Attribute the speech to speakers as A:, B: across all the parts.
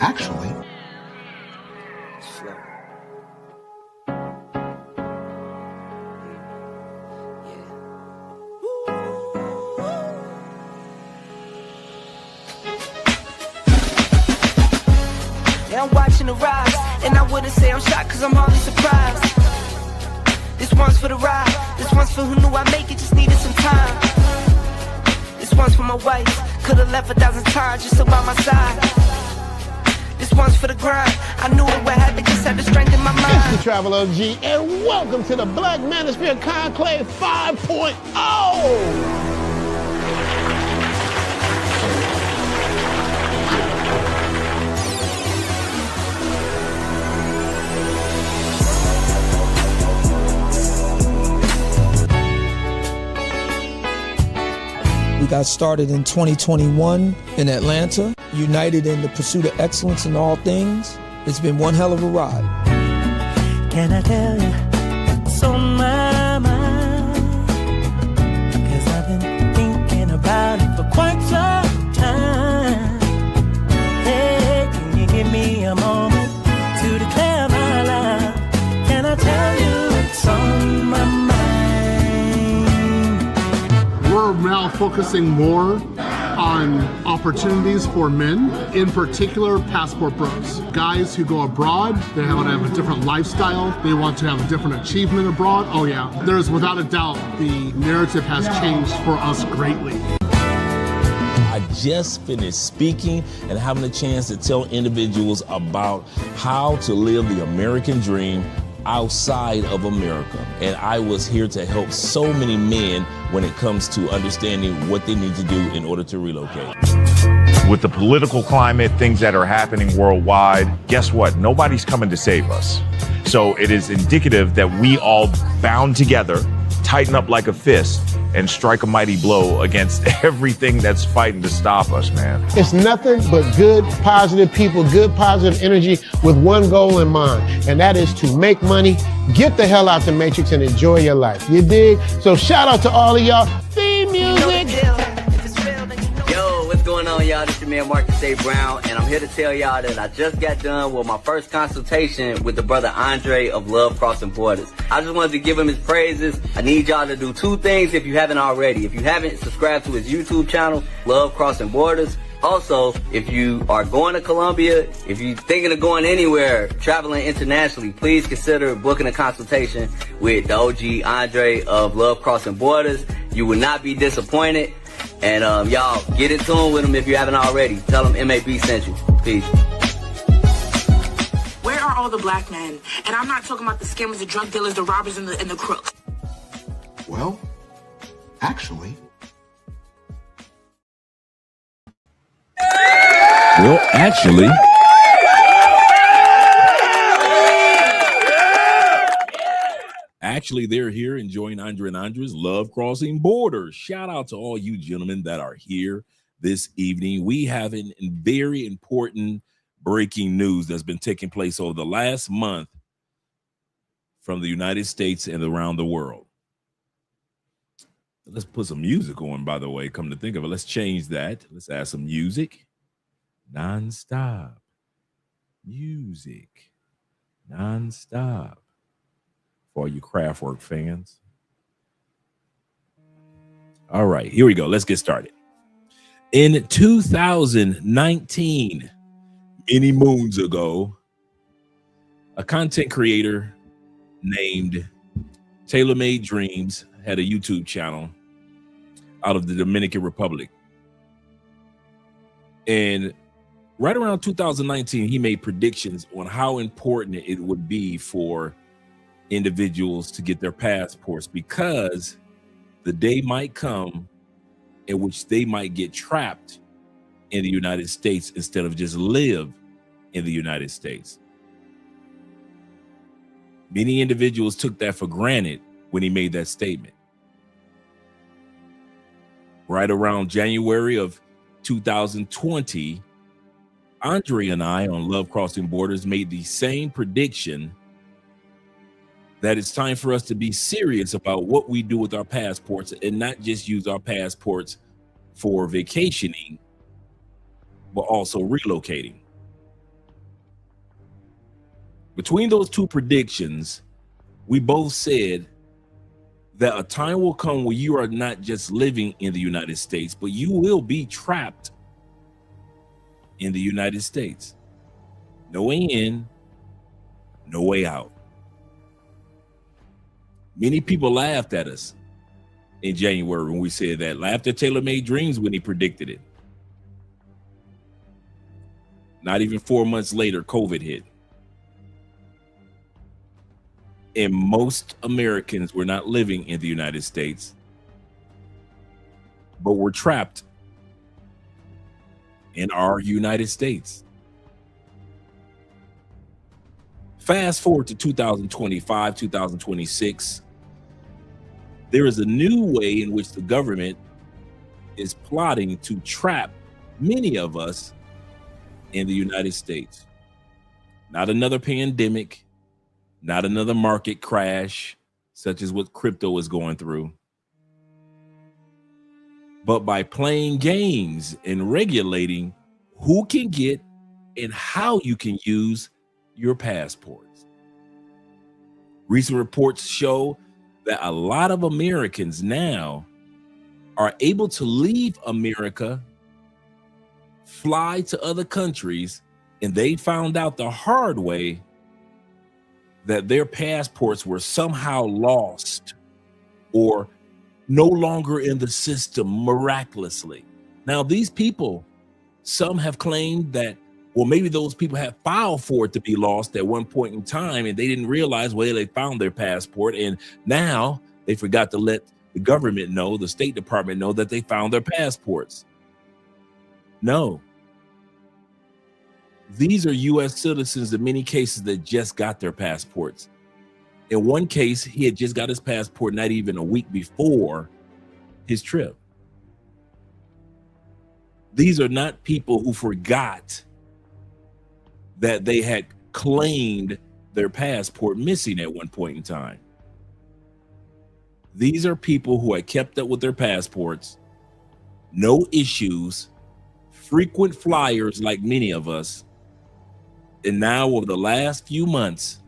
A: Actually,
B: Slow. Yeah, I'm watching the rise, and I wouldn't say I'm shocked, cause I'm hardly surprised. This one's for the ride, this one's for who knew I'd make it, just needed some time. This one's for my wife, could've left 1,000 times just so by my side. This one's for the grind, I knew it would happen, just had the strength in my mind.
C: It's the Travel OG, and welcome to the Black Manosphere Conclave 5.0!
D: We got started in 2021 in Atlanta, united in the pursuit of excellence in all things. It's been one hell of a ride.
E: Can I tell you what's on my mind? 'Cause I've been thinking about it for quite some time. Hey, can you give me a moment to declare my love? Can I tell you what's on my mind?
C: We're now focusing more on opportunities for men, in particular passport bros. Guys who go abroad, they want to have a different lifestyle, they want to have a different achievement abroad. Oh yeah, there's without a doubt the narrative has changed for us greatly.
F: I just finished speaking and having a chance to tell individuals about how to live the American dream outside of America. And I was here to help so many men when it comes to understanding what they need to do in order to relocate.
G: With the political climate, things that are happening worldwide, guess what? Nobody's coming to save us. So it is indicative that we all bound together, tighten up like a fist, and strike a mighty blow against everything that's fighting to stop us, man.
C: It's nothing but good, positive people, good, positive energy with one goal in mind, and that is to make money, get the hell out the Matrix, and enjoy your life. You dig? So shout out to all of y'all. Theme music!
B: Yo, what's going on, y'all? This is your man Marcus A. Brown, and I'm here to tell y'all that I just got done with my first consultation with the brother Andre of Love Crossing Borders. I just wanted to give him his praises. I need y'all to do two things if you haven't already. If you haven't, subscribe to his YouTube channel, Love Crossing Borders. Also, if you are going to Colombia, if you're thinking of going anywhere, traveling internationally, please consider booking a consultation with the OG Andre of Love Crossing Borders. You will not be disappointed. And y'all, get in tune with him if you haven't already. Tell him MAB sent you. Peace.
H: Where are all the black men? And I'm not talking about the scammers, the drug dealers, the robbers, and the crooks.
A: well, actually,
F: Actually, they're here enjoying Andre and Andre's Love Crossing Borders. Shout out to all you gentlemen that are here this evening. We have a very important breaking news that's been taking place over the last month from the United States and around the world. Let's put some music on, by the way, come to think of it. Let's change that. Let's add some music. Non-stop. Music. Non-stop. For all you Kraftwerk fans. All right, here we go. Let's get started. In 2019, many moons ago, a content creator named Taylor Made Dreams had a YouTube channel out of the Dominican Republic. And right around 2019, he made predictions on how important it would be for individuals to get their passports, because the day might come in which they might get trapped in the United States instead of just live in the United States. Many individuals took that for granted when he made that statement. Right around January of 2020, Andre and I on Love Crossing Borders made the same prediction that it's time for us to be serious about what we do with our passports and not just use our passports for vacationing, but also relocating. Between those two predictions, we both said that a time will come where you are not just living in the United States, but you will be trapped in the United States. No way in, no way out. Many people laughed at us in January when we said that, laughed at Taylor Made Dreams when he predicted it. Not even 4 months later, COVID hit. And most Americans were not living in the United States, but were trapped in our United States. Fast forward to 2025, 2026. There is a new way in which the government is plotting to trap many of us in the United States. Not another pandemic, not another market crash, such as what crypto is going through, but by playing games and regulating who can get and how you can use your passports. Recent reports show that a lot of Americans now are able to leave America, fly to other countries, and they found out the hard way that their passports were somehow lost or no longer in the system miraculously. Now, these people, some have claimed that, well, maybe those people had filed for it to be lost at one point in time and they didn't realize, well, they found their passport and now they forgot to let the government know, the State Department know that they found their passports. No. These are U.S. citizens in many cases that just got their passports. In one case, he had just got his passport not even a week before his trip. These are not people who forgot that they had claimed their passport missing at one point in time. These are people who had kept up with their passports, no issues, frequent flyers like many of us, and now over the last few months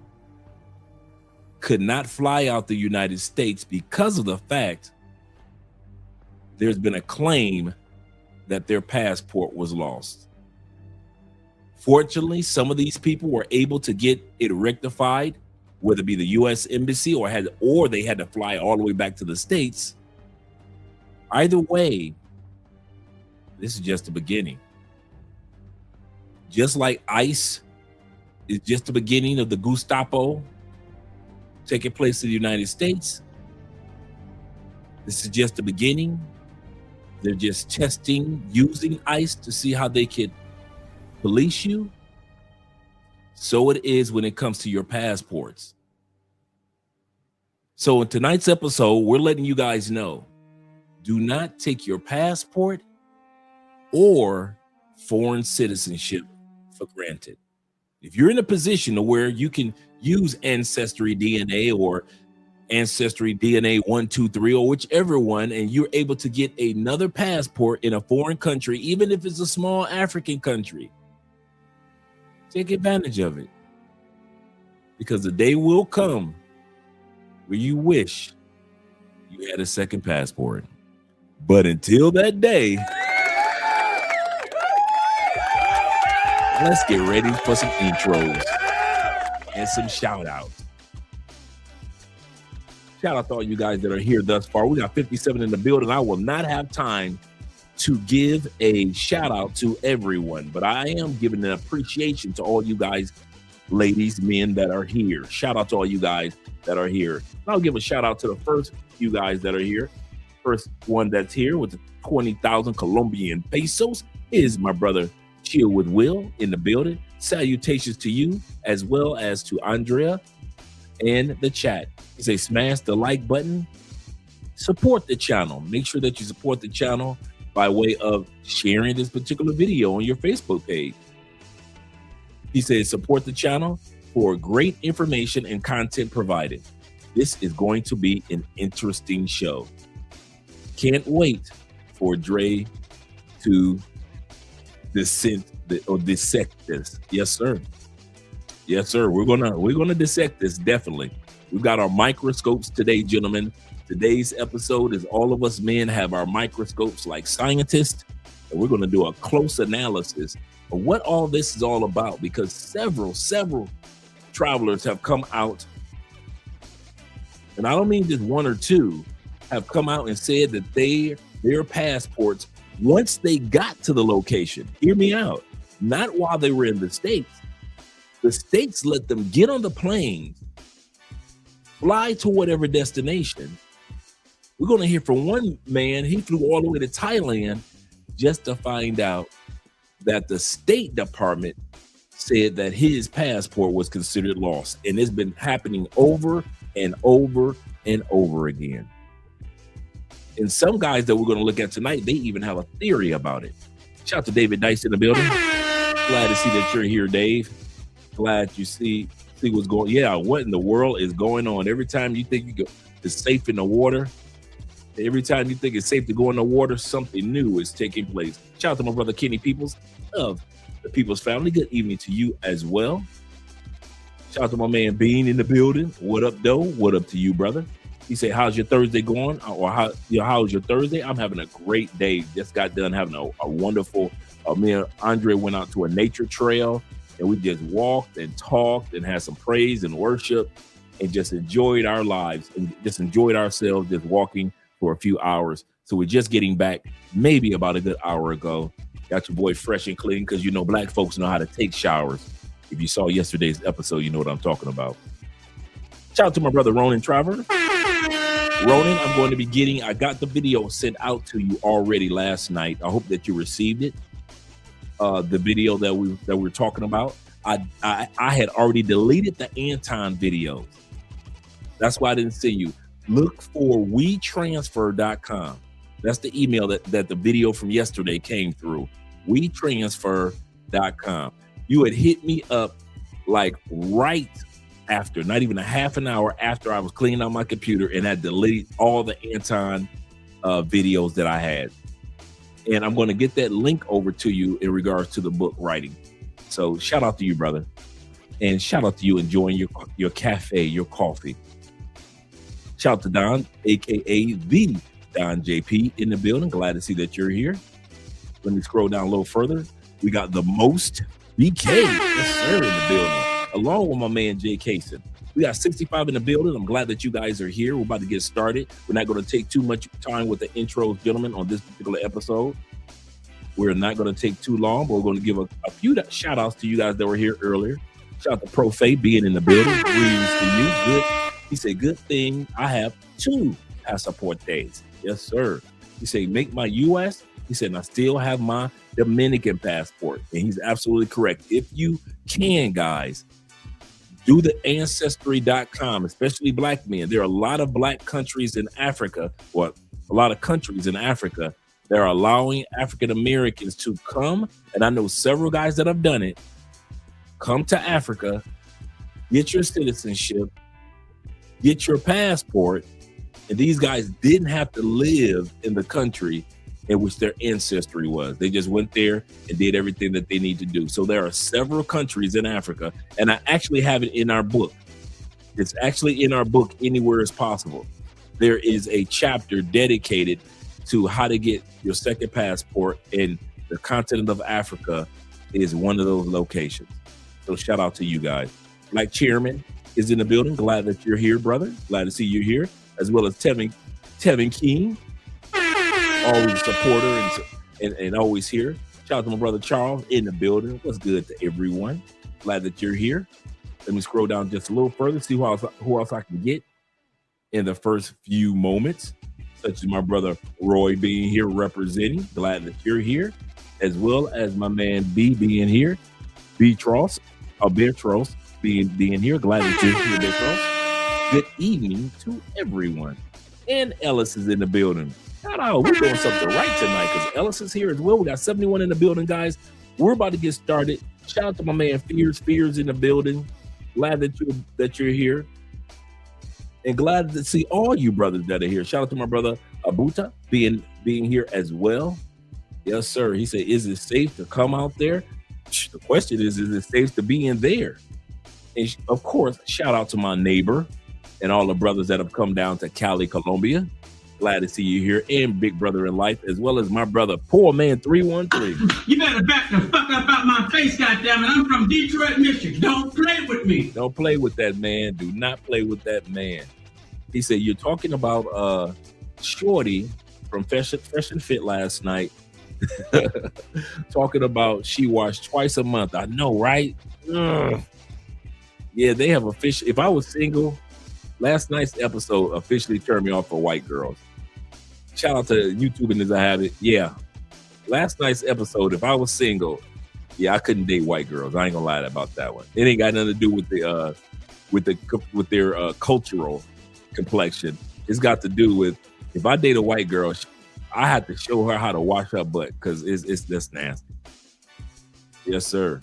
F: could not fly out the United States because of the fact there's been a claim that their passport was lost. Fortunately, some of these people were able to get it rectified, whether it be the U.S. Embassy or they had to fly all the way back to the States. Either way, this is just the beginning. Just like ICE is just the beginning of the Gestapo taking place in the United States, this is just the beginning. They're just testing, using ICE to see how they can police you. So it is when it comes to your passports. So in tonight's episode, we're letting you guys know, do not take your passport or foreign citizenship for granted. If you're in a position to where you can use Ancestry DNA or Ancestry DNA 123 or whichever one, and you're able to get another passport in a foreign country, even if it's a small African country, take advantage of it. Because the day will come where you wish you had a second passport. But until that day, let's get ready for some intros and some shout outs. Shout out to all you guys that are here thus far. We got 57 in the building. I will not have time to give a shout out to everyone, but I am giving an appreciation to all you guys, ladies, men that are here. Shout out to all you guys that are here. I'll give a shout out to the first few guys that are here. First one that's here with the 20,000 Colombian pesos is my brother Chill with Will in the building. Salutations to you as well as to Andrea and the chat. He say smash the like button, support the channel. Make sure that you support the channel by way of sharing this particular video on your Facebook page. He says support the channel for great information and content provided. This is going to be an interesting show. Can't wait for Dre to dissect this. Yes, sir. Yes, sir. We're gonna dissect this, definitely. We've got our microscopes today, gentlemen. Today's episode is all of us men have our microscopes like scientists, and we're gonna do a close analysis of what all this is all about, because several travelers have come out, and I don't mean just one or two, have come out and said that their passports, once they got to the location, hear me out, not while they were in the States let them get on the planes, fly to whatever destination. We're going to hear from one man. He flew all the way to Thailand just to find out that the State Department said that his passport was considered lost. And it's been happening over and over and over again. And some guys that we're going to look at tonight, they even have a theory about it. Shout out to David Dice in the building. Glad to see that you're here, Dave. Glad you see what's going. Yeah, what in the world is going on? Every time you think it's safe in the water, every time you think it's safe to go in the water, something new is taking place. Shout out to my brother Kenny Peoples of the Peoples family. Good evening to you as well. Shout out to my man Bean in the building. What up, though? What up to you, brother? He said, "How's your Thursday going?" Or how's your Thursday? I'm having a great day. Just got done having a wonderful. Me and Andre went out to a nature trail. And we just walked and talked and had some praise and worship and just enjoyed our lives and just enjoyed ourselves just walking for a few hours. So we're just getting back maybe about a good hour ago. Got your boy fresh and clean because, you know, black folks know how to take showers. If you saw yesterday's episode, you know what I'm talking about. Shout out to my brother Ronan Traver. Ronan, I'm going to be I got the video sent out to you already last night. I hope that you received it. The video that we're talking about, I had already deleted the Anton videos. That's why I didn't see you. Look for WeTransfer.com. That's the email that the video from yesterday came through. WeTransfer.com. You had hit me up like right after, not even a half an hour after I was cleaning out my computer and I deleted all the Anton videos that I had. And I'm going to get that link over to you in regards to the book writing. So shout out to you, brother. And shout out to you enjoying your cafe, your coffee. Shout out to Don, a.k.a. the Don JP in the building. Glad to see that you're here. Let me scroll down a little further. We got the most BK, yes, sir, in the building, along with my man Jay Kaysen. We got 65 in the building. I'm glad that you guys are here. We're about to get started. We're not going to take too much time with the intros, gentlemen, on this particular episode. We're not going to take too long, but we're going to give a few shout outs to you guys that were here earlier. Shout out to Pro Faye being in the building. Greetings to you. Good. He said, good thing I have 2 passport days. Yes, sir. He said, make my U.S. He said, and I still have my Dominican passport. And he's absolutely correct. If you can, guys, do the ancestry.com, especially black men. There are a lot of black countries in Africa, or a lot of countries in Africa that are allowing African Americans to come. And I know several guys that have done it. Come to Africa, get your citizenship, get your passport. And these guys didn't have to live in the country in which their ancestry was. They just went there and did everything that they need to do. So there are several countries in Africa, and I actually have it in our book. It's actually in our book, Anywhere is Possible. There is a chapter dedicated to how to get your second passport, and the continent of Africa is one of those locations. So shout out to you guys. Black Chairman is in the building. Glad that you're here, brother. Glad to see you here, as well as Tevin King. Always a supporter and always here. Shout out to my brother Charles in the building. What's good to everyone? Glad that you're here. Let me scroll down just a little further, see who else I can get in the first few moments, such as my brother Roy being here representing. Glad that you're here, as well as my man B being here. Beatrice being here. Glad that you're here, Beatrice. Good evening to everyone. And Ellis is in the building. Shout out, we're doing something right tonight because Ellis is here as well. We got 71 in the building, guys. We're about to get started. Shout out to my man Fears in the building. Glad that you're here. And glad to see all you brothers that are here. Shout out to my brother Abuta being here as well. Yes, sir. He said, is it safe to come out there? The question is it safe to be in there? And of course, shout out to my neighbor and all the brothers that have come down to Cali, Colombia. Glad to see you here, and big brother in life, as well as my brother, Poor Man 313.
I: You better back the fuck up out my face, goddammit. I'm from Detroit, Michigan. Don't play with me.
F: Don't play with that man. Do not play with that man. He said, you're talking about Shorty from Fresh and Fit last night. Talking about she washed twice a month. I know, right? Ugh. Yeah, they have official. If I was single, last night's episode officially turned me off for white girls. Shout out to YouTube and as I have it. Yeah, last night's episode. If I was single, yeah, I couldn't date white girls. I ain't gonna lie about that one. It ain't got nothing to do with their cultural complexion. It's got to do with if I date a white girl, I have to show her how to wash her butt because it's just nasty. Yes, sir.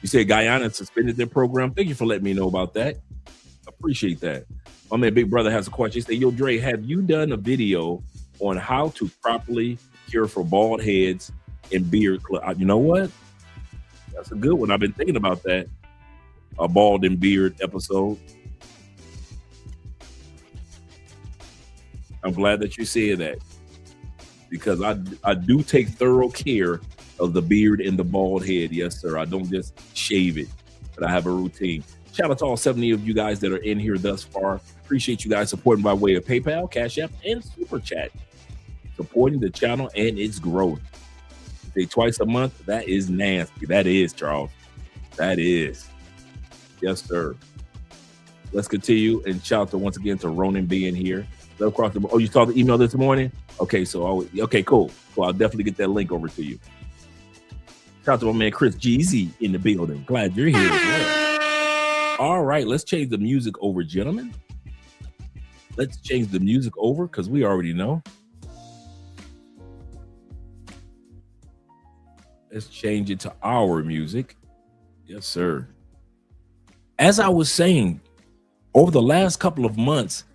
F: You said Guyana suspended their program. Thank you for letting me know about that. Appreciate that. My man, Big Brother has a question. He said, yo, Dre, have you done a video on how to properly cure for bald heads and beard? You know what? That's a good one. I've been thinking about that. A bald and beard episode. I'm glad that you said that because I do take thorough care of the beard and the bald head. Yes, sir. I don't just shave it, but I have a routine. Shout out to all 70 of you guys that are in here thus far. Appreciate you guys supporting by way of PayPal, Cash App, and Super Chat. Supporting the channel and its growth. Say twice a month, that is nasty. That is, Charles. That is. Yes, sir. Let's continue and shout out once again to Ronan being here. Oh, you saw the email this morning? Okay, okay, cool. I'll definitely get that link over to you. Shout out to my man Chris Jeezy in the building. Glad you're here as well. All right, let's change the music over, gentlemen. Let's change the music over because we already know. Let's change it to our music. Yes, sir. As I was saying, over the last couple of months,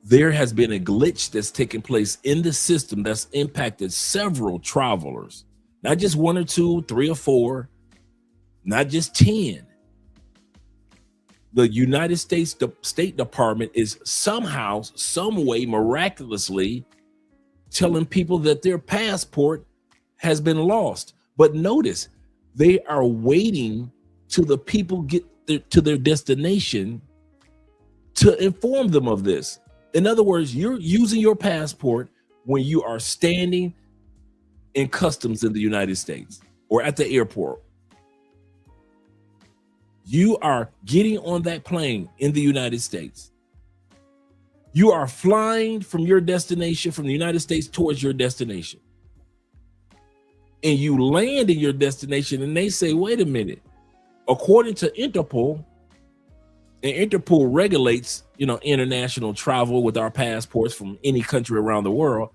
F: there has been a glitch that's taken place in the system that's impacted several travelers. Not just one or two, three or four, not just 10. The United States State Department is somehow, some way, miraculously telling people that their passport has been lost. But notice, they are waiting till the people get to their destination to inform them of this. In other words, you're using your passport when you are standing in customs in the United States or at the airport. You are getting on that plane in the United States. You are flying from your destination, from the United States towards your destination. And you land in your destination and they say, wait a minute, according to Interpol, and Interpol regulates, international travel with our passports from any country around the world.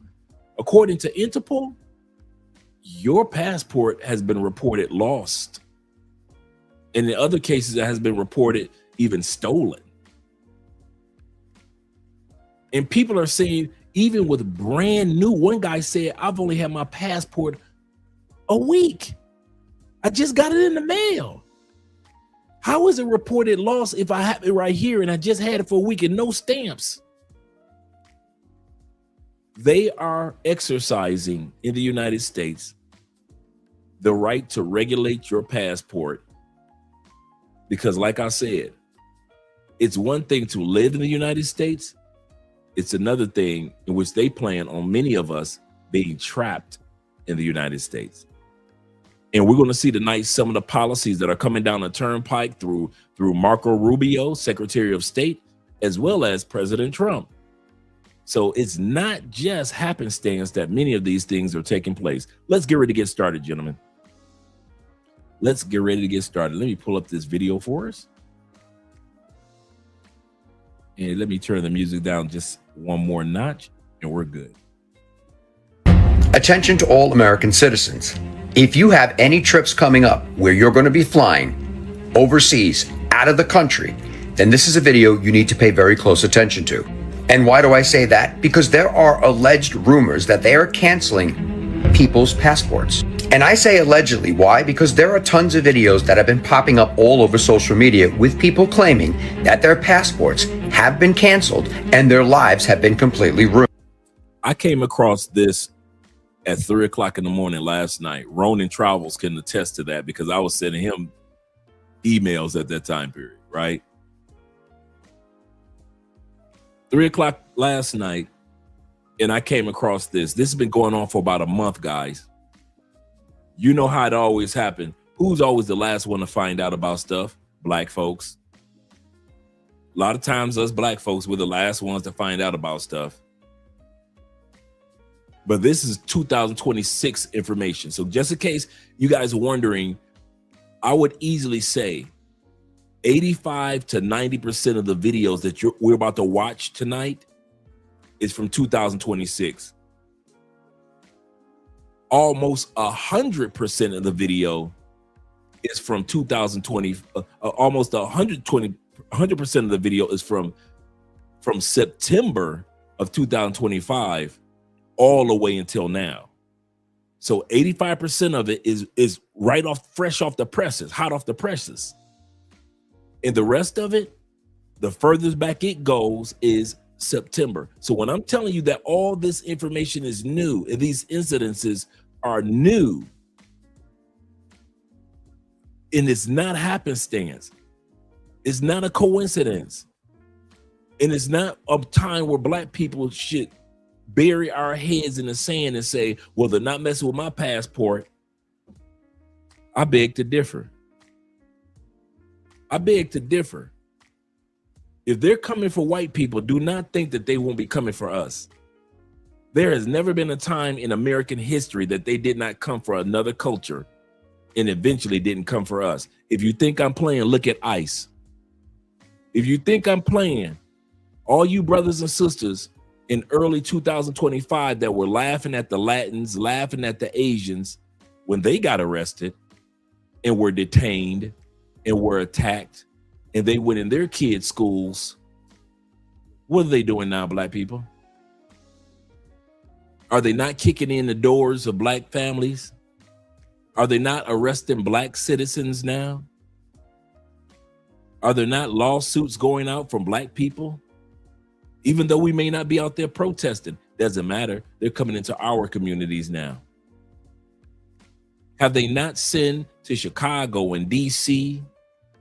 F: According to Interpol, your passport has been reported lost. And in other cases, it has been reported even stolen. And people are saying, even with brand new, one guy said, I've only had my passport a week. I just got it in the mail. How is it reported lost if I have it right here and I just had it for a week and no stamps? They are exercising in the United States the right to regulate your passport because, like I said, it's one thing to live in the United States. It's another thing in which they plan on many of us being trapped in the United States. And we're going to see tonight some of the policies that are coming down the turnpike through Marco Rubio, Secretary of State, as well as President Trump. So it's not just happenstance that many of these things are taking place. Let's get ready to get started, gentlemen. Let's get ready to get started. Let me pull up this video for us. And let me turn the music down just one more notch and we're good.
J: Attention to all American citizens. If you have any trips coming up where you're going to be flying overseas, out of the country, then this is a video you need to pay very close attention to. And why do I say that? Because there are alleged rumors that they are canceling people's passports. And I say allegedly. Why? Because there are tons of videos that have been popping up all over social media with people claiming that their passports have been canceled and their lives have been completely ruined.
F: I came across this at 3 o'clock in the morning last night. Ronan Travels can attest to that because I was sending him emails at that time period, right? 3 o'clock last night, and I came across this. This has been going on for about a month, guys. You know how it always happened. Who's always the last one to find out about stuff? Black folks. A lot of times us black folks were the last ones to find out about stuff. But this is 2026 information. So just in case you guys are wondering, I would easily say 85 to 90% of the videos that we're about to watch tonight is from 2026. Almost 100% of the video is from 2020. Almost 100% of the video is from September of 2025 all the way until now. So 85% of it is right off, fresh off the presses, hot off the presses. And the rest of it, the furthest back it goes is September. So when I'm telling you that all this information is new and these incidences are new, and it's not happenstance, it's not a coincidence, and it's not a time where black people should bury our heads in the sand and say, well, they're not messing with my passport. I beg to differ. I beg to differ. If they're coming for white people, do not think that they won't be coming for us. There has never been a time in American history that they did not come for another culture and eventually didn't come for us. If you think I'm playing, look at ICE. If you think I'm playing, all you brothers and sisters in early 2025 that were laughing at the Latins, laughing at the Asians when they got arrested and were detained and were attacked and they went in their kids' schools, what are they doing now, black people? Are they not kicking in the doors of black families? Are they not arresting black citizens now? Are there not lawsuits going out from black people? Even though we may not be out there protesting, doesn't matter. They're coming into our communities now. Have they not sent to Chicago and DC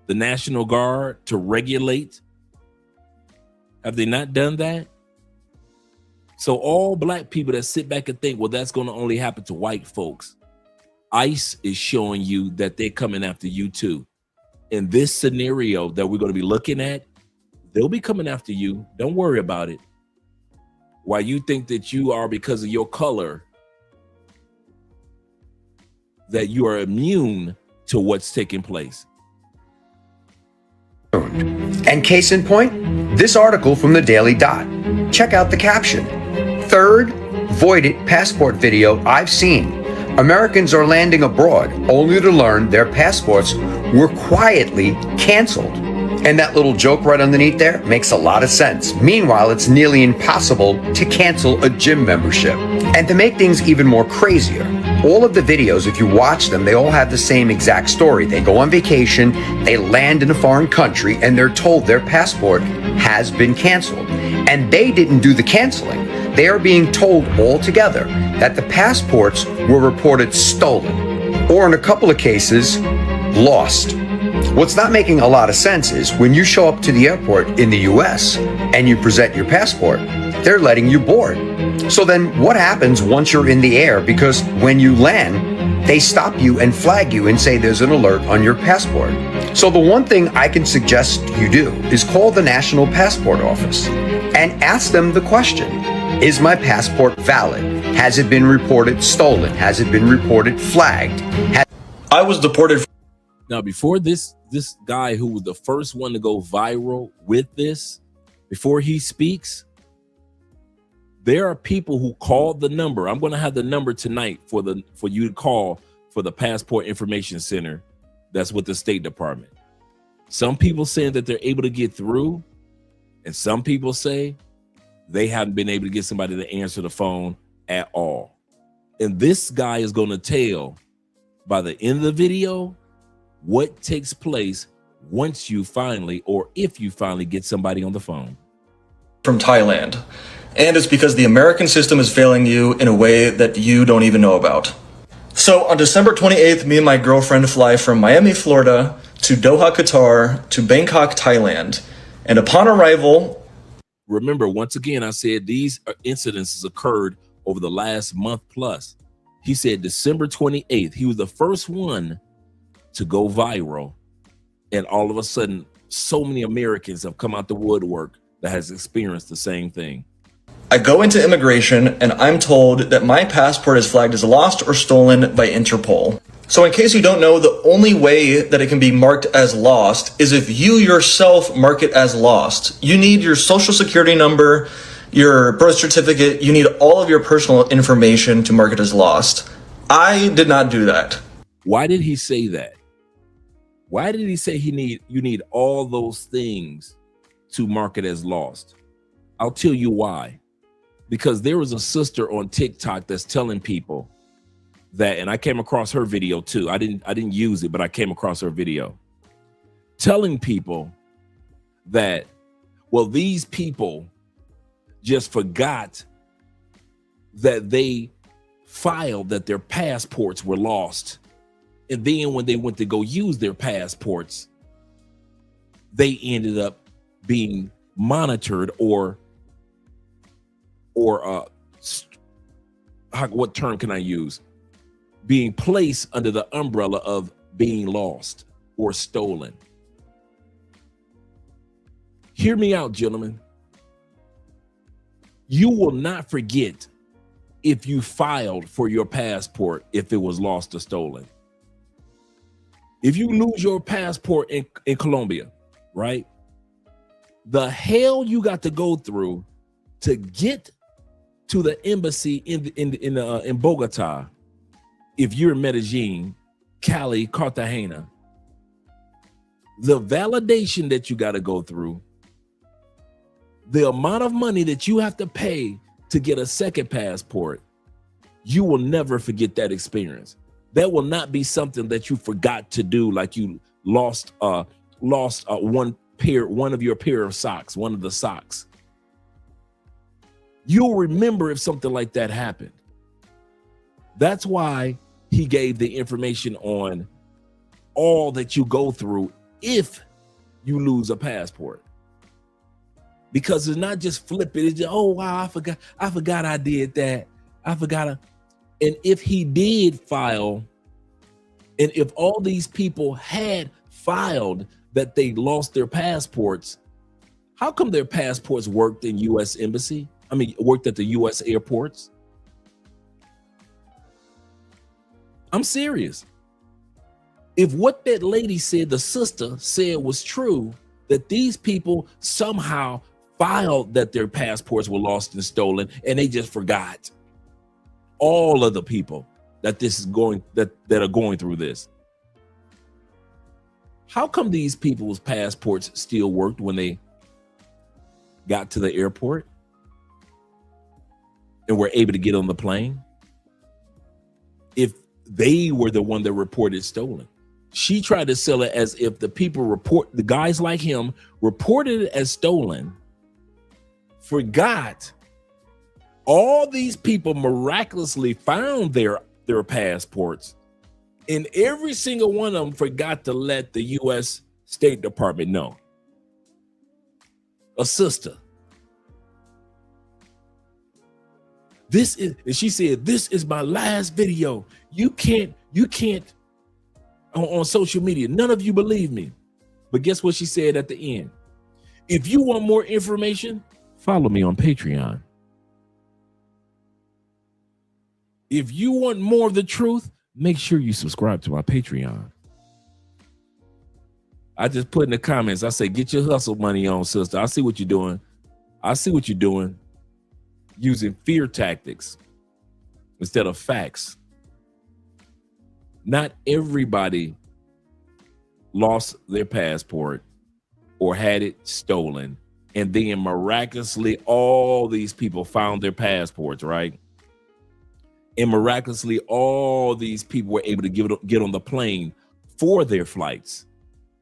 F: the National Guard to regulate? Have they not done that? So all black people that sit back and think, well, that's going to only happen to white folks. ICE is showing you that they're coming after you too. In this scenario that we're going to be looking at, they'll be coming after you. Don't worry about it. Why you think that you are, because of your color, that you are immune to what's taking place.
J: And case in point, this article from the Daily Dot. Check out the caption. Third voided passport video I've seen. Americans are landing abroad only to learn their passports were quietly canceled. And that little joke right underneath there makes a lot of sense. Meanwhile, it's nearly impossible to cancel a gym membership. And to make things even more crazier, all of the videos, if you watch them, they all have the same exact story. They go on vacation, they land in a foreign country, and they're told their passport has been canceled. And they didn't do the canceling. They are being told altogether that the passports were reported stolen, or in a couple of cases, lost. What's not making a lot of sense is when you show up to the airport in the US and you present your passport, they're letting you board. So then what happens once you're in the air? Because when you land, they stop you and flag you and say there's an alert on your passport. So the one thing I can suggest you do is call the National Passport Office and ask them the question, is my passport valid? Has it been reported stolen? Has it been reported flagged?
K: I was deported.
F: Now, before this guy who was the first one to go viral with this, before he speaks, there are people who called the number. I'm going to have the number tonight for you to call for the Passport Information Center. That's with the State Department. Some people saying that they're able to get through, and some people say they haven't been able to get somebody to answer the phone at all. And this guy is going to tell by the end of the video what takes place once you finally, or if you finally get somebody on the phone.
K: From Thailand. And it's because the American system is failing you in a way that you don't even know about. So on December 28th, me and my girlfriend fly from Miami, Florida to Doha, Qatar to Bangkok, Thailand. And upon arrival,
F: remember, once again, I said these incidences occurred over the last month plus. He said December 28th, he was the first one to go viral. And all of a sudden, so many Americans have come out the woodwork that has experienced the same thing.
K: I go into immigration and I'm told that my passport is flagged as lost or stolen by Interpol. So in case you don't know, the only way that it can be marked as lost is if you yourself mark it as lost. You need your social security number, your birth certificate, you need all of your personal information to mark it as lost. I did not do that.
F: Why did he say that? Why did he say you need all those things to mark it as lost? I'll tell you why. Because there was a sister on TikTok that's telling people that, and I came across her video too. I didn't use it, but I came across her video telling people that, well, these people just forgot that they filed that their passports were lost. And then when they went to go use their passports, they ended up being monitored or what term can I use? Being placed under the umbrella of being lost or stolen. Hear me out, gentlemen. You will not forget if you filed for your passport if it was lost or stolen. If you lose your passport in Colombia, right? The hell you got to go through to get to the embassy in Bogota, if you're in Medellin, Cali, Cartagena, the validation that you got to go through, the amount of money that you have to pay to get a second passport, you will never forget that experience. That will not be something that you forgot to do, like you lost one of your pair of socks, one of the socks. You'll remember if something like that happened. That's why he gave the information on all that you go through if you lose a passport. Because it's not just flip it. It's just, oh, wow, I forgot I did that. I forgot. And if he did file, and if all these people had filed that they lost their passports, how come their passports worked in U.S. embassy? I mean, worked at the U.S. airports? I'm serious. If what that lady said, the sister said, was true, that these people somehow filed that their passports were lost and stolen, and they just forgot. All of the people that are going through this. How come these people's passports still worked when they got to the airport and were able to get on the plane? If they were the one that reported stolen. She tried to sell it as if the guys like him reported it as stolen, forgot all these people miraculously found their passports, and every single one of them forgot to let the U.S. State Department know. A sister. And she said, this is my last video. You can't on social media. None of you believe me. But guess what she said at the end? If you want more information, follow me on Patreon. If you want more of the truth, make sure you subscribe to my Patreon. I just put in the comments, I say, get your hustle money on, sister. I see what you're doing. I see what you're doing. Using fear tactics instead of facts. Not everybody lost their passport or had it stolen, and then miraculously all these people found their passports, right? And miraculously, all these people were able to get on the plane for their flights.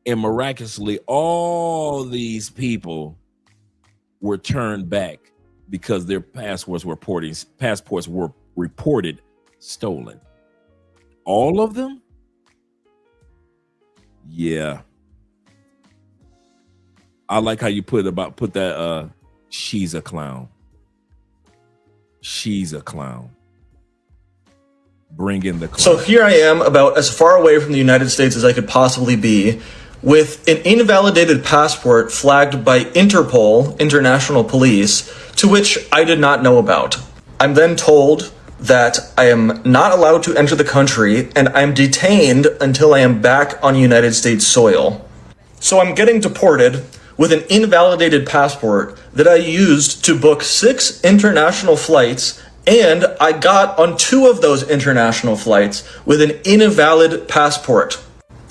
F: And miraculously, all these people were turned back because their passports were reported stolen. All of them? Yeah. I like how you put that she's a clown. She's a clown. Bring in the clown.
K: So here I am, about as far away from the United States as I could possibly be, with an invalidated passport flagged by Interpol, International Police, to which I did not know about. I'm then told that I am not allowed to enter the country, and I'm detained until I am back on United States soil. So I'm getting deported with an invalidated passport that I used to book 6 international flights, and I got on 2 of those international flights with an invalid passport.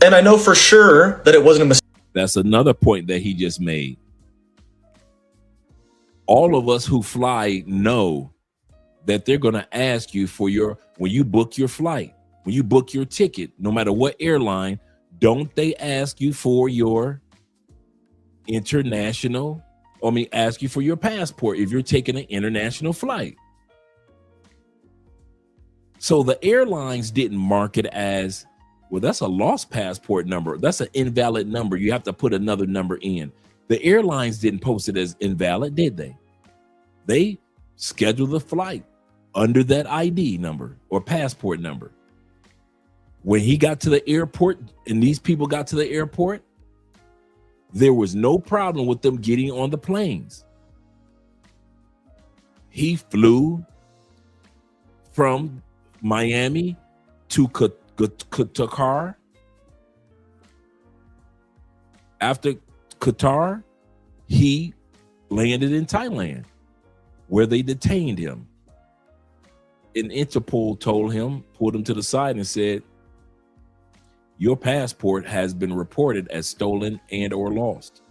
K: And I know for sure that it wasn't a mistake.
F: That's another point that he just made. All of us who fly know that they're going to ask you for when you book your flight, when you book your ticket, no matter what airline, don't they ask you for your ask you for your passport if you're taking an international flight. So the airlines didn't mark it as, well, that's a lost passport number. That's an invalid number. You have to put another number in. The airlines didn't post it as invalid, did they? They scheduled the flight under that ID number or passport number. When he got to the airport and these people got to the airport, there was no problem with them getting on the planes. He flew from Miami to Qatar. After Qatar, he landed in Thailand, where they detained him. And Interpol pulled him to the side and said, your passport has been reported as stolen and or lost.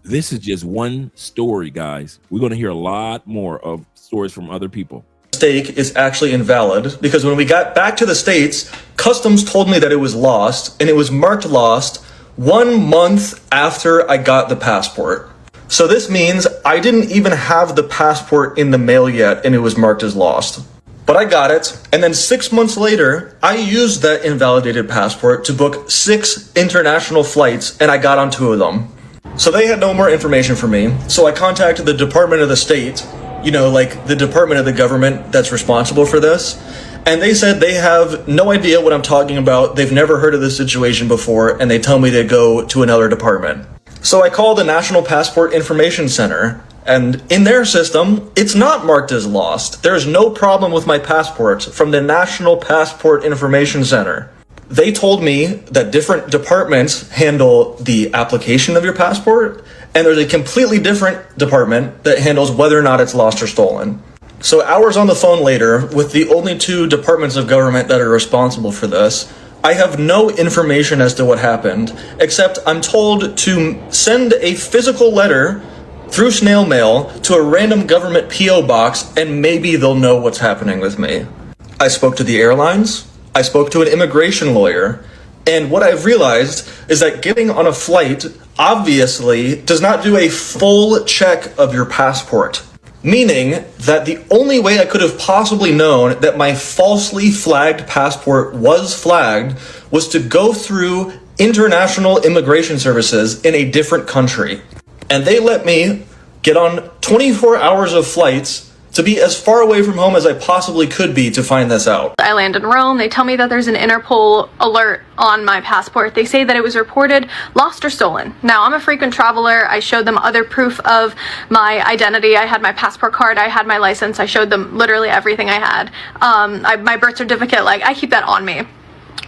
F: This is just one story, guys. We're going to hear a lot more of stories from other people.
K: Mistake is actually invalid because when we got back to the States, customs told me that it was lost, and it was marked lost 1 month after I got the passport. So this means I didn't even have the passport in the mail yet, and it was marked as lost. But I got it, and then 6 months later, I used that invalidated passport to book 6 international flights, and I got on 2 of them. So they had no more information for me, so I contacted the Department of the State, like the department of the government that's responsible for this, and they said they have no idea what I'm talking about, they've never heard of this situation before, and they tell me to go to another department. So I called the National Passport Information Center, and in their system, it's not marked as lost. There's no problem with my passport from the National Passport Information Center. They told me that different departments handle the application of your passport, and there's a completely different department that handles whether or not it's lost or stolen. So hours on the phone later, with the only 2 departments of government that are responsible for this, I have no information as to what happened, except I'm told to send a physical letter through snail mail to a random government P.O. box, and maybe they'll know what's happening with me. I spoke to the airlines, I spoke to an immigration lawyer, and what I've realized is that getting on a flight obviously does not do a full check of your passport. Meaning that the only way I could have possibly known that my falsely flagged passport was flagged was to go through international immigration services in a different country. And they let me get on 24 hours of flights to be as far away from home as I possibly could be to find this out.
L: I land in Rome. They tell me that there's an Interpol alert on my passport. They say that it was reported lost or stolen. Now, I'm a frequent traveler. I showed them other proof of my identity. I had my passport card. I had my license. I showed them literally everything I had. My birth certificate, I keep that on me.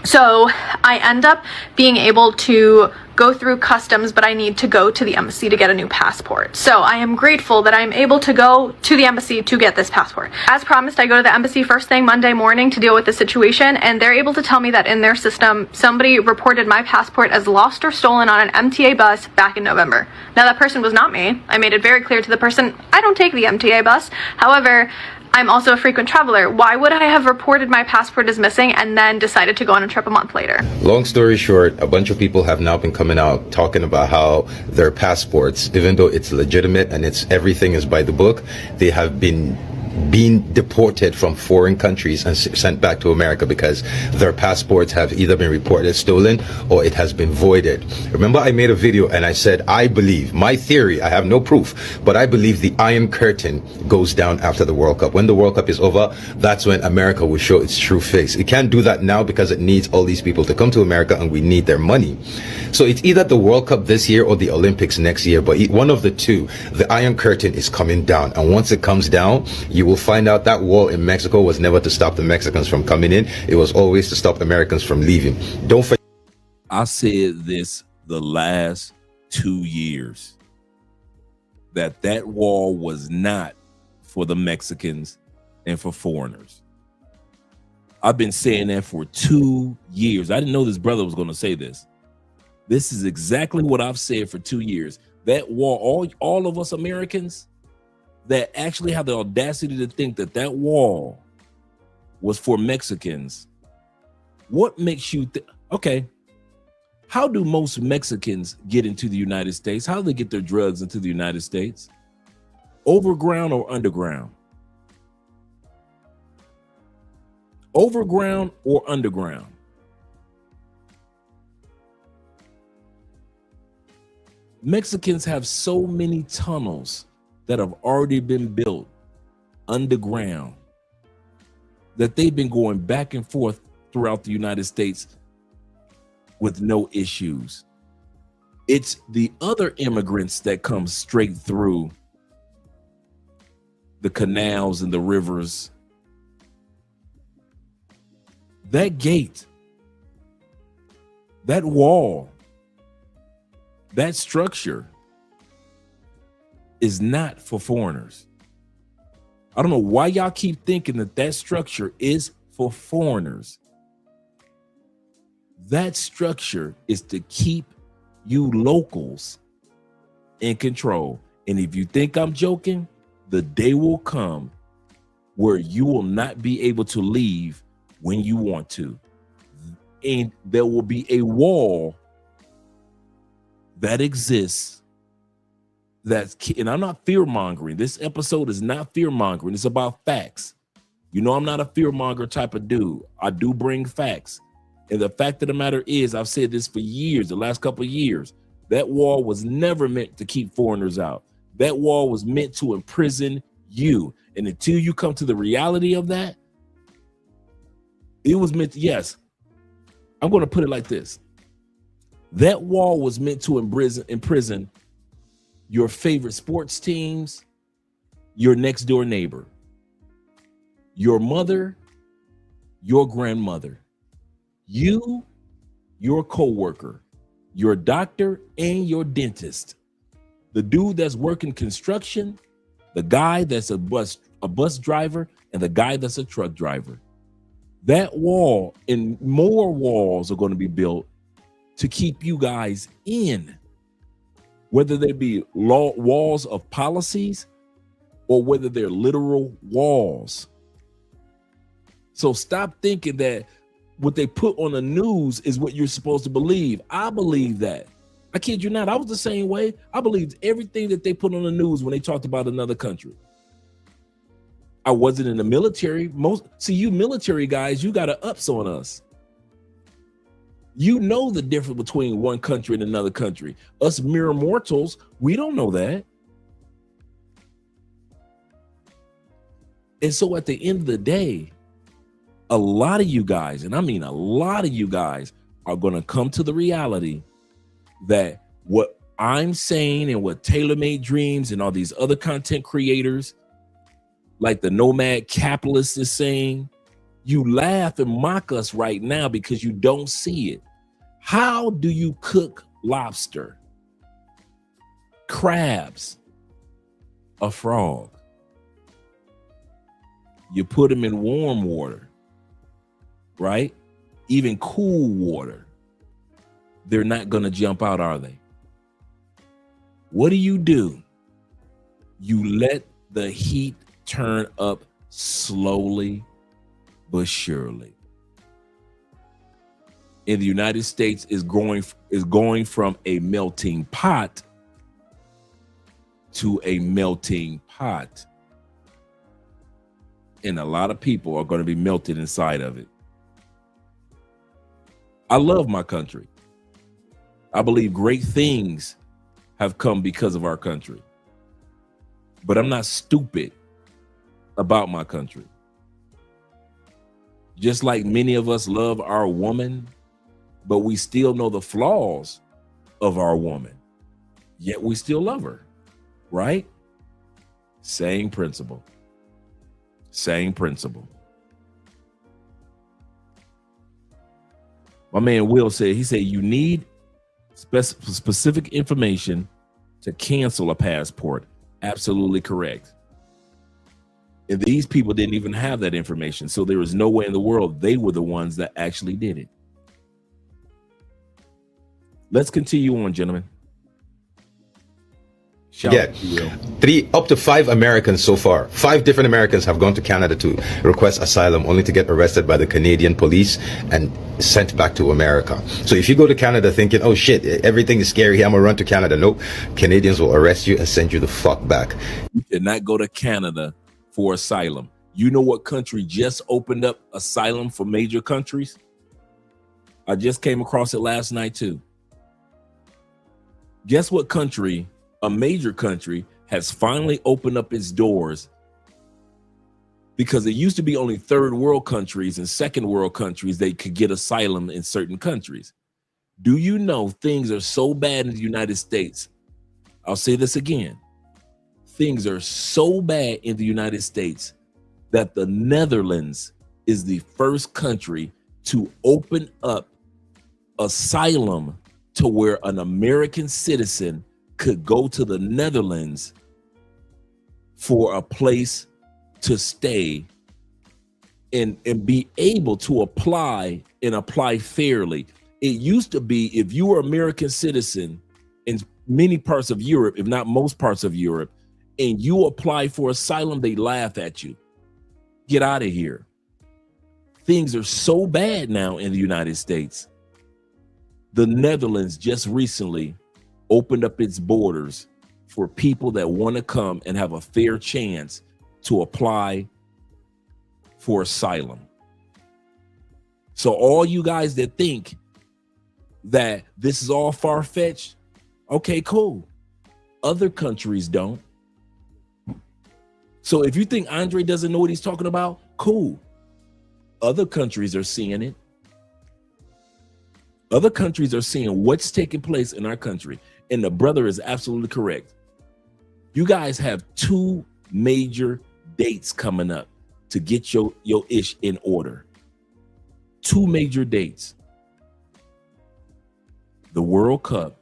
L: So I end up being able to go through customs, but I need to go to the embassy to get a new passport. So I am grateful that I'm able to go to the embassy to get this passport. As promised, I go to the embassy first thing Monday morning to deal with the situation, and they're able to tell me that in their system, somebody reported my passport as lost or stolen on an MTA bus back in November. Now, that person was not me. I made it very clear to the person, I don't take the MTA bus. However, I'm also a frequent traveler. Why would I have reported my passport as missing and then decided to go on a trip a month later?
M: Long story short, a bunch of people have now been coming out talking about how their passports, even though it's legitimate and everything is by the book, they have been deported from foreign countries and sent back to America because their passports have either been reported stolen or it has been voided. Remember, I made a video and I said, I believe, my theory, I have no proof, but I believe the Iron Curtain goes down after the World Cup. When the World Cup is over, that's when America will show its true face. It can't do that now because it needs all these people to come to America and we need their money. So it's either the World Cup this year or the Olympics next year, but one of the two, the Iron Curtain is coming down. And once it comes down, you will find out that wall in Mexico was never to stop the Mexicans from coming in. It was always to stop Americans from leaving. Don't forget.
F: I said this the last 2 years, that wall was not for the Mexicans and for foreigners. I've been saying that for 2 years. I didn't know this brother was going to say this. This is exactly what I've said for 2 years. That wall, all of us Americans that actually have the audacity to think that wall was for Mexicans. What makes you think? Okay, how do most Mexicans get into the United States? How do they get their drugs into the United States? Overground or underground? Overground or underground? Mexicans have so many tunnels that have already been built underground that they've been going back and forth throughout the United States with no issues. It's the other immigrants that come straight through the canals and the rivers. That gate, that wall, that structure is not for foreigners. I don't know why y'all keep thinking that structure is for foreigners. That structure is to keep you locals in control. And if you think I'm joking, the day will come where you will not be able to leave when you want to. And there will be a wall that exists. And I'm not fear mongering. This episode is not fear mongering. It's about facts. You know, I'm not a fear monger type of dude. I do bring facts. And the fact of the matter is, I've said this for years, the last couple of years, that wall was never meant to keep foreigners out. That wall was meant to imprison you. And until you come to the reality of that, it was meant to, yes, I'm going to put it like this. That wall was meant to imprison your favorite sports teams, your next door neighbor, your mother, your grandmother, you, your coworker, your doctor, and your dentist, the dude that's working construction, the guy that's a bus driver, and the guy that's a truck driver. That wall and more walls are going to be built to keep you guys in. Whether they be walls of policies or whether they're literal walls. So stop thinking that what they put on the news is what you're supposed to believe. I believe that. I kid you not. I was the same way. I believed everything that they put on the news when they talked about another country. I wasn't in the military. You military guys, you got a ups on us. You know the difference between one country and another country. Us mere mortals, we don't know that. And so at the end of the day, a lot of you guys, and I mean a lot of you guys, are going to come to the reality that what I'm saying and what Taylor Made Dreams and all these other content creators, like the Nomad Capitalist is saying, You laugh and mock us right now because you don't see it. How do you cook lobster, crabs, a frog? You put them in warm water, right? Even cool water. They're not going to jump out, are they? What do? You let the heat turn up slowly but surely. In the United States is going from a melting pot to a melting pot. And a lot of people are going to be melted inside of it. I love my country. I believe great things have come because of our country. But I'm not stupid about my country. Just like many of us love our woman, but we still know the flaws of our woman, yet we still love her, right? Same principle. Same principle. My man Will said, you need specific information to cancel a passport. Absolutely correct. And these people didn't even have that information. So there is no way in the world they were the ones that actually did it. Let's continue on, gentlemen.
M: Up to 5 Americans so far. 5 different Americans have gone to Canada to request asylum, only to get arrested by the Canadian police and sent back to America. So if you go to Canada thinking, oh shit, everything is scary here, I'm gonna run to Canada. Nope. Canadians will arrest you and send you the fuck back.
F: You did not go to Canada for asylum. You know what country just opened up asylum for major countries? I just came across it last night too. Guess what country, a major country, has finally opened up its doors? Because it used to be only third world countries and second world countries they could get asylum in certain countries. Do you know things are so bad in the United States? I'll say this again. Things are so bad in the United States that the Netherlands is the first country to open up asylum to where an American citizen could go to the Netherlands for a place to stay and be able to apply and apply fairly. It used to be if you were an American citizen in many parts of Europe, if not most parts of Europe, and you apply for asylum, they laugh at you. Get out of here. Things are so bad now in the United States. The Netherlands just recently opened up its borders for people that want to come and have a fair chance to apply for asylum. So all you guys that think that this is all far-fetched, okay, cool. Other countries don't. So if you think Andre doesn't know what he's talking about, cool. Other countries are seeing it. Other countries are seeing what's taking place in our country. And the brother is absolutely correct. You guys have 2 major dates coming up to get your ish in order. 2 major dates. The World Cup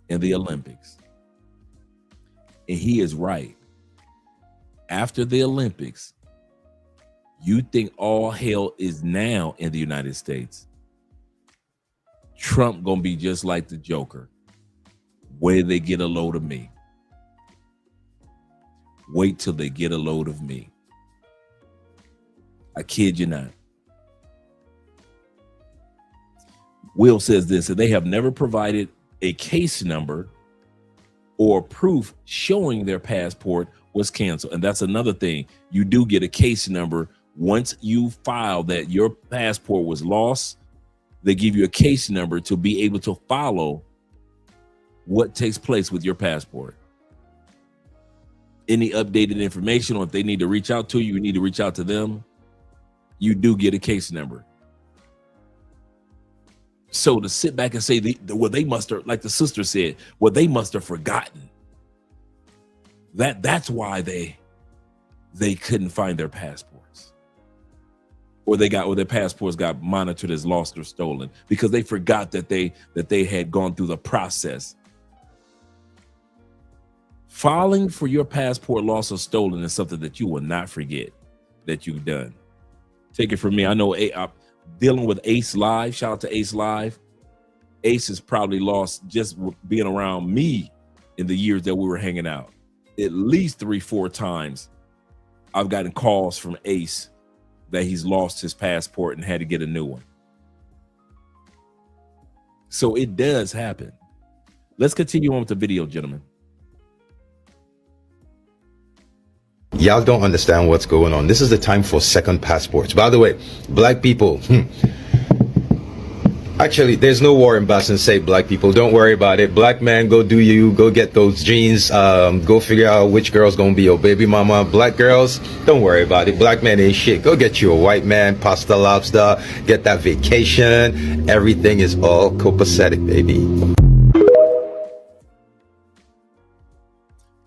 F: and the Olympics. And he is right. After the Olympics, you think all hell is now in the United States. Trump gonna be just like the Joker. Wait till they get a load of me. Wait till they get a load of me. I kid you not. Will says this, that they have never provided a case number or proof showing their passport was canceled. And that's another thing. You do get a case number once you file that your passport was lost. They give you a case number to be able to follow what takes place with your passport. Any updated information, or if they need to reach out to you, you need to reach out to them. You do get a case number. So to sit back and say, well, they must have, like the sister said, well, they must have forgotten. That's why they couldn't find their passport. or their passports got monitored as lost or stolen because they forgot that they had gone through the process. Filing for your passport lost or stolen is something that you will not forget that you've done. Take it from me. I know I'm dealing with Ace Live. Shout out to Ace Live. Ace has probably lost, just being around me in the years that we were hanging out, at least 3-4 times I've gotten calls from Ace that he's lost his passport and had to get a new one. So it does happen. Let's continue on with the video, gentlemen.
M: Y'all don't understand what's going on. This is the time for second passports. By the way, black people, actually, there's no war in Boston. Say black people, don't worry about it. Black man, go do you. Go get those jeans. Go figure out which girl's gonna be your baby mama. Black girls, don't worry about it. Black man ain't shit. Go get you a white man, pasta lobster. Get that vacation. Everything is all copacetic, baby.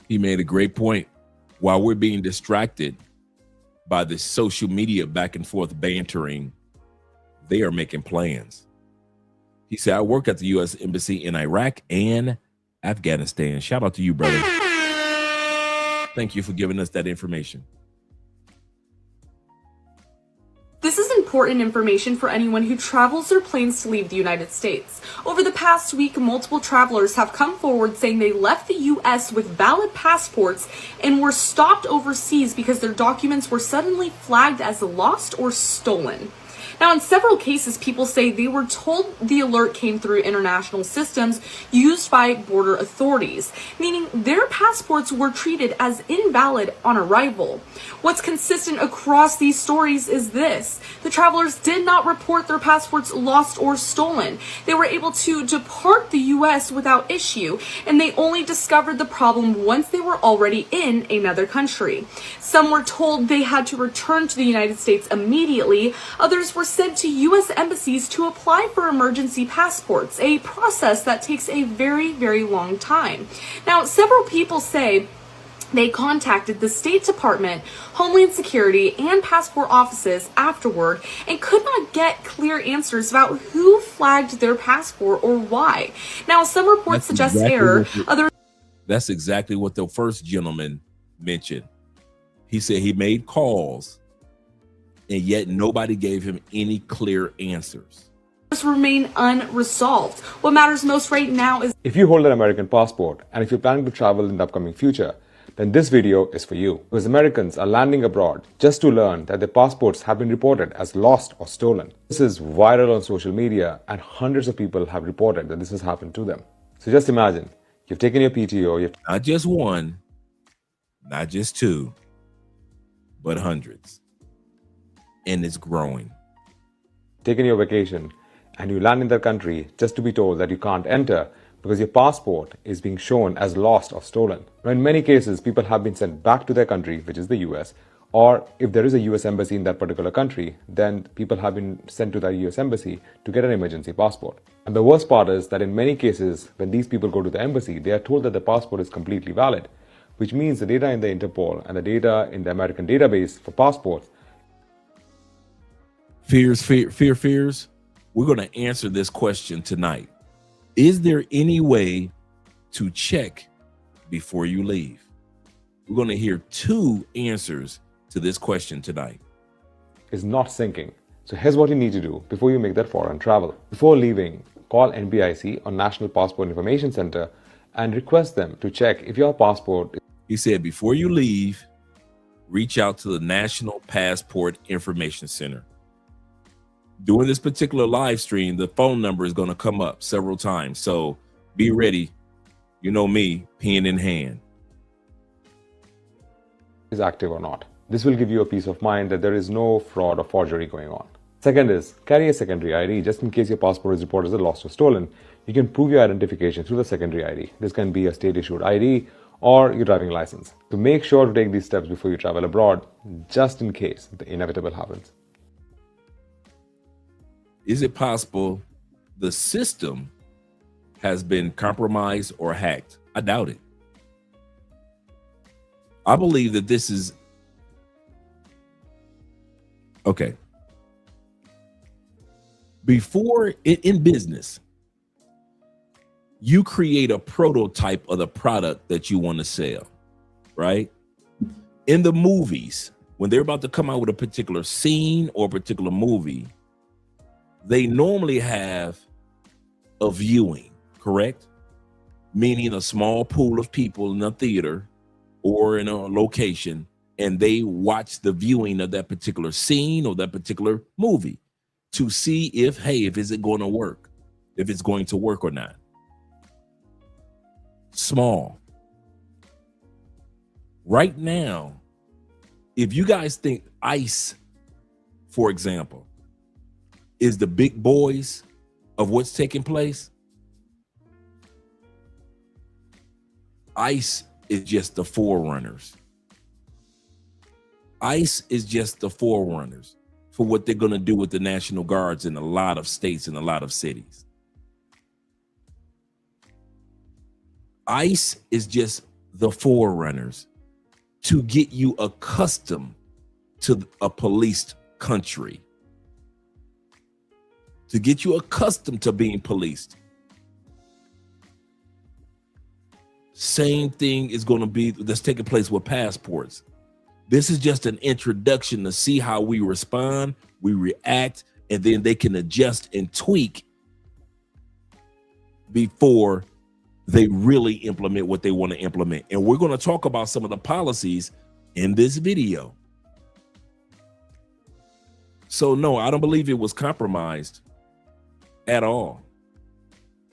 F: He made a great point. While we're being distracted by the social media back and forth bantering, they are making plans. He said, I work at the U.S. Embassy in Iraq and Afghanistan. Shout out to you, brother. Thank you for giving us that information.
N: This is important information for anyone who travels or plans to leave the United States. Over the past week, multiple travelers have come forward saying they left the U.S. with valid passports and were stopped overseas because their documents were suddenly flagged as lost or stolen. Now, in several cases, people say they were told the alert came through international systems used by border authorities, meaning their passports were treated as invalid on arrival. What's consistent across these stories is this: the travelers did not report their passports lost or stolen. They were able to depart the U.S. without issue, and they only discovered the problem once they were already in another country. Some were told they had to return to the United States immediately. Others were sent to U.S. embassies to apply for emergency passports, a process that takes a very, very long time. Now, several people say they contacted the State Department, Homeland Security, and passport offices afterward and could not get clear answers about who flagged their passport or why. Now, some reports suggest error.
F: That's exactly what the first gentleman mentioned. He said he made calls, and yet nobody gave him any clear answers.
N: Remain unresolved. What matters most right now is
O: if you hold an American passport and if you're planning to travel in the upcoming future, then this video is for you. Because Americans are landing abroad just to learn that their passports have been reported as lost or stolen. This is viral on social media and hundreds of people have reported that this has happened to them. So just imagine, you've taken your PTO, you've
F: not just one, not just two, but hundreds. And it's growing.
O: Taken your vacation and you land in that country just to be told that you can't enter because your passport is being shown as lost or stolen. Now, in many cases, people have been sent back to their country, which is the US, or if there is a US embassy in that particular country, then people have been sent to that US embassy to get an emergency passport. And the worst part is that in many cases, when these people go to the embassy, they are told that the passport is completely valid, which means the data in the Interpol and the data in the American database for passports.
F: Fears. We're going to answer this question tonight. Is there any way to check before you leave? We're going to hear two answers to this question tonight.
O: Is not syncing. So here's what you need to do before you make that foreign travel. Before leaving, call NPIC or National Passport Information Center and request them to check if your passport.
F: He said before you leave, reach out to the National Passport Information Center. During this particular live stream, the phone number is going to come up several times. So be ready. You know me, pen in hand.
O: Is active or not. This will give you a peace of mind that there is no fraud or forgery going on. Second is carry a secondary ID just in case your passport is reported as lost or stolen. You can prove your identification through the secondary ID. This can be a state issued ID or your driving license. So make sure to take these steps before you travel abroad, just in case the inevitable happens.
F: Is it possible the system has been compromised or hacked? I doubt it. I believe that this is okay. Before in business, you create a prototype of the product that you want to sell, right? In the movies, when they're about to come out with a particular scene or a particular movie, they normally have a viewing, correct? Meaning a small pool of people in a theater or in a location, and they watch the viewing of that particular scene or that particular movie to see if is it going to work, if it's going to work or not. Small. Right now, if you guys think ICE, for example, is the big boys of what's taking place, ICE is just the forerunners. ICE is just the forerunners for what they're going to do with the National Guards in a lot of states and a lot of cities. ICE is just the forerunners to get you accustomed to a policed country, to get you accustomed to being policed. Same thing is going to be that's taking place with passports. This is just an introduction to see how we respond, we react, and then they can adjust and tweak before they really implement what they want to implement. And we're going to talk about some of the policies in this video. So no, I don't believe it was compromised at all.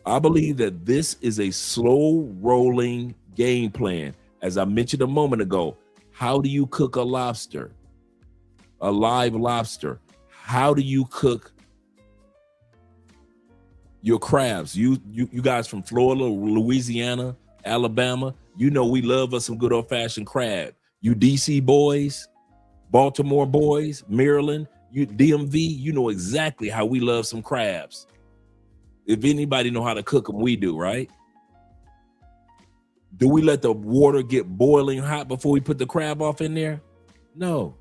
F: I believe that this is a slow rolling game plan. As I mentioned a moment ago, how do you cook a lobster, a live lobster? How do you cook your crabs? You guys from Florida, Louisiana, Alabama, you know we love us some good old fashioned crab. You DC boys, Baltimore boys, Maryland, you DMV, you know exactly how we love some crabs. If anybody know how to cook them, we do, right? Do we let the water get boiling hot before we put the crab off in there? No.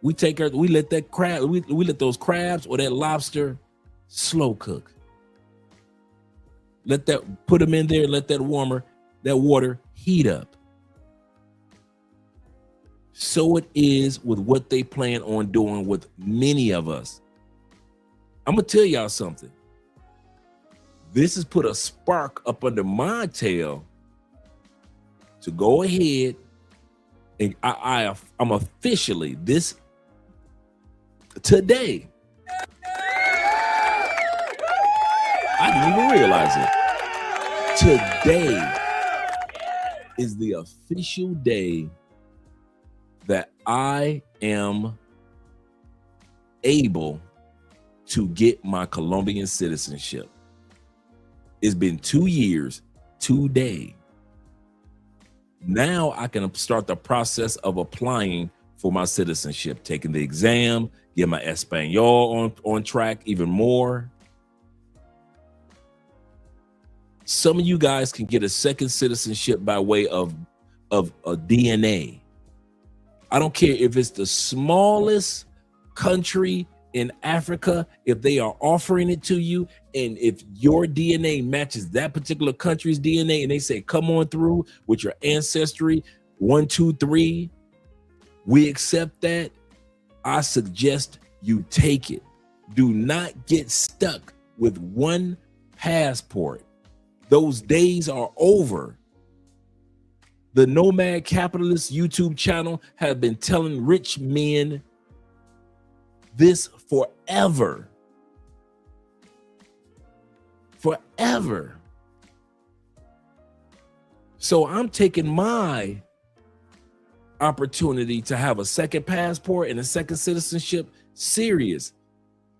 F: We let that crab, we let those crabs or that lobster slow cook. Put them in there and let that water heat up. So it is with what they plan on doing with many of us. I'm gonna tell y'all something. This has put a spark up under my tail to go ahead and I'm officially today. I didn't even realize it. Today is the official day that I am able to get my Colombian citizenship. It's been 2 years today. Now I can start the process of applying for my citizenship, taking the exam, get my Espanol on track even more. Some of you guys can get a second citizenship by way of a DNA. I don't care if it's the smallest country in Africa, if they are offering it to you, and if your DNA matches that particular country's DNA, and they say, come on through with your ancestry, 1, 2, 3, we accept that. I suggest you take it. Do not get stuck with one passport. Those days are over. The Nomad Capitalist YouTube channel has been telling rich men this forever. Forever. So I'm taking my opportunity to have a second passport and a second citizenship serious,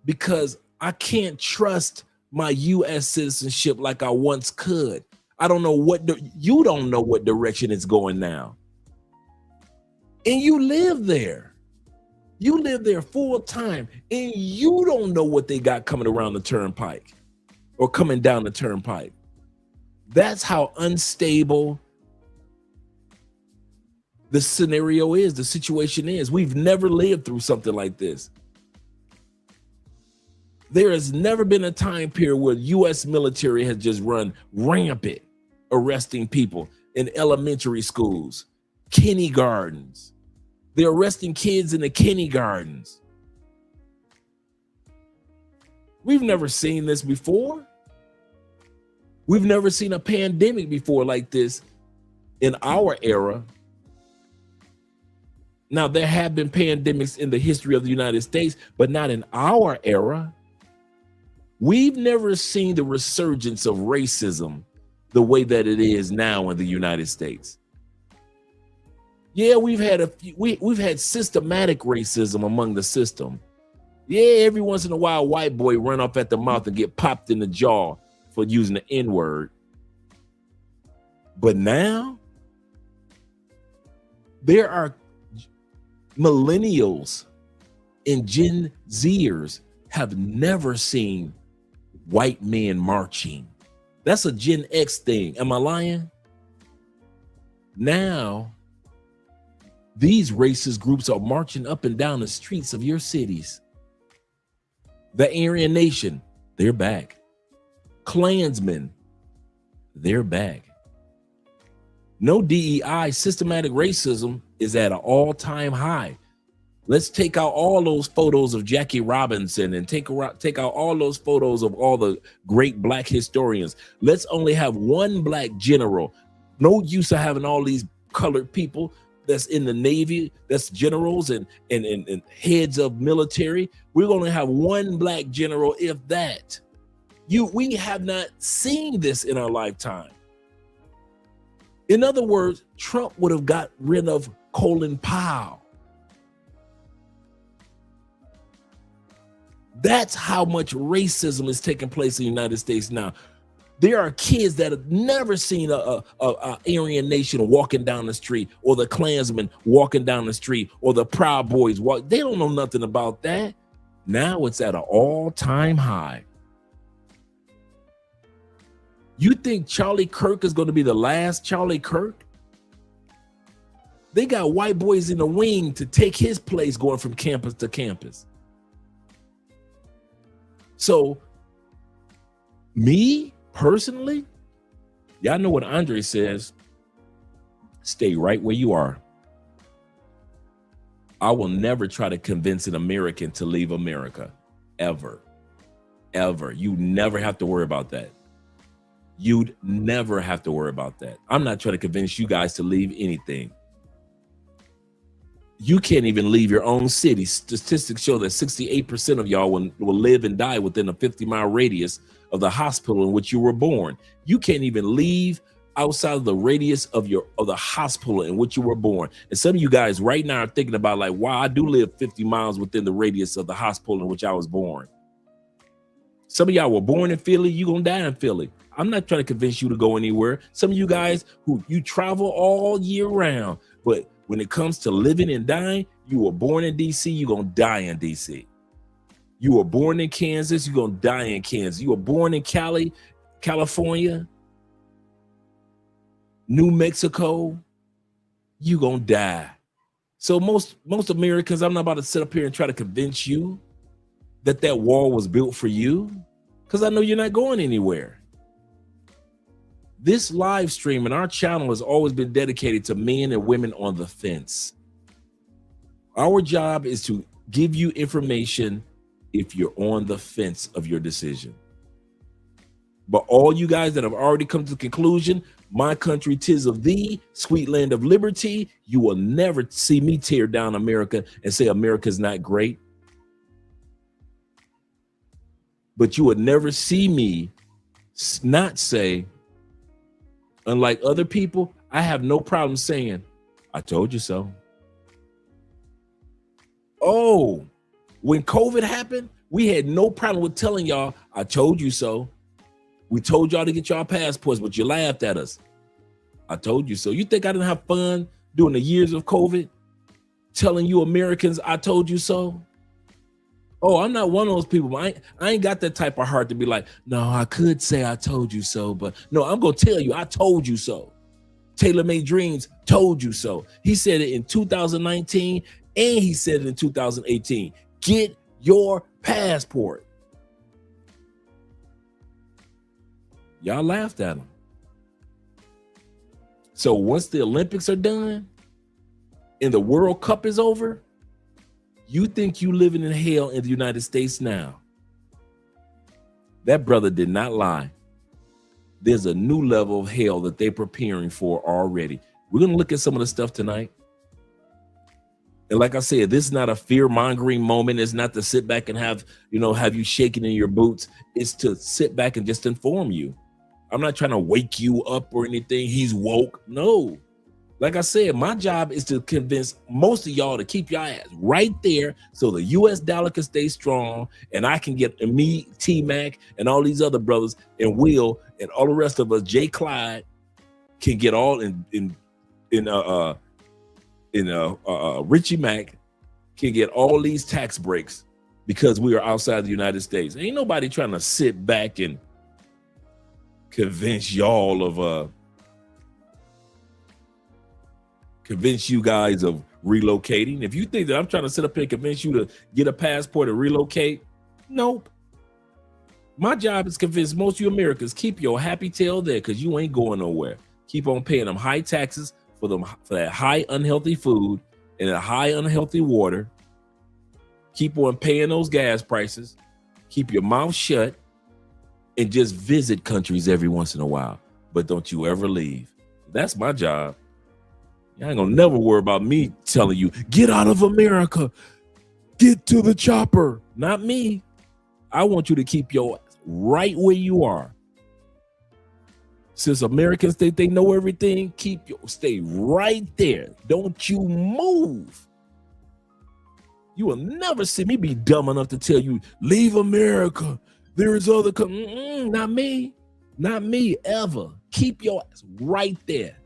F: because I can't trust my U.S. citizenship like I once could. I don't know you don't know what direction it's going now. And you live there. You live there full time, and you don't know what they got coming around the turnpike or coming down the turnpike. That's how unstable the scenario is, the situation is. We've never lived through something like this. There has never been a time period where U.S. military has just run rampant, arresting people in elementary schools, kindergartens. They're arresting kids in the kindergartens. We've never seen this before. We've never seen a pandemic before like this in our era. Now, there have been pandemics in the history of the United States, but not in our era. We've never seen the resurgence of racism the way that it is now in the United States. Yeah, we've had systematic racism among the system. Yeah, every once in a while, a white boy run off at the mouth and get popped in the jaw for using the N-word. But now, there are millennials and Gen Zers have never seen white men marching. That's a Gen X thing. Am I lying? Now, these racist groups are marching up and down the streets of your cities. The Aryan Nation, they're back. Klansmen, they're back. No DEI, systematic racism is at an all-time high. Let's take out all those photos of Jackie Robinson and take out all those photos of all the great black historians. Let's only have one black general. No use of having all these colored people that's in the Navy, that's generals and heads of military. We're going to have one black general, if that. We have not seen this in our lifetime. In other words, Trump would have got rid of Colin Powell. That's how much racism is taking place in the United States now. There are kids that have never seen a Aryan Nation walking down the street, or the Klansmen walking down the street, or the Proud Boys walk. They don't know nothing about that. Now it's at an all-time high. You think Charlie Kirk is going to be the last Charlie Kirk? They got white boys in the wing to take his place going from campus to campus. So, me personally, y'all know what Andre says, stay right where you are. I will never try to convince an American to leave America, ever, ever. You never have to worry about that. You'd never have to worry about that. I'm not trying to convince you guys to leave anything. You can't even leave your own city. Statistics show that 68% of y'all will live and die within a 50-mile radius of the hospital in which you were born. You can't even leave outside of the radius of the hospital in which you were born. And some of you guys right now are thinking about, like, wow, I do live 50 miles within the radius of the hospital in which I was born. Some of y'all were born in Philly, you're gonna die in Philly. I'm not trying to convince you to go anywhere. Some of you guys who you travel all year round, but when it comes to living and dying, you were born in DC, you're gonna die in DC. You were born in Kansas, you're gonna die in Kansas. You were born in California, New Mexico, you're gonna die. So most Americans, I'm not about to sit up here and try to convince you that that wall was built for you, because I know you're not going anywhere. This live stream and our channel has always been dedicated to men and women on the fence. Our job is to give you information if you're on the fence of your decision. But all you guys that have already come to the conclusion, my country 'tis of thee, sweet land of liberty, you will never see me tear down America and say America's not great. But you would never see me not say, unlike other people, I have no problem saying, I told you so. Oh, when COVID happened, we had no problem with telling y'all, I told you so. We told y'all to get y'all passports, but you laughed at us. I told you so. You think I didn't have fun during the years of COVID, telling you Americans, I told you so? Oh, I'm not one of those people. I ain't got that type of heart to be like, no, I could say I told you so, but no, I'm going to tell you, I told you so. Taylor Made Dreams told you so. He said it in 2019 and he said it in 2018. Get your passport. Y'all laughed at him. So once the Olympics are done and the World Cup is over, you think you living in hell in the United States now. That brother did not lie. There's a new level of hell that they're preparing for already. We're going to look at some of the stuff tonight. And like I said, this is not a fear-mongering moment. It's not to sit back and have you shaking in your boots. It's to sit back and just inform you. I'm not trying to wake you up or anything. He's woke. No. Like I said, my job is to convince most of y'all to keep your ass right there so the U.S. dollar can stay strong and I can get me, T-Mac, and all these other brothers, and Will, and all the rest of us, Jay Clyde, can get all Richie Mac can get all these tax breaks because we are outside the United States. Ain't nobody trying to sit back and convince y'all of convince you guys of relocating. If you think that I'm trying to sit up here and convince you to get a passport and relocate, nope. My job is to convince most of you Americans, keep your happy tail there because you ain't going nowhere. Keep on paying them high taxes for that high unhealthy food and that high unhealthy water. Keep on paying those gas prices. Keep your mouth shut and just visit countries every once in a while. But don't you ever leave. That's my job. You ain't gonna never worry about me telling you, get out of America, get to the chopper. Not me. I want you to keep your ass right where you are. Since Americans think they know everything, stay right there. Don't you move. You will never see me be dumb enough to tell you, leave America. There is other not me. Not me ever. Keep your ass right there.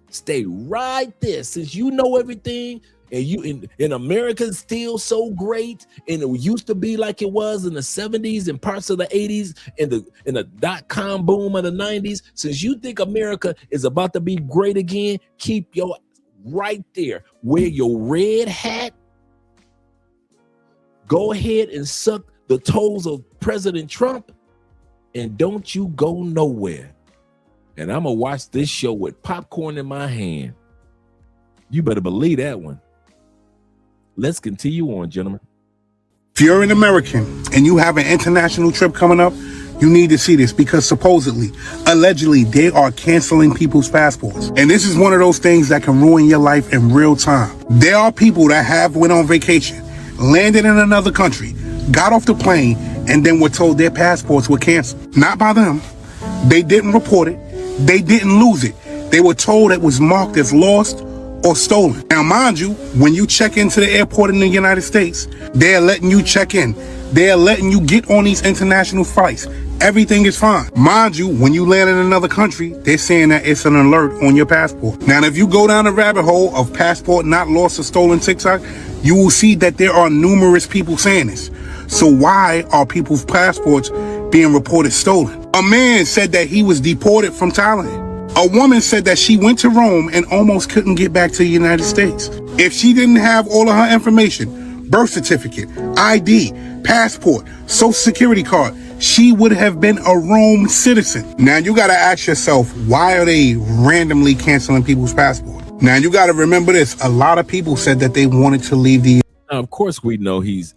F: Stay right there. Since you know everything and you in America's still so great, and it used to be like it was in the 70s and parts of the 80s and the dot-com boom of the 90s. Since you think America is about to be great again, keep your ass right there. Wear your red hat. Go ahead and suck the toes of President Trump, and don't you go nowhere. And I'm gonna watch this show with popcorn in my hand. You better believe that one. Let's continue on, gentlemen.
P: If you're an American and you have an international trip coming up, you need to see this because supposedly, allegedly, they are canceling people's passports. And this is one of those things that can ruin your life in real time. There are people that have went on vacation, landed in another country, got off the plane, and then were told their passports were canceled. Not by them. They didn't report it. They didn't lose it. They were told it was marked as lost or stolen. Now, mind you, when you check into the airport in the United States, they're letting you check in. They're letting you get on these international flights. Everything is fine. Mind you, when you land in another country, they're saying that it's an alert on your passport. Now, if you go down the rabbit hole of passport not lost or stolen TikTok, you will see that there are numerous people saying this. So why are people's passports being reported stolen? A man said that he was deported from Thailand. A woman said that she went to Rome and almost couldn't get back to the United States. If she didn't have all of her information, birth certificate, ID, passport, social security card, she would have been a Rome citizen. Now you gotta ask yourself, why are they randomly canceling people's passports? Now you gotta remember this. A lot of people said that they wanted to leave the.
F: Now, of course, we know he's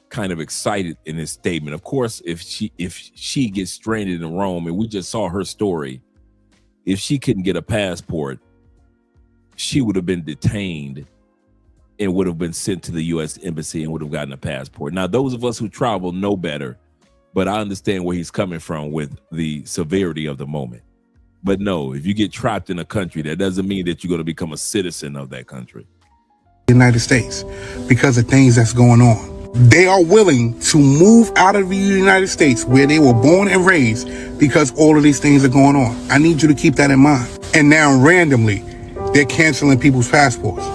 F: kind of excited in his statement. Of course, if she gets stranded in Rome, and we just saw her story, if she couldn't get a passport, she would have been detained and would have been sent to the U.S. Embassy and would have gotten a passport. Now, those of us who travel know better, but I understand where he's coming from with the severity of the moment. But no, if you get trapped in a country, that doesn't mean that you're going to become a citizen of that country.
P: United States because of things that's going on. They are willing to move out of the United States where they were born and raised because all of these things are going on. I need you to keep that in mind. And now randomly, they're canceling people's passports.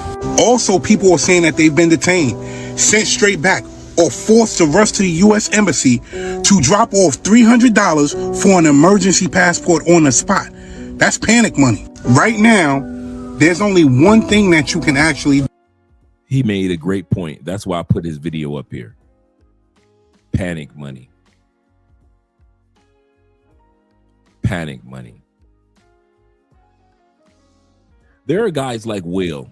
P: Also, people are saying that they've been detained, sent straight back, or forced to rush to the U.S. Embassy to drop off $300 for an emergency passport on the spot. That's panic money. Right now, there's only one thing that you can actually do.
F: He made a great point. That's why I put his video up here. Panic money. panic money. There are guys like Will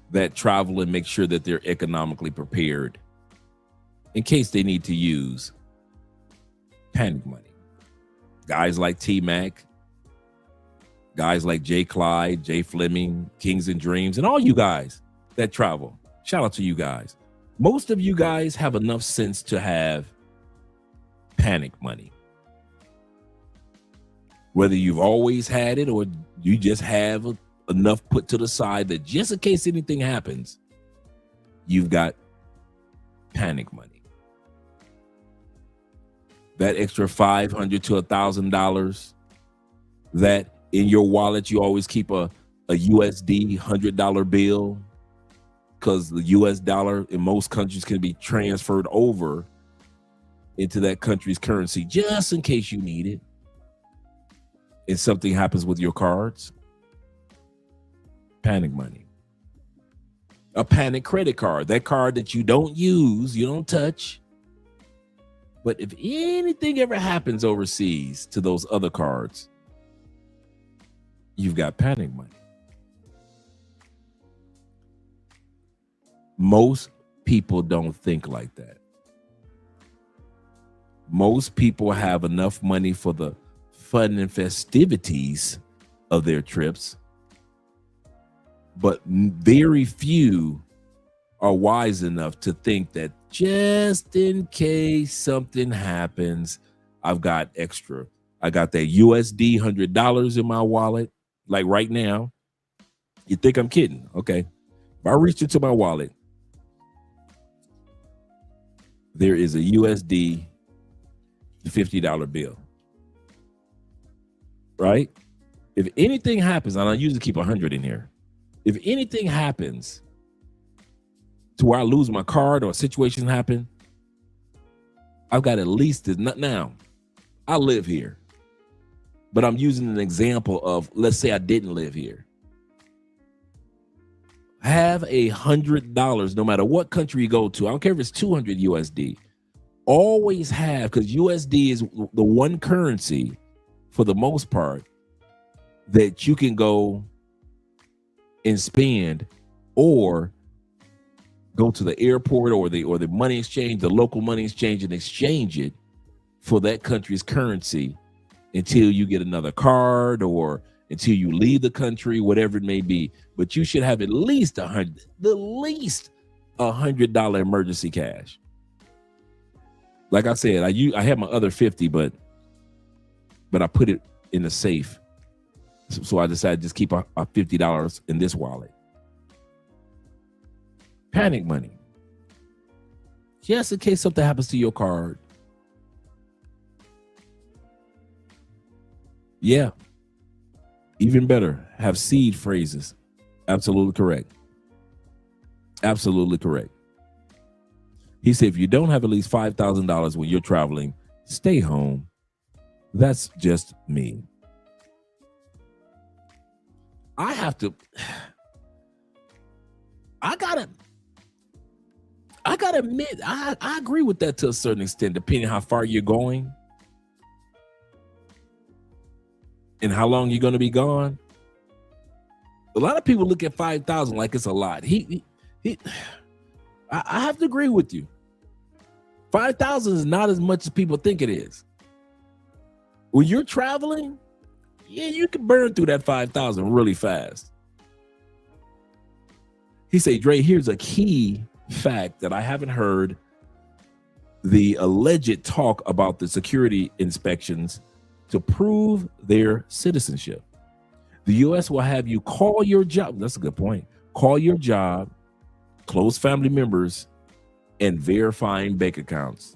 F: that travel and make sure that they're economically prepared in case they need to use panic money. Guys like T-Mac, guys like Jay Clyde, Jay Fleming, Kings and Dreams, and all you guys that travel. Shout out to you guys. Most of you guys have enough sense to have panic money. Whether you've always had it or you just have enough put to the side that just in case anything happens, you've got panic money. That extra $500 to $1,000 that in your wallet, you always keep a USD $100 bill, because the US dollar in most countries can be transferred over into that country's currency just in case you need it. And something happens with your cards. Panic money. A panic credit card, that card that you don't use, you don't touch. But if anything ever happens overseas to those other cards, you've got panic money. Most people don't think like that. Most people have enough money for the fun and festivities of their trips, but very few are wise enough to think that just in case something happens, I've got extra. I got that USD $100 in my wallet. Like right now, you think I'm kidding? Okay. If I reached into my wallet, there is a USD $50 bill. Right? If anything happens, and I usually keep 100 in here. If anything happens to where I lose my card or a situation happen, I've got at least this. Not now. I live here, but I'm using an example of, let's say I didn't live here. Have $100, no matter what country you go to. I don't care if it's 200 USD. Always have, because USD is the one currency, for the most part, that you can go and spend or go to the airport or the money exchange, the local money exchange, and exchange it for that country's currency until you get another card or until you leave the country, whatever it may be. But you should have at least $100 emergency cash. Like I said, I have my other 50, but I put it in the safe. So I decided to just keep a $50 in this wallet. Panic money. Just in case something happens to your card. Yeah. Even better, have seed phrases. Absolutely correct. Absolutely correct. He said, if you don't have at least $5,000 when you're traveling, stay home. That's just me. I gotta admit, I agree with that to a certain extent, depending on how far you're going and how long you're going to be gone. A lot of people look at 5,000 like it's a lot. I have to agree with you. 5,000 is not as much as people think it is. When you're traveling, yeah, you can burn through that 5,000 really fast. He said, Dre, here's a key fact that I haven't heard the alleged talk about the security inspections to prove their citizenship. The U.S. will have you call your job. That's a good point. Call your job, close family members, and verifying bank accounts.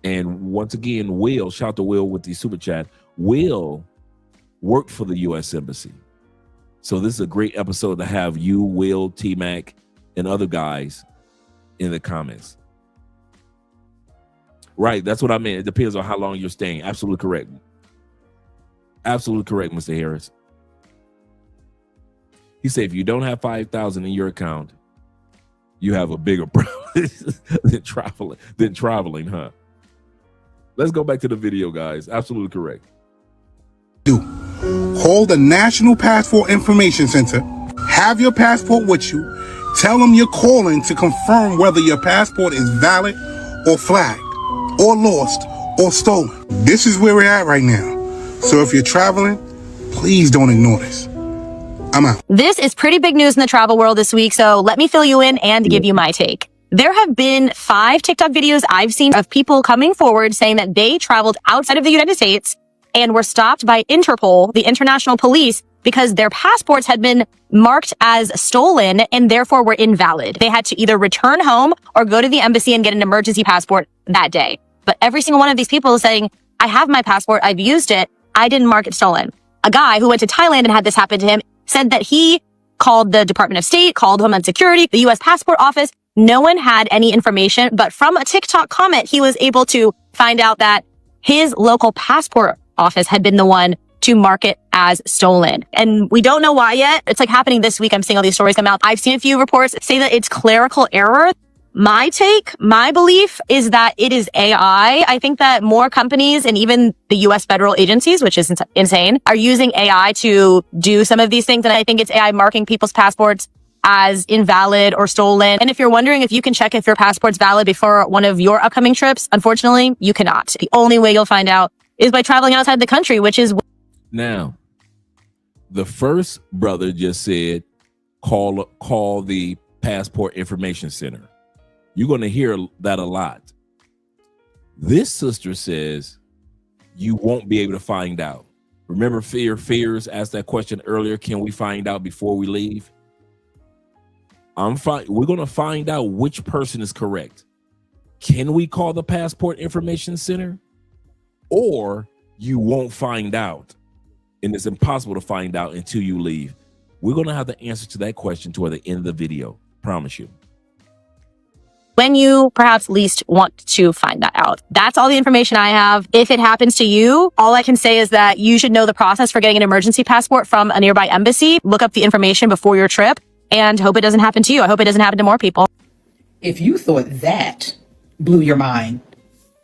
F: And once again, Will, shout out to Will with the super chat. Will worked for the U.S. Embassy. So this is a great episode to have you, Will, T-Mac, and other guys in the comments. Right, that's what I meant. It depends on how long you're staying. Absolutely correct. Absolutely correct, Mr. Harris. He said, if you don't have 5,000 in your account, you have a bigger problem than traveling, huh? Let's go back to the video, guys. Absolutely correct.
P: Call the National Passport Information Center. Have your passport with you. Tell them you're calling to confirm whether your passport is valid or flagged or lost or stolen. This is where we're at right now. So if you're traveling, please don't ignore this. I'm out.
Q: This is pretty big news in the travel world this week, so let me fill you in and give you my take. There have been 5 TikTok videos I've seen of people coming forward saying that they traveled outside of the United States and were stopped by Interpol, the international police, because their passports had been marked as stolen and therefore were invalid. They had to either return home or go to the embassy and get an emergency passport that day. But every single one of these people is saying, I have my passport, I've used it, I didn't mark it stolen. A guy who went to Thailand and had this happen to him said that he called the Department of State, called Homeland Security, the U.S. Passport Office. No one had any information, but from a TikTok comment, he was able to find out that his local passport office had been the one to mark it as stolen. And we don't know why yet. It's like happening this week. I'm seeing all these stories come out. I've seen a few reports say that it's clerical error. My take, my belief is that it is AI. I think that more companies and even the U.S. federal agencies, which is insane, are using AI to do some of these things. And I think it's AI marking people's passports as invalid or stolen. And if you're wondering if you can check if your passport's valid before one of your upcoming trips, unfortunately, you cannot. The only way you'll find out is by traveling outside the country, which is...
F: Now, the first brother just said, call the Passport Information Center. You're going to hear that a lot. This sister says you won't be able to find out. Remember Fears asked that question earlier, can we find out before we leave? We're going to find out which person is correct. Can we call the Passport Information Center? Or you won't find out. And it's impossible to find out until you leave. We're going to have the answer to that question toward the end of the video. Promise you.
Q: When you perhaps least want to find that out. That's all the information I have. If it happens to you, all I can say is that you should know the process for getting an emergency passport from a nearby embassy. Look up the information before your trip and hope it doesn't happen to you. I hope it doesn't happen to more people.
H: If you thought that blew your mind,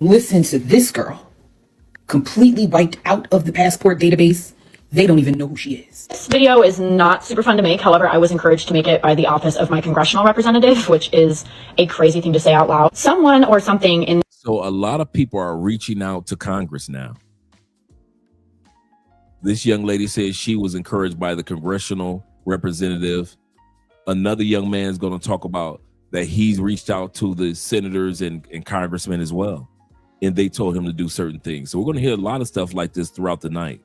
H: listen to this girl. Completely wiped out of the passport database. They don't even know who she is.
R: This video is not super fun to make. However, I was encouraged to make it by the office of my congressional representative, which is a crazy thing to say out loud. Someone or something in...
F: So a lot of people are reaching out to Congress now. This young lady says she was encouraged by the congressional representative. Another young man is going to talk about that he's reached out to the senators and congressmen as well. And they told him to do certain things. So we're going to hear a lot of stuff like this throughout the night.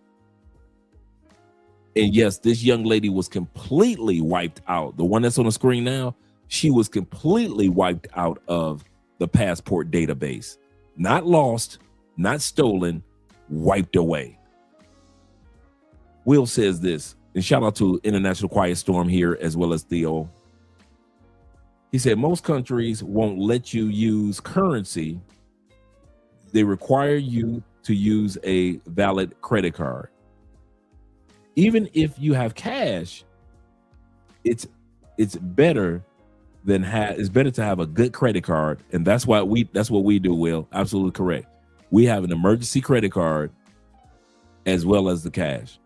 F: And yes, this young lady was completely wiped out. The one that's on the screen now, she was completely wiped out of the passport database. Not lost, not stolen, wiped away. Will says this, and shout out to International Quiet Storm here, as well as Theo. He said, most countries won't let you use currency. They require you to use a valid credit card. Even if you have cash, it's better than it's better to have a good credit card, and that's what we do. Will, absolutely correct. We have an emergency credit card as well as the cash,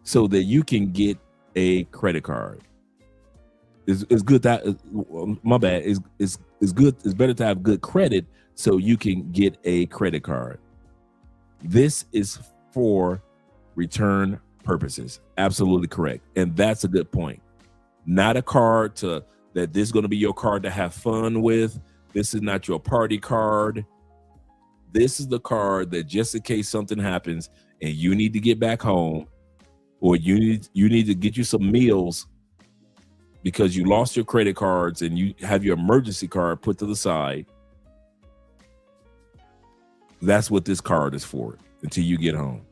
F: so that you can get a credit card. It's good that my bad. It's good. It's better to have good credit so you can get a credit card. This is for return purposes. Absolutely correct. And that's a good point. Not a card that this is going to be your card to have fun with. This is not your party card. This is the card that just in case something happens and you need to get back home, or you need to get you some meals because you lost your credit cards and you have your emergency card put to the side. That's what this card is for until you get home.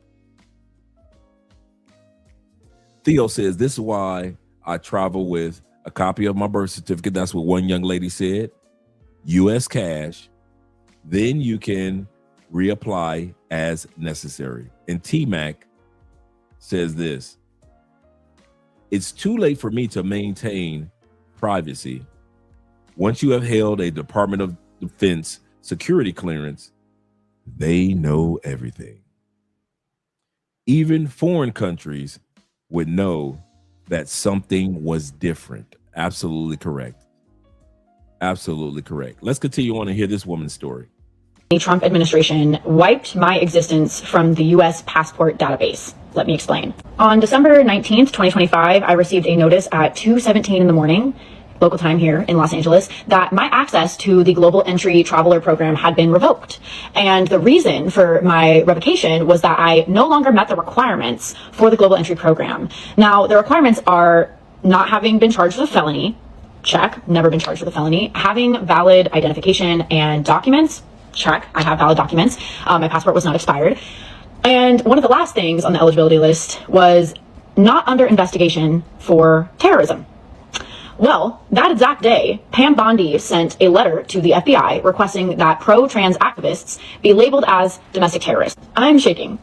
F: Theo says, this is why I travel with a copy of my birth certificate. That's what one young lady said. U.S. cash. Then you can reapply as necessary. And T-Mac says this. It's too late for me to maintain privacy. Once you have held a Department of Defense security clearance, They know everything. Even foreign countries would know that something was different. Absolutely correct. Absolutely correct. Let's continue on and hear this woman's story.
R: The Trump administration wiped my existence from the U.S. passport database. Let me explain. On December 19th, 2025, I received a notice at 2:17 in the morning, local time here in Los Angeles, that my access to the Global Entry Traveler Program had been revoked. And the reason for my revocation was that I no longer met the requirements for the Global Entry Program. Now, the requirements are not having been charged with a felony, check, never been charged with a felony, having valid identification and documents, check, I have valid documents, my passport was not expired. And one of the last things on the eligibility list was not under investigation for terrorism. Well, that exact day, Pam Bondi sent a letter to the FBI requesting that pro-trans activists be labeled as domestic terrorists. I'm shaking.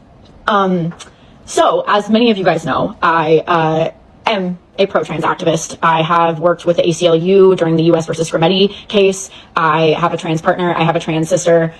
R: So, as many of you guys know, I am a pro-trans activist. I have worked with the ACLU during the U.S. versus Scrimeti case. I have a trans partner. I have a trans sister.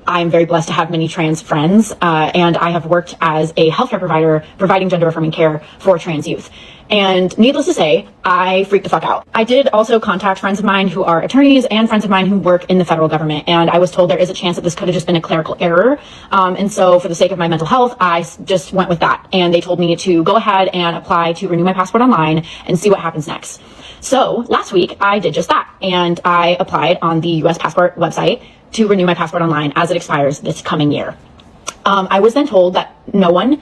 R: I'm very blessed to have many trans friends, and I have worked as a healthcare provider providing gender-affirming care for trans youth. And needless to say, I freaked the fuck out. I did also contact friends of mine who are attorneys and friends of mine who work in the federal government, and I was told there is a chance that this could have just been a clerical error. And so for the sake of my mental health, I just went with that. And they told me to go ahead and apply to renew my passport online and see what happens next. So last week, I did just that, and I applied on the U.S. passport website to renew my passport online as it expires this coming year. I was then told that no one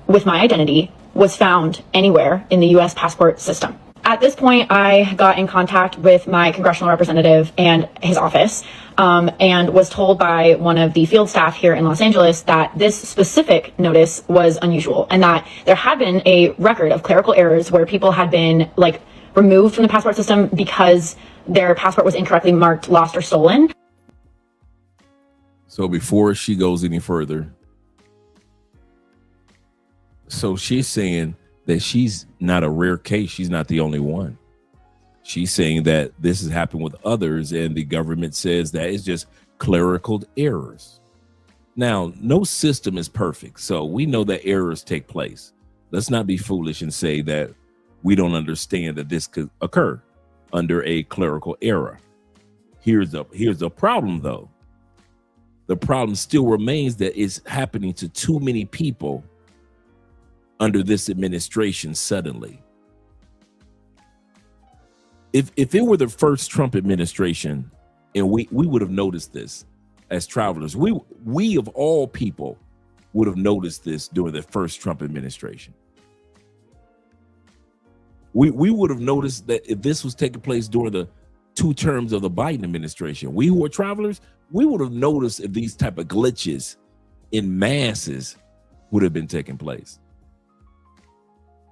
R: with my identity was found anywhere in the U.S. passport system. At this point, I got in contact with my congressional representative and his office, and was told by one of the field staff here in Los Angeles that this specific notice was unusual and that there had been a record of clerical errors where people had been removed from the passport system because their passport was incorrectly marked lost or stolen.
F: So before she goes any further, so she's saying that she's not a rare case. She's not the only one. She's saying that this has happened with others, and the government says that it's just clerical errors. Now, no system is perfect, so we know that errors take place. Let's not be foolish and say that we don't understand that this could occur under a clerical error. Here's the problem, though. The problem still remains that it's happening to too many people under this administration suddenly. If it were the first Trump administration, and we would have noticed this as travelers, we of all people would have noticed this during the first Trump administration. We would have noticed that if this was taking place during the 2 terms of the Biden administration, we who are travelers, we would have noticed if these type of glitches in masses would have been taking place.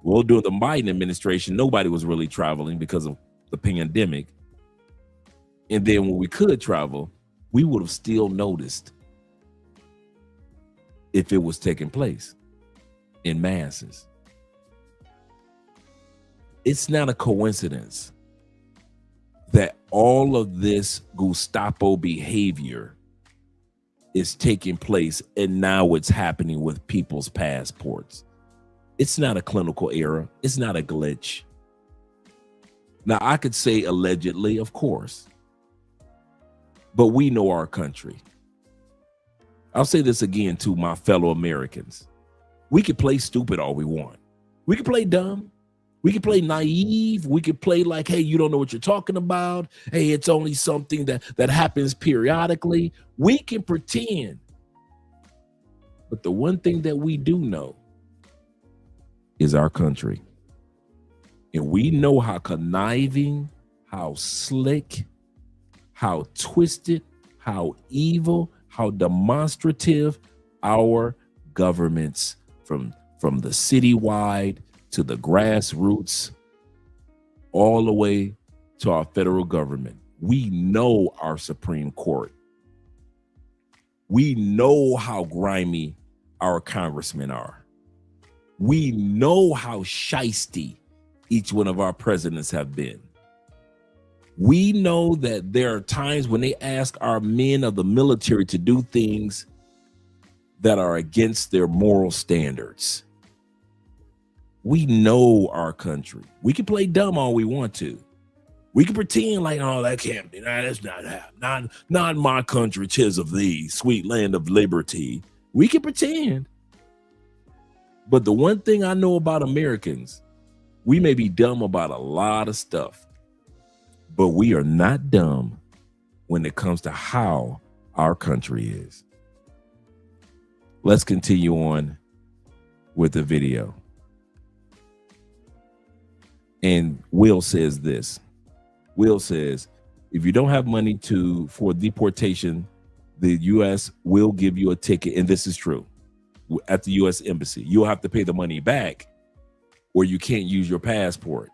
F: Well, during the Biden administration, nobody was really traveling because of the pandemic. And then when we could travel, we would have still noticed if it was taking place in masses. It's not a coincidence that all of this Gestapo behavior is taking place, and now it's happening with people's passports. It's not a clinical error. It's not a glitch. Now, I could say allegedly, of course, but we know our country. I'll say this again to my fellow Americans. We could play stupid all we want. We could play dumb. We could play naive. We could play like, hey, you don't know what you're talking about. Hey, it's only something that happens periodically. We can pretend. But the one thing that we do know is our country. And we know how conniving, how slick, how twisted, how evil, how demonstrative our governments from the citywide to the grassroots, all the way to our federal government. We know our Supreme Court. We know how grimy our congressmen are. We know how shisty each one of our presidents have been. We know that there are times when they ask our men of the military to do things that are against their moral standards. We know our country. We can play dumb all we want to. We can pretend like, oh, that can't be. Nah, that's not happening. Not my country, 'tis of thee, sweet land of liberty. We can pretend. But the one thing I know about Americans, we may be dumb about a lot of stuff, but we are not dumb when it comes to how our country is. Let's continue on with the video. And Will says this. Will says, if you don't have money for deportation, the U.S. will give you a ticket. And this is true. At the U.S. Embassy, you'll have to pay the money back or you can't use your passport.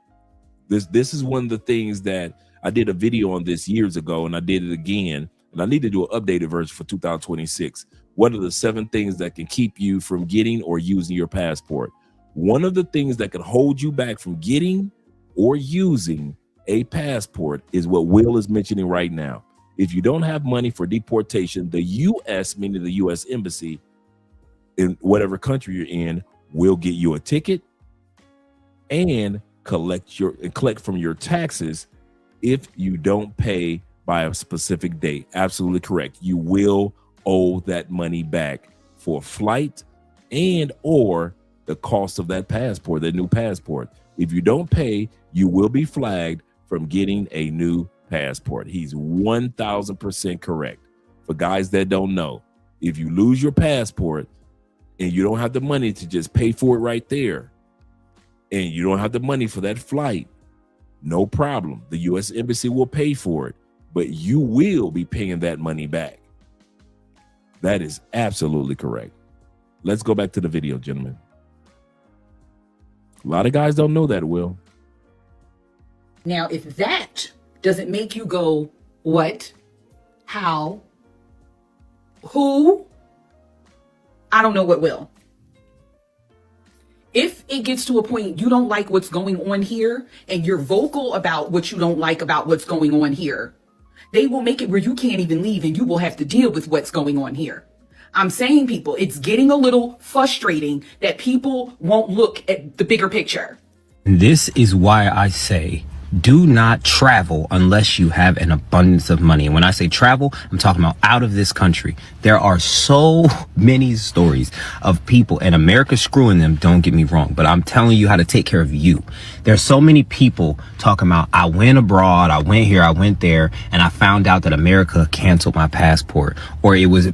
F: This is one of the things that I did a video on this years ago, and I did it again. And I need to do an updated version for 2026. What are the 7 things that can keep you from getting or using your passport? One of the things that can hold you back from getting or using a passport is what Will is mentioning right now. If you don't have money for deportation, the U.S., meaning the U.S. Embassy in whatever country you're in, will get you a ticket and collect from your taxes if you don't pay by a specific date. Absolutely correct. You will owe that money back for flight and or the cost of that passport, that new passport. If you don't pay, you will be flagged from getting a new passport. He's 1000% correct. For guys that don't know, if you lose your passport and you don't have the money to just pay for it right there, and you don't have the money for that flight, no problem. The U.S. Embassy will pay for it, but you will be paying that money back. That is absolutely correct. Let's go back to the video, gentlemen. A lot of guys don't know that, Will.
H: Now, if that doesn't make you go, what, how, who, I don't know what will. If it gets to a point you don't like what's going on here and you're vocal about what you don't like about what's going on here, they will make it where you can't even leave and you will have to deal with what's going on here. I'm saying, people, it's getting a little frustrating that people won't look at the bigger picture.
S: This is why I say, do not travel unless you have an abundance of money. And when I say travel, I'm talking about out of this country. There are so many stories of people, and America screwing them, don't get me wrong, but I'm telling you how to take care of you. There's so many people talking about, I went abroad, I went here, I went there, and I found out that America canceled my passport, or it was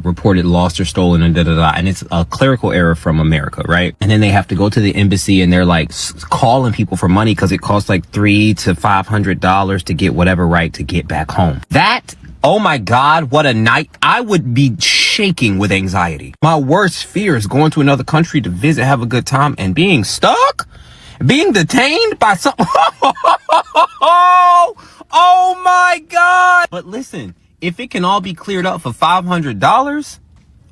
S: reported lost or stolen, and and it's a clerical error from America, right? And then they have to go to the embassy and they're like calling people for money because it costs like $300 to $500 to get whatever right to get back home. That, oh my God, what a night. I would be shaking with anxiety. My worst fear is going to another country to visit, have a good time, and being stuck, being detained by some. Oh my God. But listen, if it can all be cleared up for $500,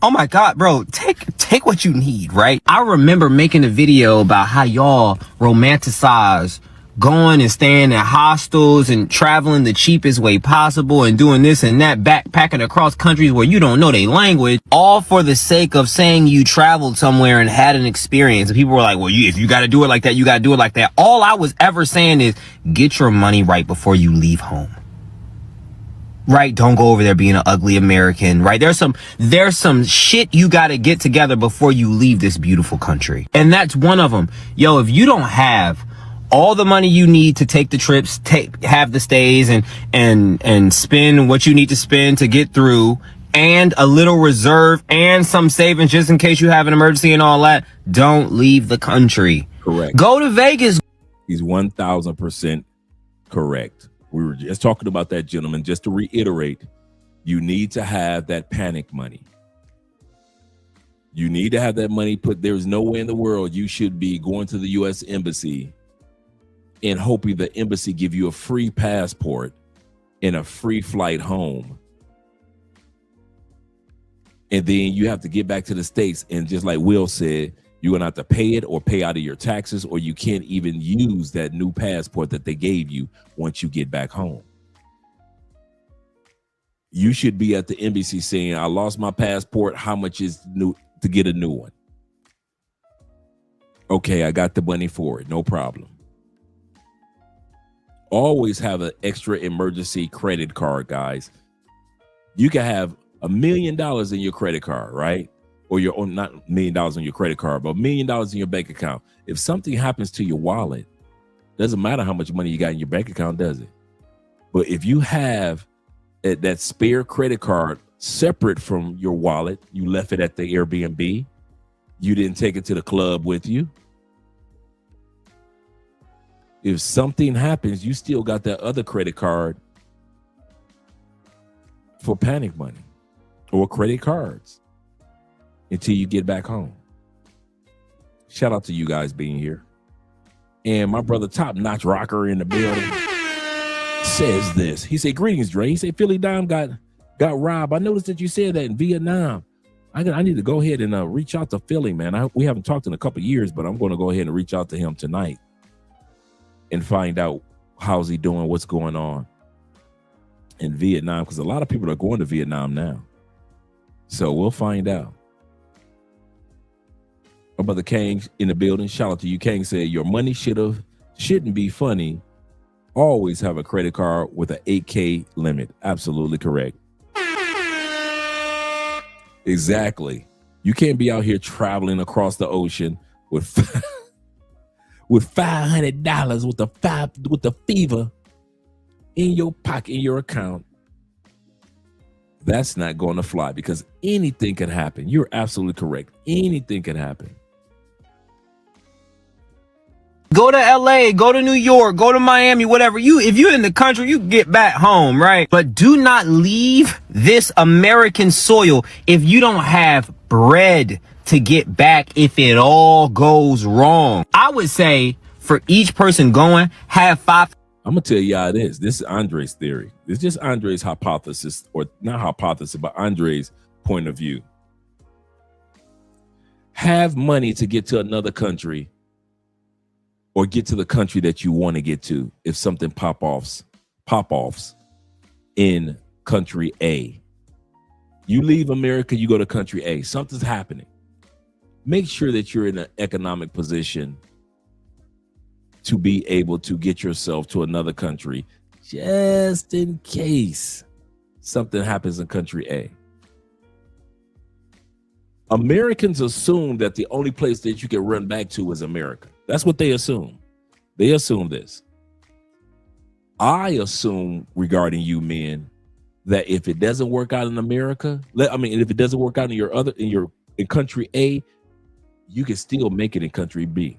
S: oh my God, bro, take what you need, right? I remember making a video about how y'all romanticize going and staying at hostels and traveling the cheapest way possible and doing this and that, backpacking across countries where you don't know their language, all for the sake of saying you traveled somewhere and had an experience. And people were like, well, if you got to do it like that, you got to do it like that. All I was ever saying is get your money right before you leave home. Right? Don't go over there being an ugly American, right? There's some shit you got to get together before you leave this beautiful country. And that's one of them. Yo, if you don't have all the money you need to take the trips, have the stays and spend what you need to spend to get through, and a little reserve and some savings just in case you have an emergency and all that, don't leave the country.
F: Correct.
S: Go to Vegas.
F: He's 1000% correct. We were just talking about that, gentlemen. Just to reiterate, you need to have that panic money. You need to have that money put. There's no way in the world you should be going to the U.S. Embassy and hoping the embassy give you a free passport and a free flight home. And then you have to get back to the States. And just like Will said, You're going to have to pay it or pay out of your taxes, or you can't even use that new passport that they gave you once you get back home. You should be at the embassy saying, I lost my passport. How much is new to get a new one? Okay, I got the money for it. No problem. Always have an extra emergency credit card, guys. You can have $1 million in your credit card, right? Or your own, not $1 million on your credit card, but $1 million in your bank account. If something happens to your wallet, doesn't matter how much money you got in your bank account, does it? But if you have that spare credit card separate from your wallet, you left it at the Airbnb, you didn't take it to the club with you. If something happens, you still got that other credit card for panic money or credit cards until you get back home. Shout out to you guys being here. And my brother, Top Notch Rocker in the building, says this. He said, greetings, Dre. He said, Philly Dime got robbed. I noticed that you said that in Vietnam. I need to go ahead and reach out to Philly, man. We haven't talked in a couple of years, but I'm going to go ahead and reach out to him tonight and find out how's he doing, what's going on in Vietnam, because a lot of people are going to Vietnam now. So we'll find out. My brother Kang in the building. Shout out to you. Kang said, your money shouldn't be funny. Always have a credit card with an 8K limit. Absolutely correct. Exactly. You can't be out here traveling across the ocean with $500 with the fever in your pocket, in your account. That's not going to fly, because anything can happen. You're absolutely correct. Anything can happen.
S: Go to LA, go to New York, go to Miami, whatever. If you're in the country, you get back home, right? But do not leave this American soil if you don't have bread to get back if it all goes wrong. I would say for each person going, have 5.
F: I'm going to tell y'all this. This is Andre's theory. This is just Andre's hypothesis, or not hypothesis, but Andre's point of view. Have money to get to another country, or get to the country that you want to get to if something pop-offs in country A. You leave America, you go to country A. Something's happening. Make sure that you're in an economic position to be able to get yourself to another country just in case something happens in country A. Americans assume that the only place that you can run back to is America. That's what they assume. They assume this. I assume regarding you men that if it doesn't work out in America, if it doesn't work out in country A, you can still make it in country B.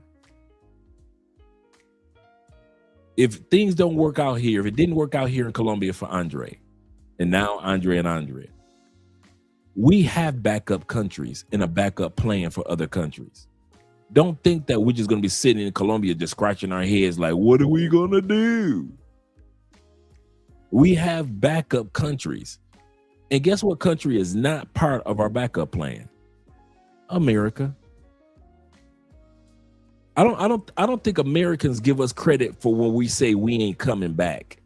F: If things don't work out here, if it didn't work out here in Colombia for Andre, and now Andre and Andre, we have backup countries and a backup plan for other countries. Don't think that we're just going to be sitting in Colombia just scratching our heads like, what are we going to do? We have backup countries. And guess what country is not part of our backup plan? America. I don't think Americans give us credit for when we say we ain't coming back.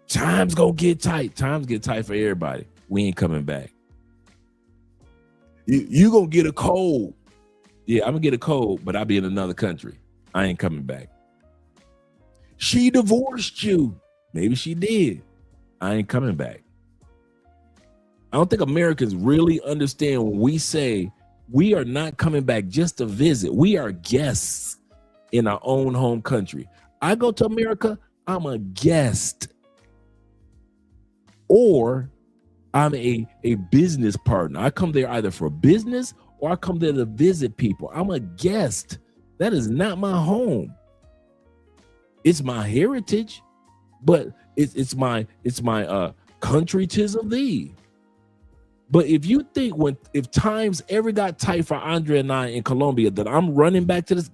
F: Times gonna get tight. Times get tight for everybody. We ain't coming back. You gonna get a cold. Yeah, I'm gonna get a cold, but I'll be in another country. I ain't coming back. She divorced you. Maybe she did. I ain't coming back. I don't think Americans really understand when we say we are not coming back just to visit. We are guests in our own home country. I go to America, I'm a guest. Or I'm a business partner. I come there either for business or I come there to visit people. I'm a guest. That is not my home. It's my heritage, but it's my country 'tis of thee. But if you think if times ever got tight for Andre and I in Colombia that I'm running back to this,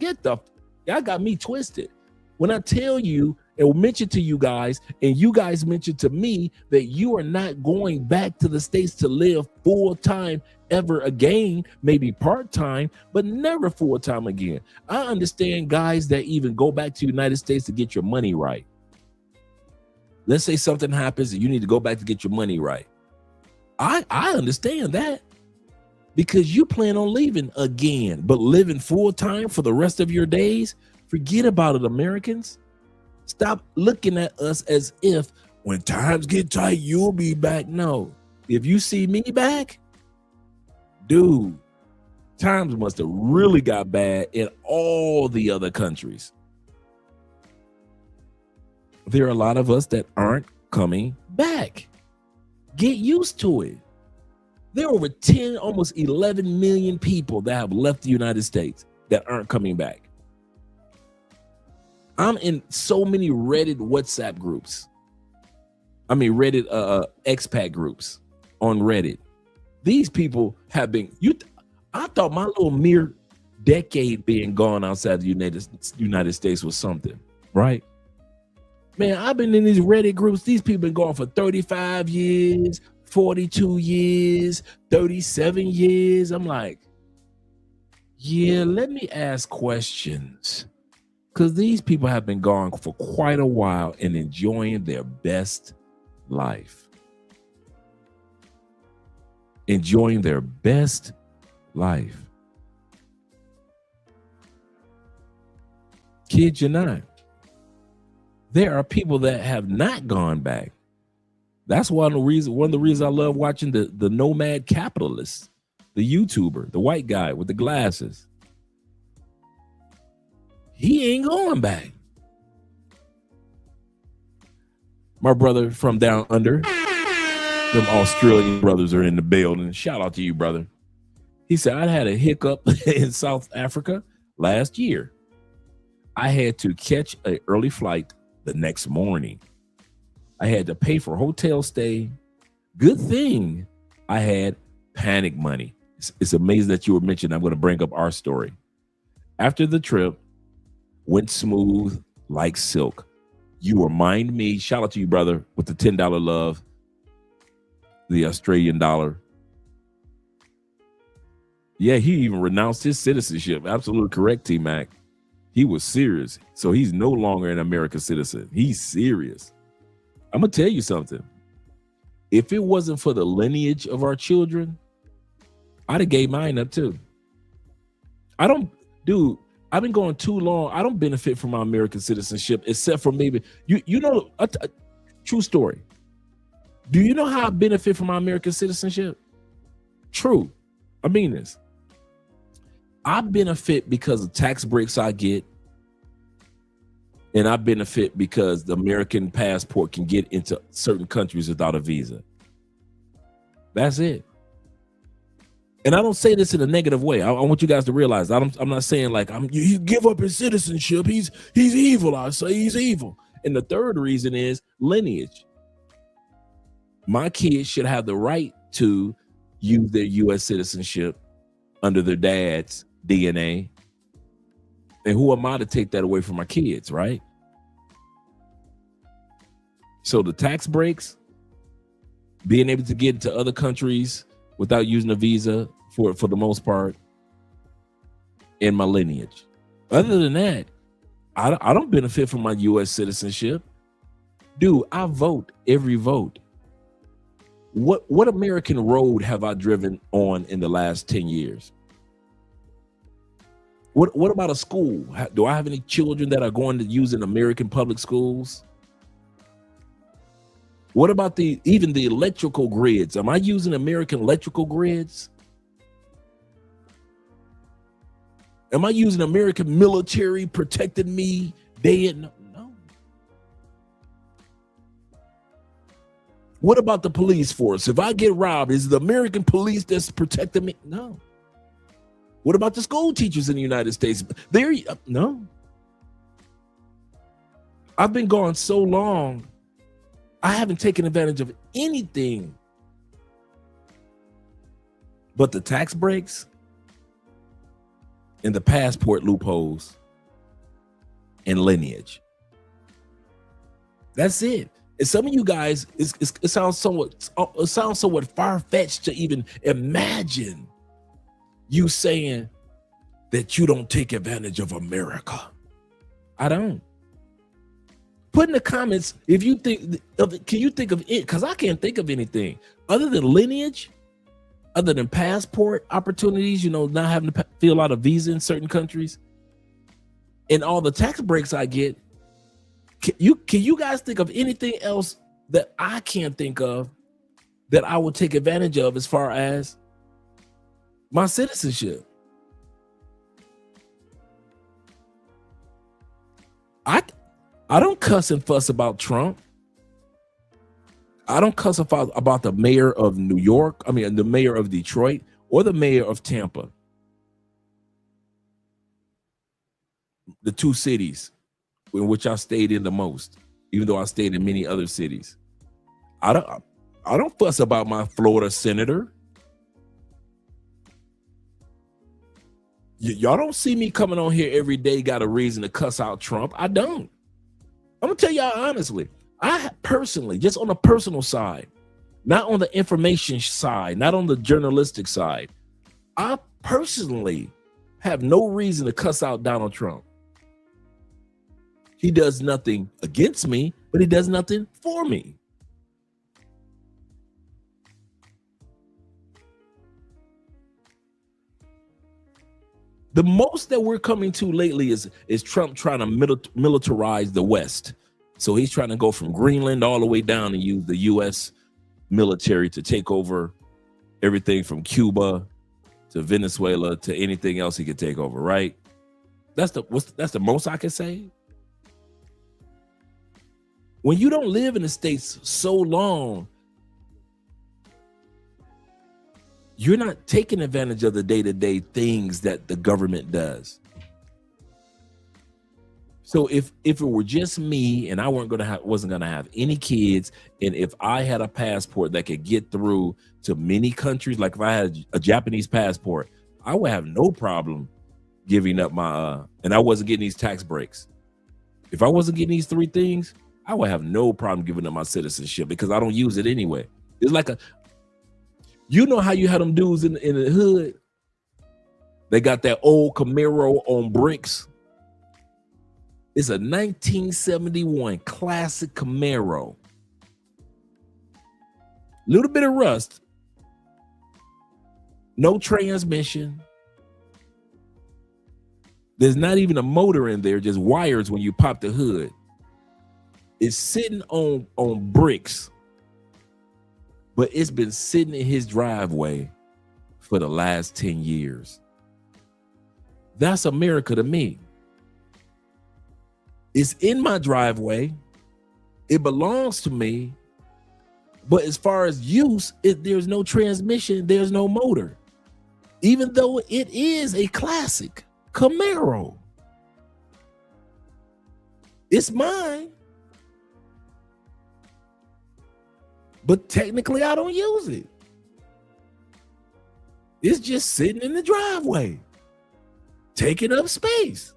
F: y'all got me twisted. When I tell you, and mention to you guys, and you guys mentioned to me that you are not going back to the States to live full time ever again, maybe part time, but never full time again. I understand guys that even go back to the United States to get your money right. Let's say something happens and you need to go back to get your money right. I understand that, because you plan on leaving again, but living full time for the rest of your days, forget about it, Americans. Stop looking at us as if when times get tight, you'll be back. No, if you see me back, dude, times must have really got bad in all the other countries. There are a lot of us that aren't coming back. Get used to it. There are over 10, almost 11 million people that have left the United States that aren't coming back. I'm in so many Reddit WhatsApp groups. Reddit expat groups on Reddit. These people have been, I thought my little mere decade being gone outside the United States was something, right? Man, I've been in these Reddit groups. These people been gone for 35 years, 42 years, 37 years. I'm like, yeah, let me ask questions. Because these people have been gone for quite a while and enjoying their best life. Enjoying their best life. Kid you not. There are people that have not gone back. That's one of the reasons I love watching the nomad capitalist, the YouTuber, the white guy with the glasses. He ain't going back. My brother from down under, them Australian brothers are in the building. Shout out to you, brother. He said, I had a hiccup in South Africa last year. I had to catch an early flight the next morning. I had to pay for hotel stay. Good thing I had panic money. It's amazing that you were mentioned. I'm going to bring up our story. After the trip, went smooth like silk. You remind me, shout out to you, brother, with the $10 love, the Australian dollar. Yeah, he even renounced his citizenship. Absolutely correct, T-Mac. He was serious. So he's no longer an American citizen. He's serious. I'm going to tell you something. If it wasn't for the lineage of our children, I'd have gave mine up too. I've been going too long. I don't benefit from my American citizenship, except for maybe, true story. Do you know how I benefit from my American citizenship? True. I mean this. I benefit because of tax breaks I get. And I benefit because the American passport can get into certain countries without a visa. That's it. And I don't say this in a negative way. I want you guys to realize I'm not saying like you give up his citizenship. He's evil. I say he's evil. And the third reason is lineage. My kids should have the right to use their U.S. citizenship under their dad's DNA. And who am I to take that away from my kids, right? So the tax breaks, being able to get into other countries without using a visa for the most part, and my lineage. Other than that, I don't benefit from my U.S. citizenship. Dude, I vote every vote. What American road have I driven on in the last 10 years? What about a school? Do I have any children that are going to use in American public schools? What about even the electrical grids? Am I using American electrical grids? Am I using American military protecting me day and night? No. What about the police force? If I get robbed, is it the American police that's protecting me? No. What about the school teachers in the United States? No. I've been gone so long, I haven't taken advantage of anything but the tax breaks and the passport loopholes and lineage. That's it. And some of you guys, it sounds somewhat far-fetched to even imagine you saying that you don't take advantage of America. I don't. Put in the comments if you think of it. Can you think of it? Because I can't think of anything other than lineage, other than passport opportunities, you know, not having to fill out a visa in certain countries, and all the tax breaks I get. Can you guys think of anything else that I can't think of that I would take advantage of as far as my citizenship? I don't cuss and fuss about Trump. I don't cuss about the mayor of New York. I mean, the mayor of Detroit or the mayor of Tampa. The two cities in which I stayed in the most, even though I stayed in many other cities. I don't fuss about my Florida senator. Y'all don't see me coming on here every day, got a reason to cuss out Trump. I don't. I'm gonna tell y'all honestly, I personally, just on a personal side, not on the information side, not on the journalistic side, I personally have no reason to cuss out Donald Trump. He does nothing against me, but he does nothing for me. The most that we're coming to lately is Trump trying to militarize the West. So he's trying to go from Greenland all the way down and use the U.S. military to take over everything from Cuba to Venezuela to anything else he could take over, right? That's the most I can say. When you don't live in the States so long, you're not taking advantage of the day-to-day things that the government does. So if it were just me and I wasn't gonna have any kids, and if I had a passport that could get through to many countries, like if I had a Japanese passport, I would have no problem giving up my and I wasn't getting these tax breaks. If I wasn't getting these three things, I would have no problem giving up my citizenship because I don't use it anyway. It's like you know how you had them dudes in the hood? They got that old Camaro on bricks. It's a 1971 classic Camaro. Little bit of rust. No transmission. There's not even a motor in there, just wires when you pop the hood. It's sitting on bricks, but it's been sitting in his driveway for the last 10 years. That's America to me. It's in my driveway. It belongs to me. But as far as use, there's no transmission, there's no motor. Even though it is a classic Camaro. It's mine. But technically, I don't use it. It's just sitting in the driveway, taking up space.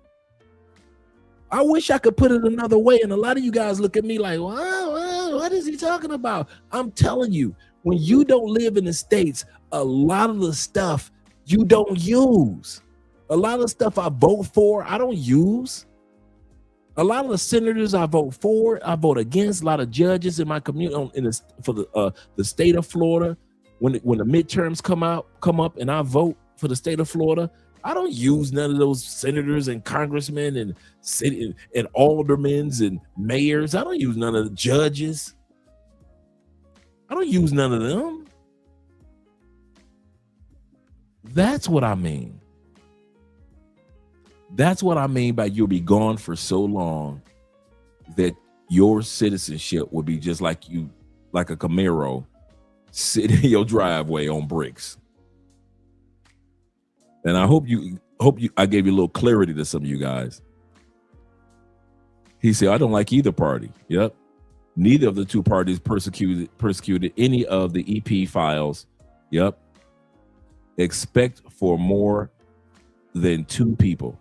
F: I wish I could put it another way. And a lot of you guys look at me like, wow, what is he talking about? I'm telling you, when you don't live in the States, a lot of the stuff you don't use. A lot of the stuff I vote for, I don't use. A lot of the senators I vote for, I vote against. A lot of judges in my community for the state of Florida, when the midterms come up, and I vote for the state of Florida, I don't use none of those senators and congressmen and city and aldermen and mayors. I don't use none of the judges. I don't use none of them. That's what I mean. That's what I mean by you'll be gone for so long that your citizenship will be just like a Camaro sitting in your driveway on bricks. And I hope I gave you a little clarity to some of you guys. He said, I don't like either party. Yep. Neither of the two parties persecuted any of the EP files. Yep. Except for more than two people.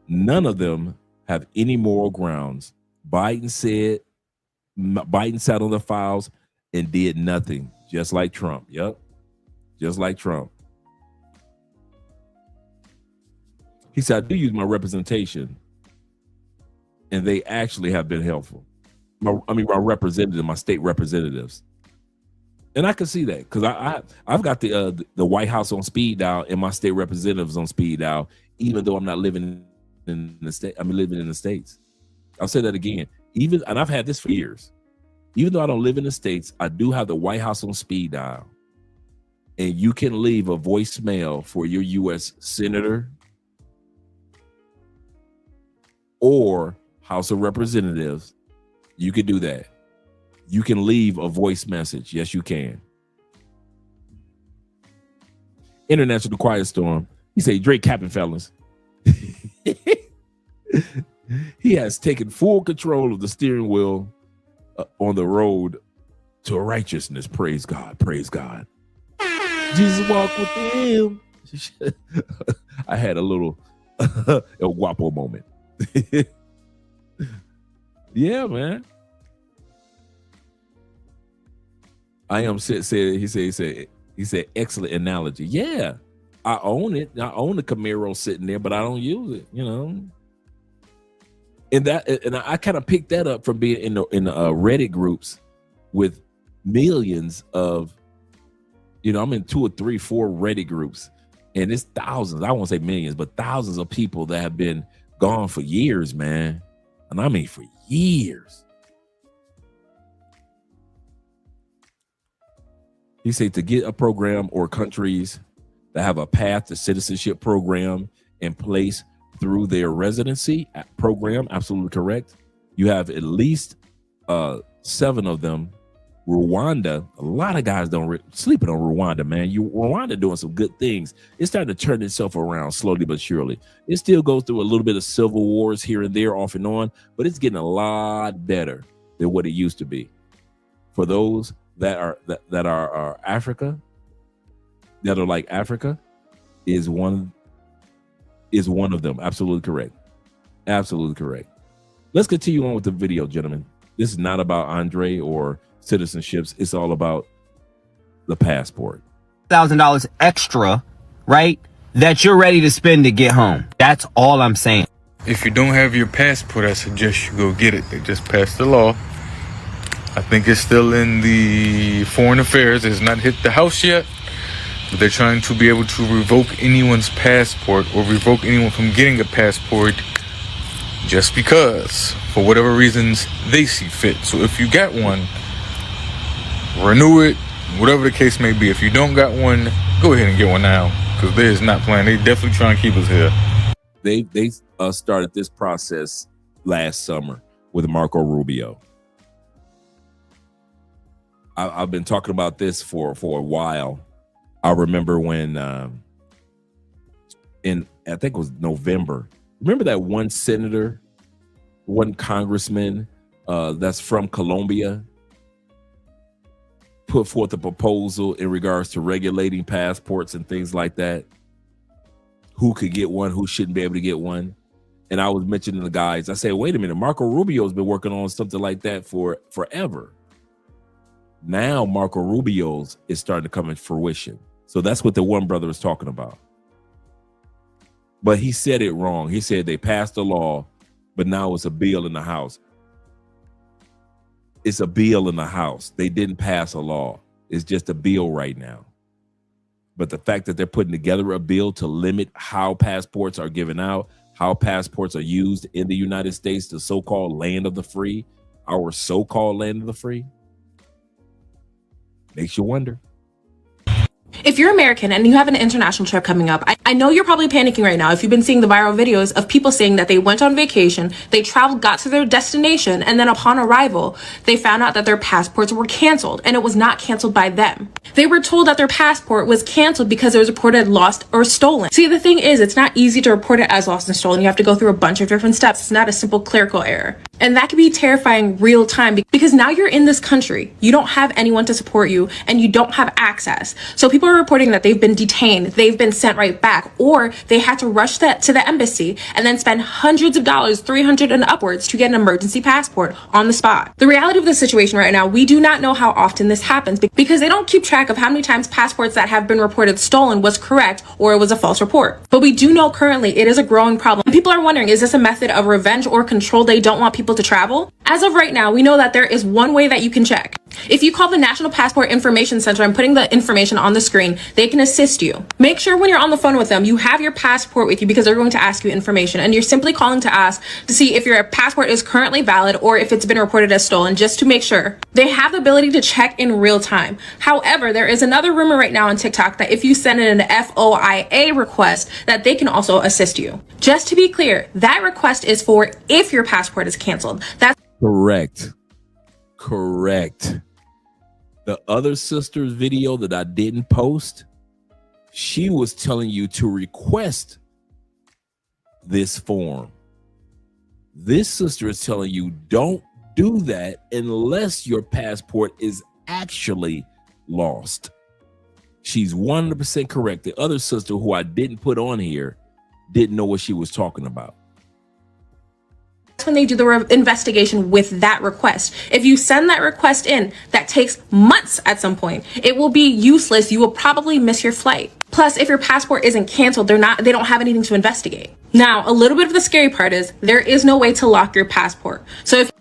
F: None of them have any moral grounds. Biden sat on the files and did nothing, just like Trump. Yep, just like Trump. He said, I do use my representation, and they actually have been helpful. My representative, my state representatives. And I can see that because I've got the White House on speed dial and my state representatives on speed dial, even though I'm not living in the state. I'm living in the States. I'll say that again. And I've had this for years. Even though I don't live in the States, I do have the White House on speed dial. And you can leave a voicemail for your U.S. Senator or House of Representatives. You can do that. You can leave a voice message. Yes, you can. International Quiet Storm. He said, Drake capping, fellas. He has taken full control of the steering wheel on the road to righteousness. Praise God. Praise God. Jesus walk with him. I had a little El Guapo moment. Yeah, man. I am said he said excellent analogy. Yeah, I own it. I own the Camaro sitting there, but I don't use it. You know, and I kind of picked that up from being in the Reddit groups with millions of, you know, I'm in 2 or 3, 4 Reddit groups, and it's thousands. I won't say millions, but thousands of people that have been gone for years, man, and I mean for years. He said to get a program or countries that have a path to citizenship program in place through their residency program. Absolutely correct. You have at least 7 of them. Rwanda, a lot of guys don't sleeping on Rwanda, man. Rwanda doing some good things. It's starting to turn itself around slowly but surely. It still goes through a little bit of civil wars here and there off and on, but it's getting a lot better than what it used to be. For those that are Africa, that are like Africa, is one of them. Absolutely correct. Absolutely correct. Let's continue on with the video, gentlemen. This is not about Andre or citizenships. It's all about the passport.
S: $1,000 extra, right? That you're ready to spend to get home. That's all I'm saying.
T: If you don't have your passport, I suggest you go get it. They just passed the law. I think it's still in the Foreign Affairs. It's not hit the House yet. But they're trying to be able to revoke anyone's passport or revoke anyone from getting a passport just because, for whatever reasons they see fit. So if you got one, renew it, whatever the case may be. If you don't got one, go ahead and get one now, because they is not playing. They definitely trying to keep us here.
F: They started this process last summer with Marco Rubio. I've been talking about this for a while. I remember when in I think it was November. Remember that one senator, one congressman that's from Colombia put forth a proposal in regards to regulating passports and things like that. Who could get one, who shouldn't be able to get one. And I was mentioning the guys, I said, wait a minute, Marco Rubio's been working on something like that for forever. Now Marco Rubio's is starting to come in fruition. So that's what the one brother was talking about. But he said it wrong. He said they passed a law, but now it's a bill in the House. It's a bill in the House. They didn't pass a law. It's just a bill right now. But the fact that they're putting together a bill to limit how passports are given out, how passports are used in the United States, the so-called land of the free, our so-called land of the free, makes you wonder.
U: If you're American and you have an international trip coming up, I know you're probably panicking right now if you've been seeing the viral videos of people saying that they went on vacation, they traveled, got to their destination, and then upon arrival, they found out that their passports were canceled, and it was not canceled by them. They were told that their passport was canceled because it was reported lost or stolen. See, the thing is, it's not easy to report it as lost and stolen. You have to go through a bunch of different steps. It's not a simple clerical error. And that can be terrifying real time because now you're in this country. You don't have anyone to support you and you don't have access. So people are reporting that they've been detained, they've been sent right back, or they had to rush that to the embassy and then spend hundreds of dollars, $300 and upwards, to get an emergency passport on the spot. The reality of the situation right now, we do not know how often this happens because they don't keep track of how many times passports that have been reported stolen was correct or it was a false report. But we do know currently it is a growing problem. And people are wondering, is this a method of revenge or control? They don't want people to travel? As of right now, we know that there is one way that you can check. If you call the National Passport Information Center, I'm putting the information on the screen, they can assist you. Make sure when you're on the phone with them, you have your passport with you because they're going to ask you information, and you're simply calling to ask to see if your passport is currently valid or if it's been reported as stolen, just to make sure. They have the ability to check in real time. However, there is another rumor right now on TikTok that if you send in an FOIA request, that they can also assist you. Just to be clear, that request is for if your passport is canceled. That's
F: correct. The other sister's video that I didn't post, she was telling you to request this form. This sister is telling you don't do that unless your passport is actually lost. She's 100% correct. The other sister, who I didn't put on here, didn't know what she was talking about.
U: when they do the investigation with that request. If you send that request in, that takes months at some point. It will be useless. You will probably miss your flight. Plus, if your passport isn't canceled, they don't have anything to investigate. Now, a little bit of the scary part is there is no way to lock your passport. So if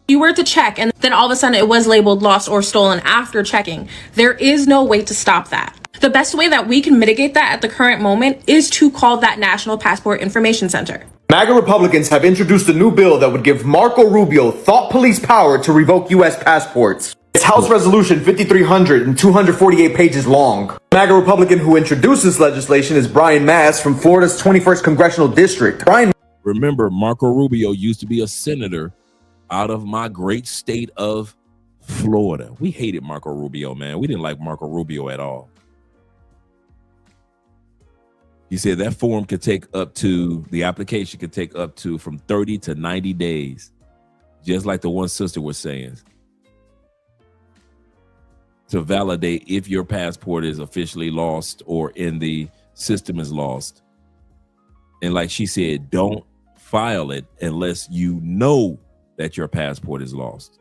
U: you were to check and then all of a sudden it was labeled lost or stolen after checking, there is no way to stop that. The best way that we can mitigate that at the current moment is to call that National Passport Information Center.
D: MAGA Republicans have introduced a new bill that would give Marco Rubio thought police power to revoke U.S. passports. It's House Resolution 5300 and 248 pages long. The MAGA Republican who introduced this legislation is Brian Mast from Florida's 21st Congressional District.
F: Remember, Marco Rubio used to be a senator out of my great state of Florida. We hated Marco Rubio, man. We didn't like Marco Rubio at all. He said that form could take up to, the application could take up to from 30 to 90 days, just like the one sister was saying, to validate if your passport is officially lost or in the system is lost. And like she said, don't file it unless you know that your passport is lost.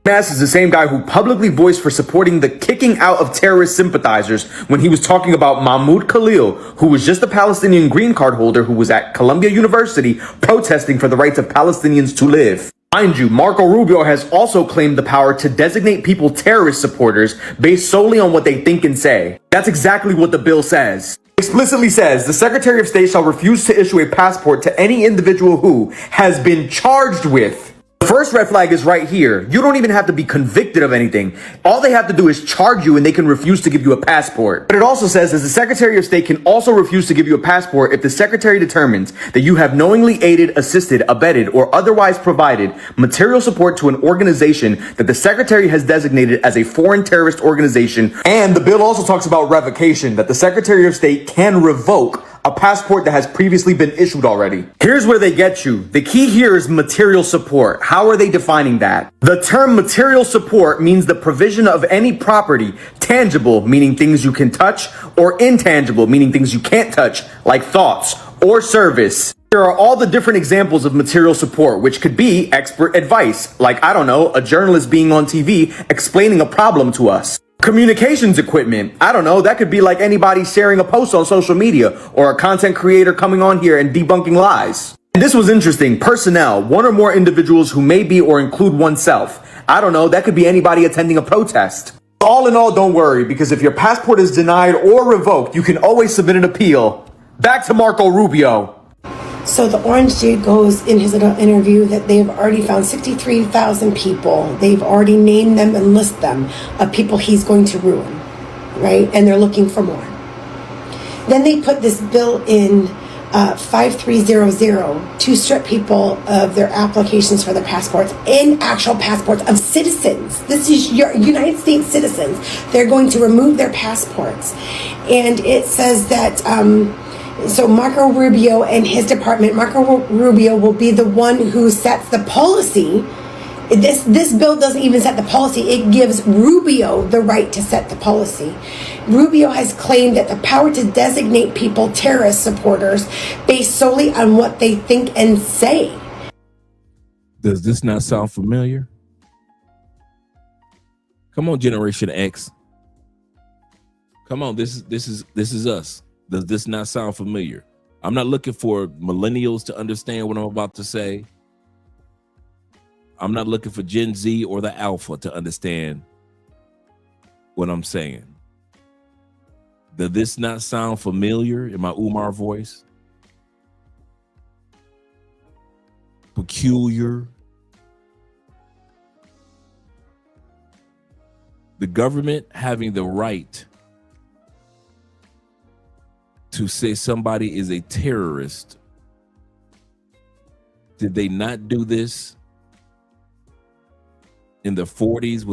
D: Mast is the same guy who publicly voiced for supporting the kicking out of terrorist sympathizers when he was talking about Mahmoud Khalil, who was just a Palestinian green card holder who was at Columbia University protesting for the rights of Palestinians to live. Mind you, Marco Rubio has also claimed the power to designate people terrorist supporters based solely on what they think and say. That's exactly what the bill says. It explicitly says the Secretary of State shall refuse to issue a passport to any individual who has been charged with. The first red flag is right here. You don't even have to be convicted of anything. All they have to do is charge you and they can refuse to give you a passport. But it also says that the Secretary of State can also refuse to give you a passport if the Secretary determines that you have knowingly aided, assisted, abetted, or otherwise provided material support to an organization that the Secretary has designated as a foreign terrorist organization. And the bill also talks about revocation, that the Secretary of State can revoke a passport that has previously been issued already. Here's where they get you. The key here is material support. How are they defining that? The term material support means the provision of any property, tangible, meaning things you can touch, or intangible, meaning things you can't touch, like thoughts or service. There are all the different examples of material support, which could be expert advice, like, I don't know, a journalist being on TV explaining a problem to us. Communications equipment, I don't know, that could be like anybody sharing a post on social media or a content creator coming on here and debunking lies. And this was interesting. Personnel, one or more individuals who may be or include oneself. I don't know, that could be anybody attending a protest. All in all, don't worry, because if your passport is denied or revoked, you can always submit an appeal. Back to Marco Rubio.
V: So the Orange Dude goes in his interview that they've already found 63,000 people. They've already named them and list them of people he's going to ruin, right? And they're looking for more. Then they put this bill in 5300 to strip people of their applications for their passports and actual passports of citizens. This is your United States citizens. They're going to remove their passports. And it says that so Marco Rubio and his department, Marco Rubio will be the one who sets the policy This bill doesn't even set the policy. It gives Rubio the right to set the policy. Rubio has claimed that the power to designate people terrorist supporters based solely on what they think and say.
F: Does this not sound familiar? Come on, Generation X. Come on, this is us. Does this not sound familiar? I'm not looking for millennials to understand what I'm about to say. I'm not looking for Gen Z or the Alpha to understand what I'm saying. Does this not sound familiar in my Umar voice? Peculiar. The government having the right to say somebody is a terrorist. Did they not do this in the 40s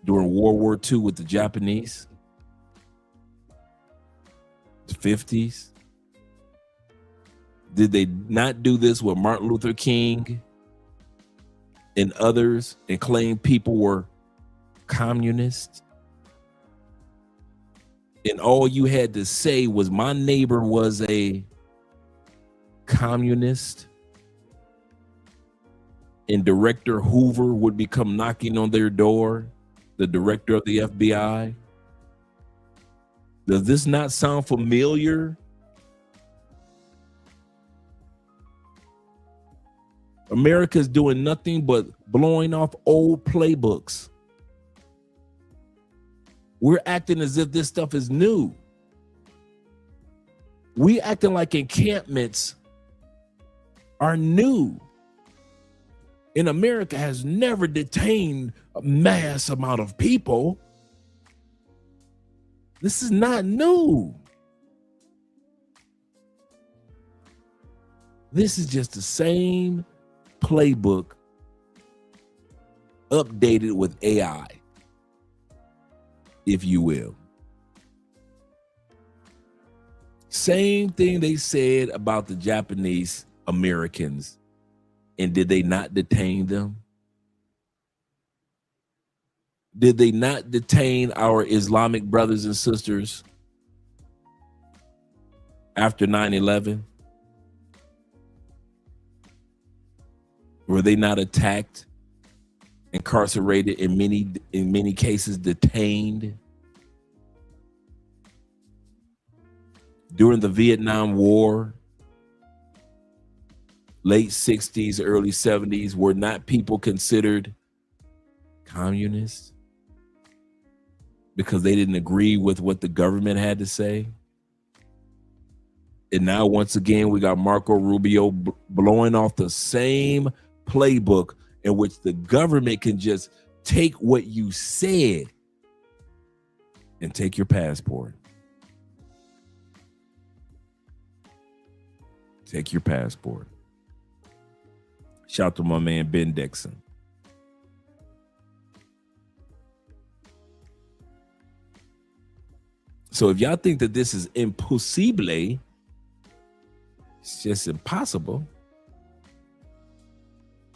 F: during World War II with the Japanese? The 50s? Did they not do this with Martin Luther King and others and claim people were communists? And all you had to say was my neighbor was a communist, and Director Hoover would become knocking on their door, the director of the FBI. Does this not sound familiar? America's doing nothing but blowing off old playbooks. We're acting as if this stuff is new. We acting like encampments are new. And America has never detained a mass amount of people. This is not new. This is just the same playbook updated with AI, if you will. Same thing they said about the Japanese Americans. And did they not detain them? Did they not detain our Islamic brothers and sisters after 9/11? Were they not attacked, incarcerated, in many cases detained? During the Vietnam War, late 60s, early 70s, were not people considered communists because they didn't agree with what the government had to say? And now, once again, we got Marco Rubio blowing off the same playbook in which the government can just take what you said and take your passport. Take your passport. Shout out to my man, Ben Dixon. So if y'all think that this is impossible, it's just impossible,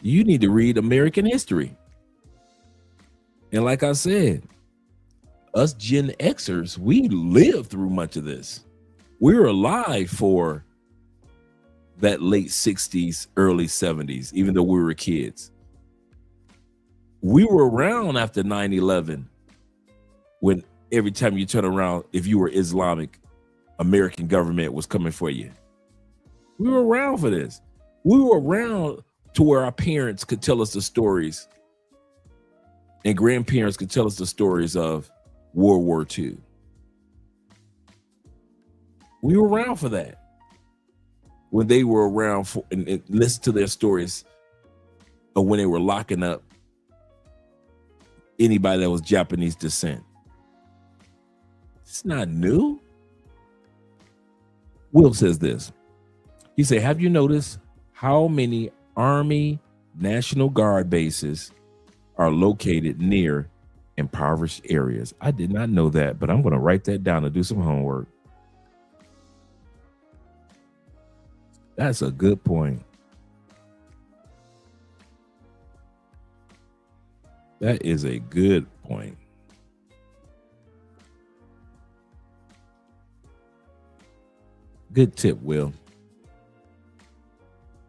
F: you need to read American history. And like I said, us Gen Xers, we lived through much of this. We were alive for that late 60s, early 70s, even though we were kids. We were around after 9/11 when every time you turn around, if you were Islamic, American government was coming for you. We were around for this. We were around to where our parents could tell us the stories and grandparents could tell us the stories of World War II. We were around for that. When they were around for and listen to their stories of when they were locking up anybody that was Japanese descent. It's not new. Will says this. He said, have you noticed how many Army National Guard bases are located near impoverished areas? I did not know that, but I'm going to write that down and do some homework. That's a good point. That is a good point. Good tip, Will.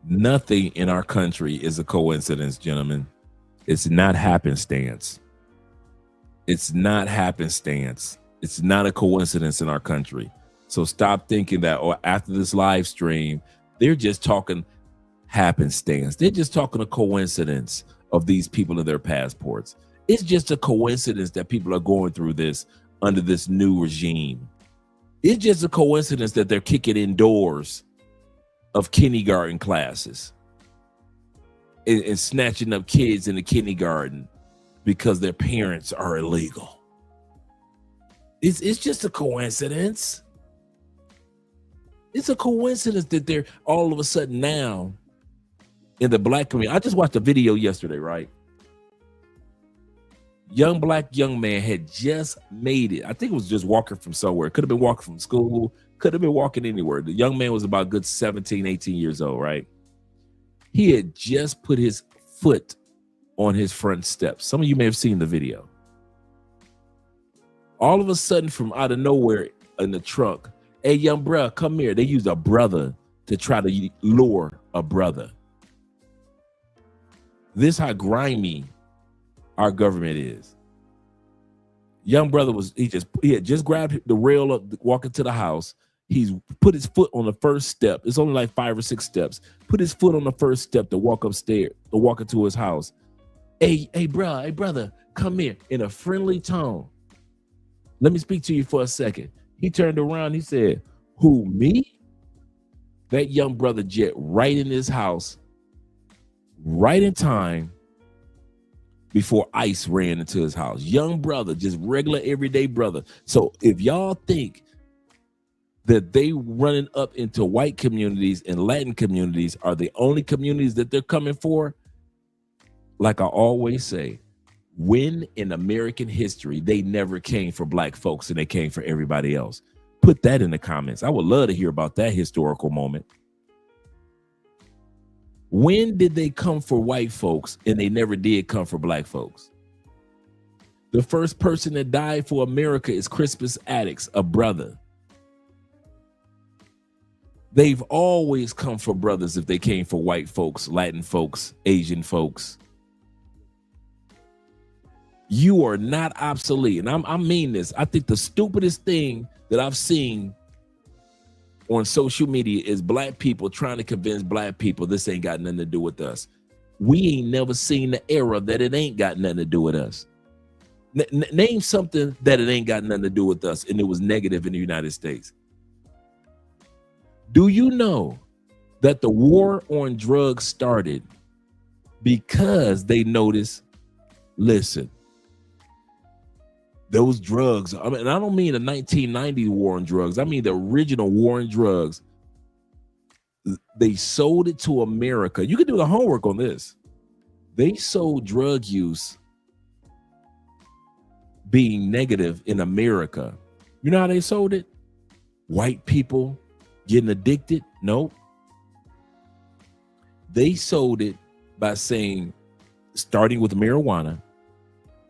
F: Nothing in our country is a coincidence, gentlemen. It's not happenstance. It's not happenstance. It's not a coincidence in our country. So stop thinking that, or after this live stream, they're just talking happenstance. They're just talking a coincidence of these people and their passports. It's just a coincidence that people are going through this under this new regime. It's just a coincidence that they're kicking indoors of kindergarten classes and snatching up kids in the kindergarten because their parents are illegal. It's just a coincidence. It's a coincidence that they're all of a sudden now in the black community. I just watched a video yesterday, right? Young man had just made it. I think it was just walking from somewhere. Could have been walking from school. Could have been walking anywhere. The young man was about a good 17, 18 years old, right? He had just put his foot on his front steps. Some of you may have seen the video. All of a sudden, from out of nowhere in the trunk, hey, young bruh, come here. They use a brother to try to lure a brother. This is how grimy our government is. Young brother he had just grabbed the rail up, walking to the house. He's put his foot on the first step. It's only like 5 or 6 steps. Put his foot on the first step to walk upstairs, to walk into his house. Hey, brother, come here, in a friendly tone. Let me speak to you for a second. He turned around. He said, who, me? That young brother jet right in his house, right in time before ICE ran into his house. Young brother, just regular everyday brother. So if y'all think that they running up into white communities and Latin communities are the only communities that they're coming for, like I always say, when in American history they never came for black folks and they came for everybody else? Put that in the comments. I would love to hear about that historical moment. When did they come for white folks and they never did come for black folks? The first person that died for America is Crispus Attucks, a brother. They've always come for brothers if they came for white folks, Latin folks, Asian folks. You are not obsolete. And I mean this. I think the stupidest thing that I've seen on social media is black people trying to convince black people this ain't got nothing to do with us. We ain't never seen the era that it ain't got nothing to do with us. Name something that it ain't got nothing to do with us and it was negative in the United States. Do you know that the war on drugs started because they noticed, listen, those drugs, I mean, and I don't mean the 1990 war on drugs. I mean the original war on drugs. They sold it to America. You can do the homework on this. They sold drug use being negative in America. You know how they sold it? White people getting addicted? No. They sold it by saying, starting with marijuana,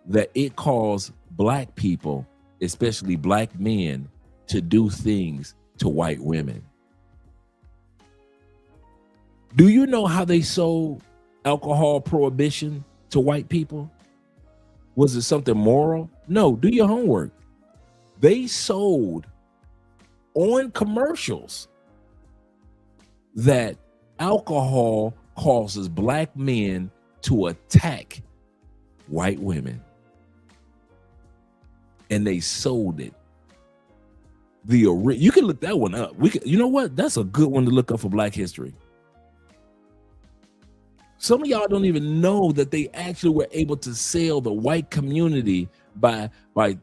F: that it caused black people, especially black men, to do things to white women. Do you know how they sold alcohol prohibition to white people? Was it something moral? No, do your homework. They sold on commercials that alcohol causes black men to attack white women. And they sold it. You can look that one up. You know what? That's a good one to look up for Black history. Some of y'all don't even know that they actually were able to sell the white community by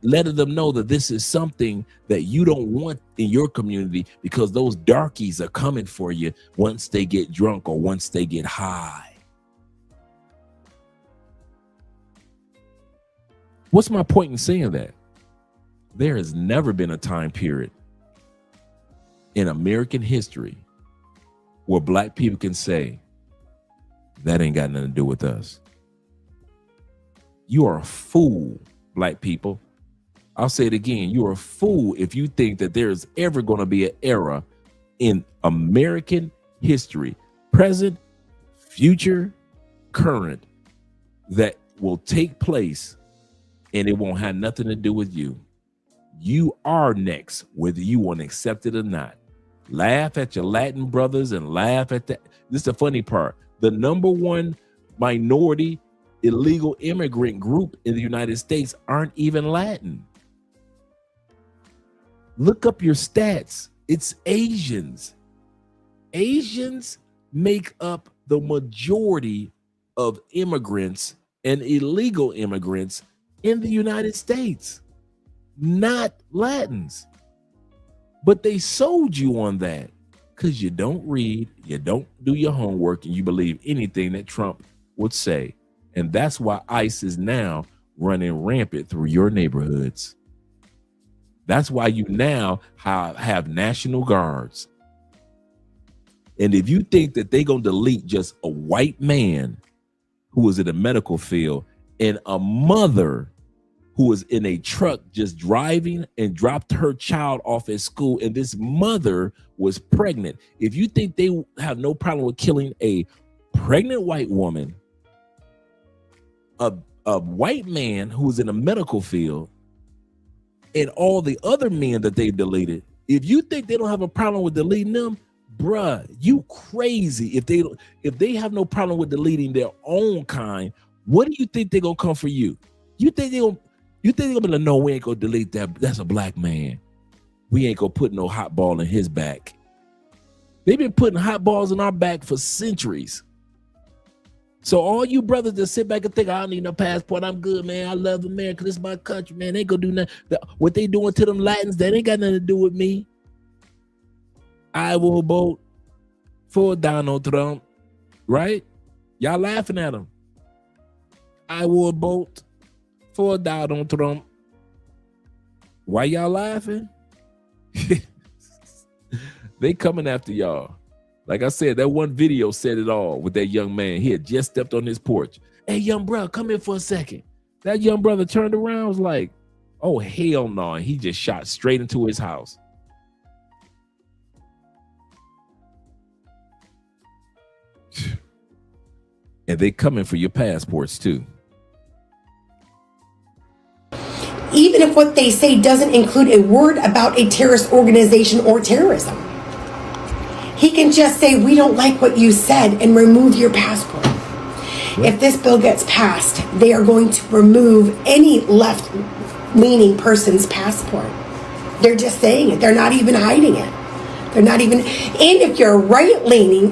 F: letting them know that this is something that you don't want in your community because those darkies are coming for you once they get drunk or once they get high. What's my point in saying that? There has never been a time period in American history where black people can say, that ain't got nothing to do with us. You are a fool, black people. I'll say it again. You're a fool if you think that there's ever going to be an era in American history, present, future, current, that will take place and it won't have nothing to do with you. You are next, whether you want to accept it or not. Laugh at your Latin brothers and laugh at that. This is the funny part. The number one minority illegal immigrant group in the United States aren't even Latin. Look up your stats. It's Asians. Asians make up the majority of immigrants and illegal immigrants in the United States, not Latins. But they sold you on that because you don't read, you don't do your homework, and you believe anything that Trump would say. And that's why ICE is now running rampant through your neighborhoods. That's why you now have National Guards. And if you think that they're going to delete just a white man who was in the medical field and a mother who was in a truck just driving and dropped her child off at school, and this mother was pregnant, if you think they have no problem with killing a pregnant white woman, a white man who was in the medical field, and all the other men that they deleted, if you think they don't have a problem with deleting them, bruh, you crazy. If they have no problem with deleting their own kind, what do you think they're gonna come for you? You think they're gonna be like, no, we ain't gonna delete that. That's a black man. We ain't gonna put no hot ball in his back. They've been putting hot balls in our back for centuries. So all you brothers that sit back and think, I don't need no passport, I'm good, man. I love America. This is my country, man. They ain't gonna do nothing. What they doing to them Latins, that ain't got nothing to do with me. I will vote for Donald Trump, right? Y'all laughing at him. I will vote for Donald Trump. Why y'all laughing? They coming after y'all. Like I said, that one video said it all with that young man. He had just stepped on his porch. Hey, young brother, come here for a second. That young brother turned around, was like, oh, hell no. And he just shot straight into his house. And they coming for your passports too.
V: Even if what they say doesn't include a word about a terrorist organization or terrorism. He can just say, we don't like what you said, and remove your passport. Right. If this bill gets passed, they are going to remove any left-leaning person's passport. They're just saying it. They're not even hiding it. They're not even, and if you're right-leaning,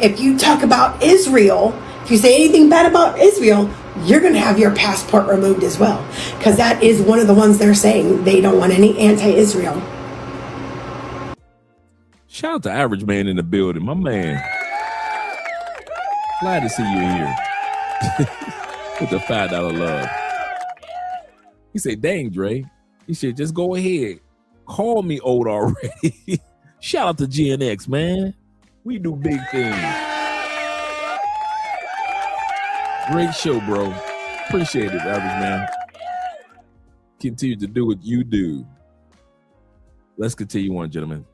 V: if you talk about Israel, if you say anything bad about Israel, you're going to have your passport removed as well. Because that is one of the ones they're saying. They don't want any anti-Israel.
F: Shout out to Average Man in the building, my man. Glad to see you here. With the $5 love. He said, dang, Dre, he said, just go ahead. Call me old already. Shout out to GNX, man. We do big things. Great show, bro. Appreciate it, Average Man. Continue to do what you do. Let's continue on, gentlemen.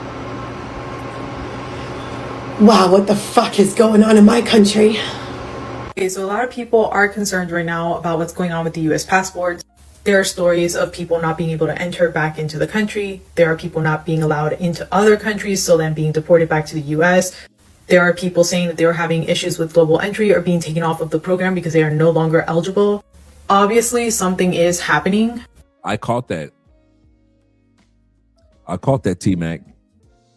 V: Wow, what the fuck is going on in my country?
E: Okay, so a lot of people are concerned right now about what's going on with the U.S. passports. There are stories of people not being able to enter back into the country. There are people not being allowed into other countries, so then being deported back to the U.S. There are people saying that they're having issues with global entry or being taken off of the program because they are no longer eligible. Obviously, something is happening.
F: I caught that. T-Mac.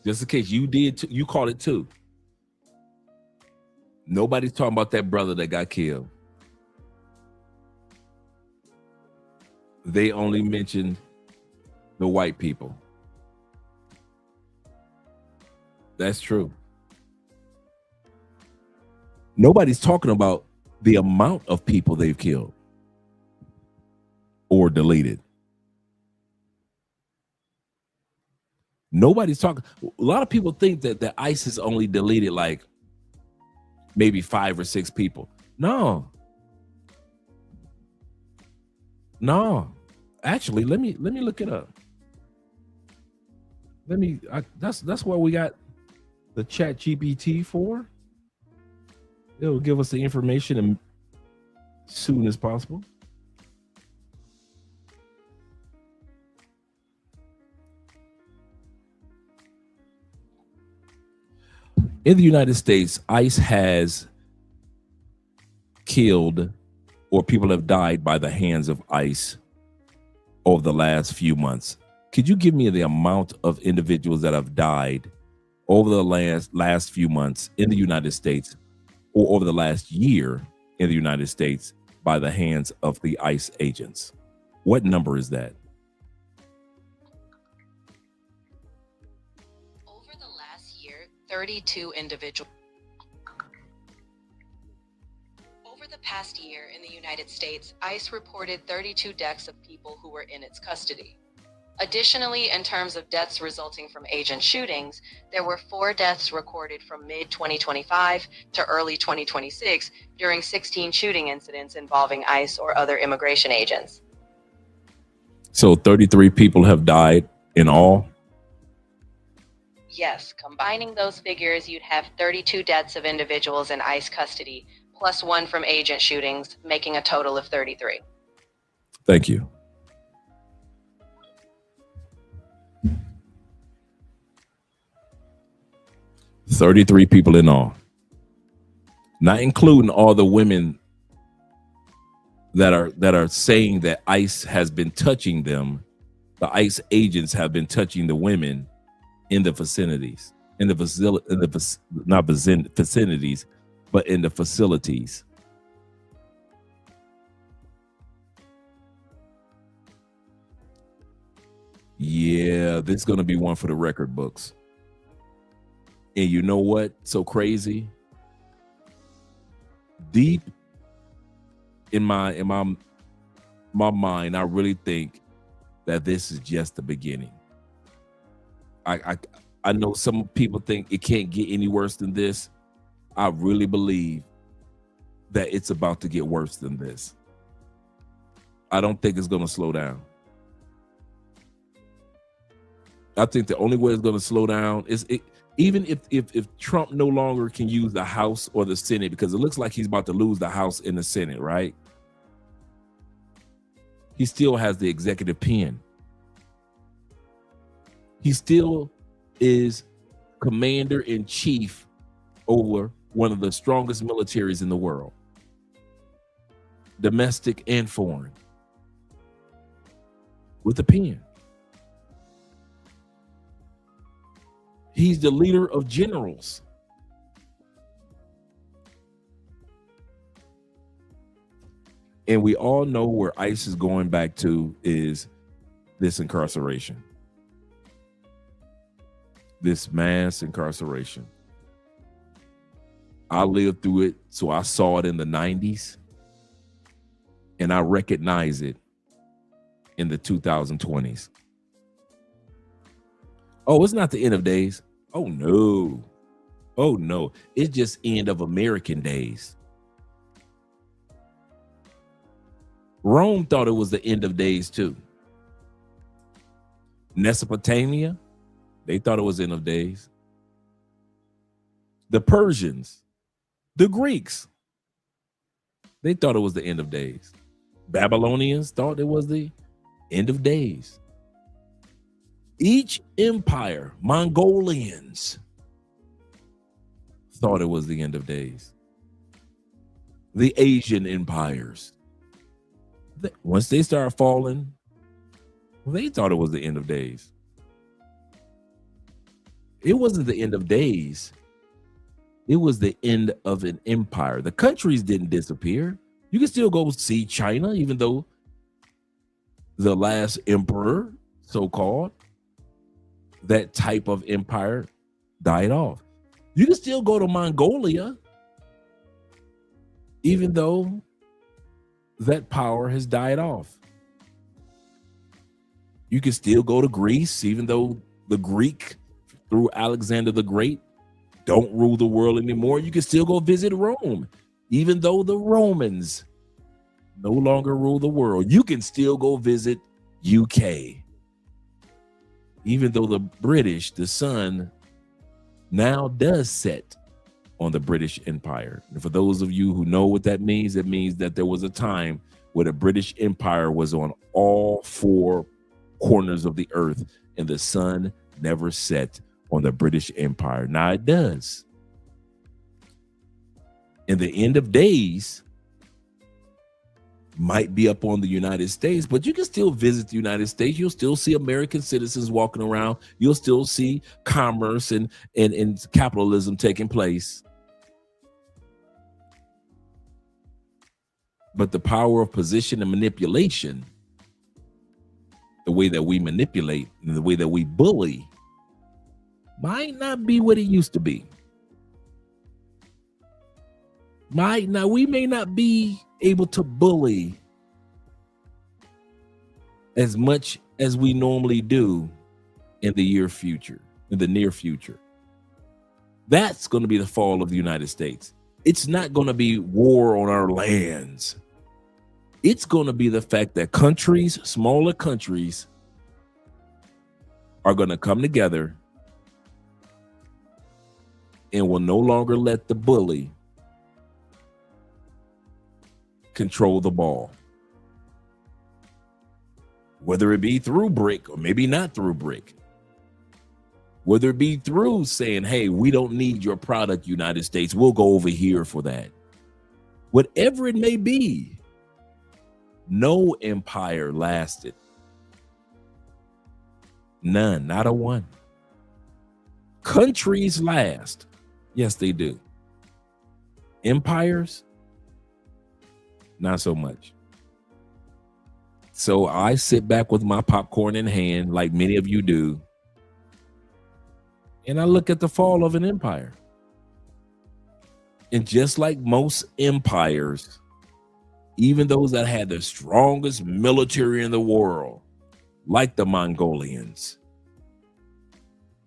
F: Just in case you did, you caught it too. Nobody's talking about that brother that got killed. They only mentioned the white people. That's true. Nobody's talking about the amount of people they've killed or deleted. Nobody's talking. A lot of people think that the ISIS only deleted like maybe 5 or 6 people. No. No, actually, let me look it up. That's what we got the Chat GPT for. It'll give us the information as soon as possible. In the United States, ICE has killed, or people have died by the hands of ICE over the last few months. Could you give me the amount of individuals that have died over the last few months in the United States, or over the last year in the United States by the hands of the ICE agents? What number is that?
C: Over the last year, 32 individuals. Over the past year in the United States, ICE reported 32 deaths of people who were in its custody. Additionally, in terms of deaths resulting from agent shootings, there were 4 deaths recorded from mid-2025 to early 2026 during 16 shooting incidents involving ICE or other immigration agents.
F: So 33 people have died in all?
C: Yes, combining those figures, you'd have 32 deaths of individuals in ICE custody, plus 1 from agent shootings, making a total of 33.
F: Thank you. $33 people in all, not including all the women that are saying that ICE has been touching them. The ICE agents have been touching the women in the vicinities, not vicinities, but in the facilities. Yeah, this is going to be one for the record books. And you know what? So crazy. Deep in my mind, I really think that this is just the beginning. I know some people think it can't get any worse than this. I really believe that it's about to get worse than this. I don't think it's going to slow down. I think the only way it's going to slow down is even if Trump no longer can use the House or the Senate, because it looks like he's about to lose the House and the Senate, right? He still has the executive pen. He still is commander-in-chief over one of the strongest militaries in the world, domestic and foreign, with a pen. He's the leader of generals. And we all know where ICE is going back to is this incarceration. This mass incarceration. I lived through it, so I saw it in the 90s. And I recognize it in the 2020s. Oh, it's not the end of days. Oh, no. Oh, no. It's just end of American days. Rome thought it was the end of days, too. Mesopotamia, they thought it was end of days. The Persians, the Greeks, they thought it was the end of days. Babylonians thought it was the end of days. Each empire, Mongolians, thought it was the end of days. The Asian empires, once they started falling, they thought it was the end of days. It wasn't the end of days. It was the end of an empire. The countries didn't disappear. You can still go see China, even though the last emperor, so-called, that type of empire died off. You can still go to Mongolia, even though that power has died off. You can still go to Greece, even though the Greek, through Alexander the Great, don't rule the world anymore. You can still go visit Rome, even though the Romans no longer rule the world. You can still go visit UK. Even though the British, the sun now does set on the British Empire. And for those of you who know what that means, it means that there was a time where the British Empire was on all four corners of the earth and the sun never set on the British Empire. Now it does. And the end of days might be up on the United States, but you can still visit the United States. You'll still see American citizens walking around. You'll still see commerce and capitalism taking place. But the power of position and manipulation, the way that we manipulate and the way that we bully, might not be what it used to be. We may not be able to bully as much as we normally do in the near future. That's going to be the fall of the United States. It's not going to be war on our lands. It's going to be the fact that countries, smaller countries, are going to come together and will no longer let the bully control the ball, whether it be through brick or maybe not through brick, whether it be through saying, hey, we don't need your product, United States, we'll go over here for that. Whatever it may be, no empire lasted. None, not a one. Countries last. Yes, they do. Empires, not so much. So I sit back with my popcorn in hand, like many of you do, and I look at the fall of an empire. And just like most empires, even those that had the strongest military in the world, like the Mongolians,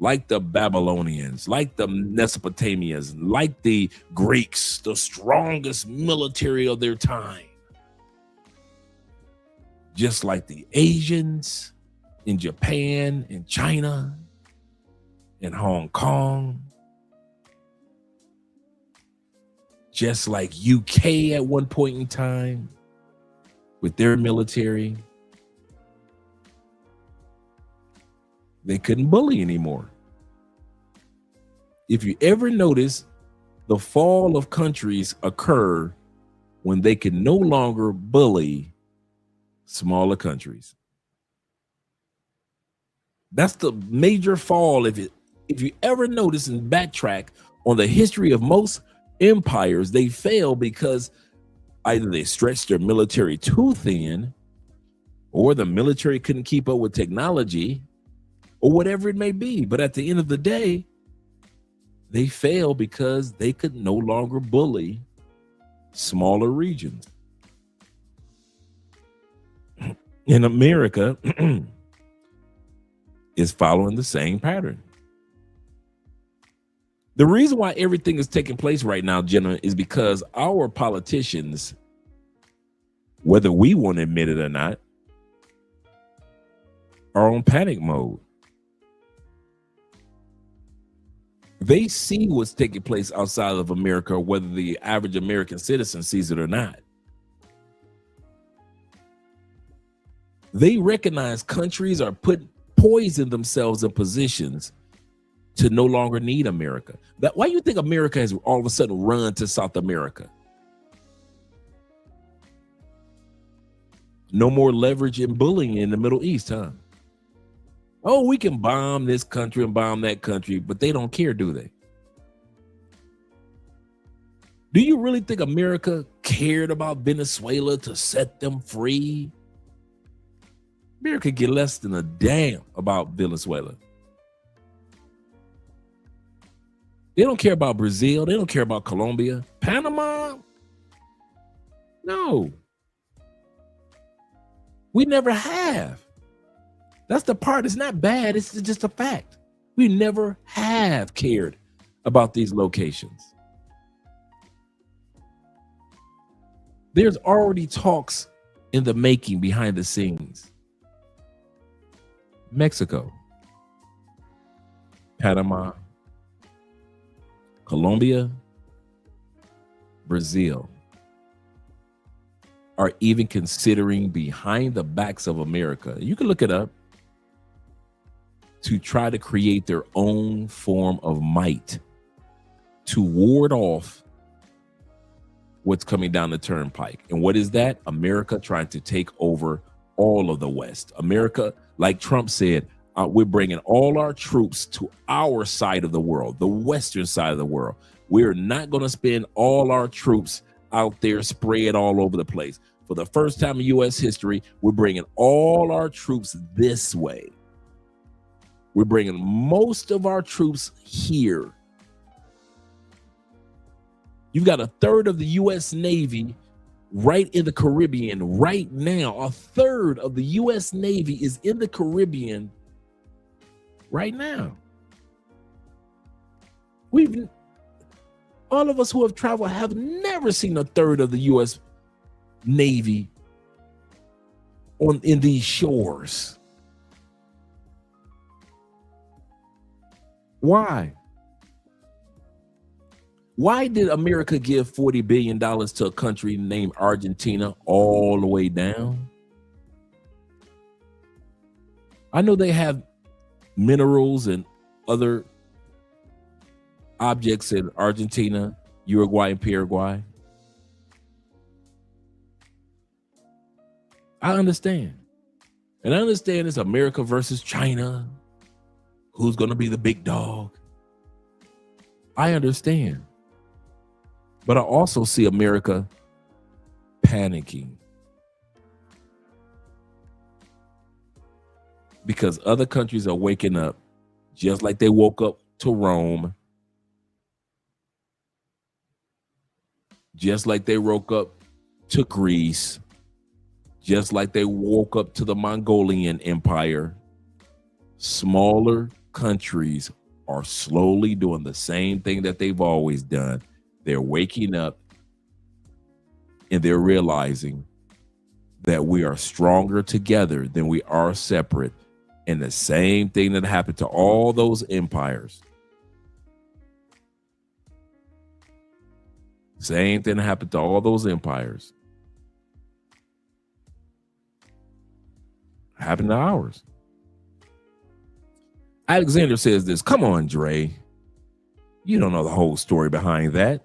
F: like the Babylonians, like the Mesopotamians, like the Greeks, the strongest military of their time. Just like the Asians in Japan and China and Hong Kong. Just like UK at one point in time with their military. They couldn't bully anymore. If you ever notice, the fall of countries occur when they can no longer bully smaller countries. That's the major fall. If you ever notice and backtrack on the history of most empires, they fail because either they stretched their military too thin, or the military couldn't keep up with technology, or whatever it may be. But at the end of the day, they fail because they could no longer bully smaller regions. In America is following the same pattern. The reason why everything is taking place right now, gentlemen, is because our politicians, whether we want to admit it or not, are on panic mode. They see what's taking place outside of America, whether the average American citizen sees it or not. They recognize countries are poison themselves in positions to no longer need America. Why do you think America has all of a sudden run to South America? No more leverage and bullying in the Middle East, huh? Oh, we can bomb this country and bomb that country, but they don't care, do they? Do you really think America cared about Venezuela to set them free? America get less than a damn about Venezuela. They don't care about Brazil. They don't care about Colombia. Panama? No. We never have. That's the part. It's not bad. It's just a fact. We never have cared about these locations. There's already talks in the making behind the scenes. Mexico, Panama, Colombia, Brazil are even considering behind the backs of America. You can look it up, to try to create their own form of might to ward off what's coming down the turnpike. And what is that? America trying to take over all of the West. America, like Trump said, we're bringing all our troops to our side of the world, the Western side of the world. We're not going to spend all our troops out there spread all over the place. For the first time in U.S. history, we're bringing all our troops this way. We're bringing most of our troops here. You've got a third of the U.S. Navy right in the Caribbean right now. A third of the U.S. Navy is in the Caribbean right now. All of us who have traveled have never seen a third of the U.S. Navy in these shores. Why? Why did America give $40 billion to a country named Argentina all the way down? I know they have minerals and other objects in Argentina, Uruguay, and Paraguay. I understand. And I understand it's America versus China. Who's going to be the big dog? I understand. But I also see America panicking because other countries are waking up just like they woke up to Rome, just like they woke up to Greece, just like they woke up to the Mongolian Empire. Smaller countries are slowly doing the same thing that they've always done. They're waking up and they're realizing that we are stronger together than we are separate. And the same thing that happened to all those empires. Same thing that happened to all those empires. Happened to ours. Alexander says this, come on, Dre. You don't know the whole story behind that.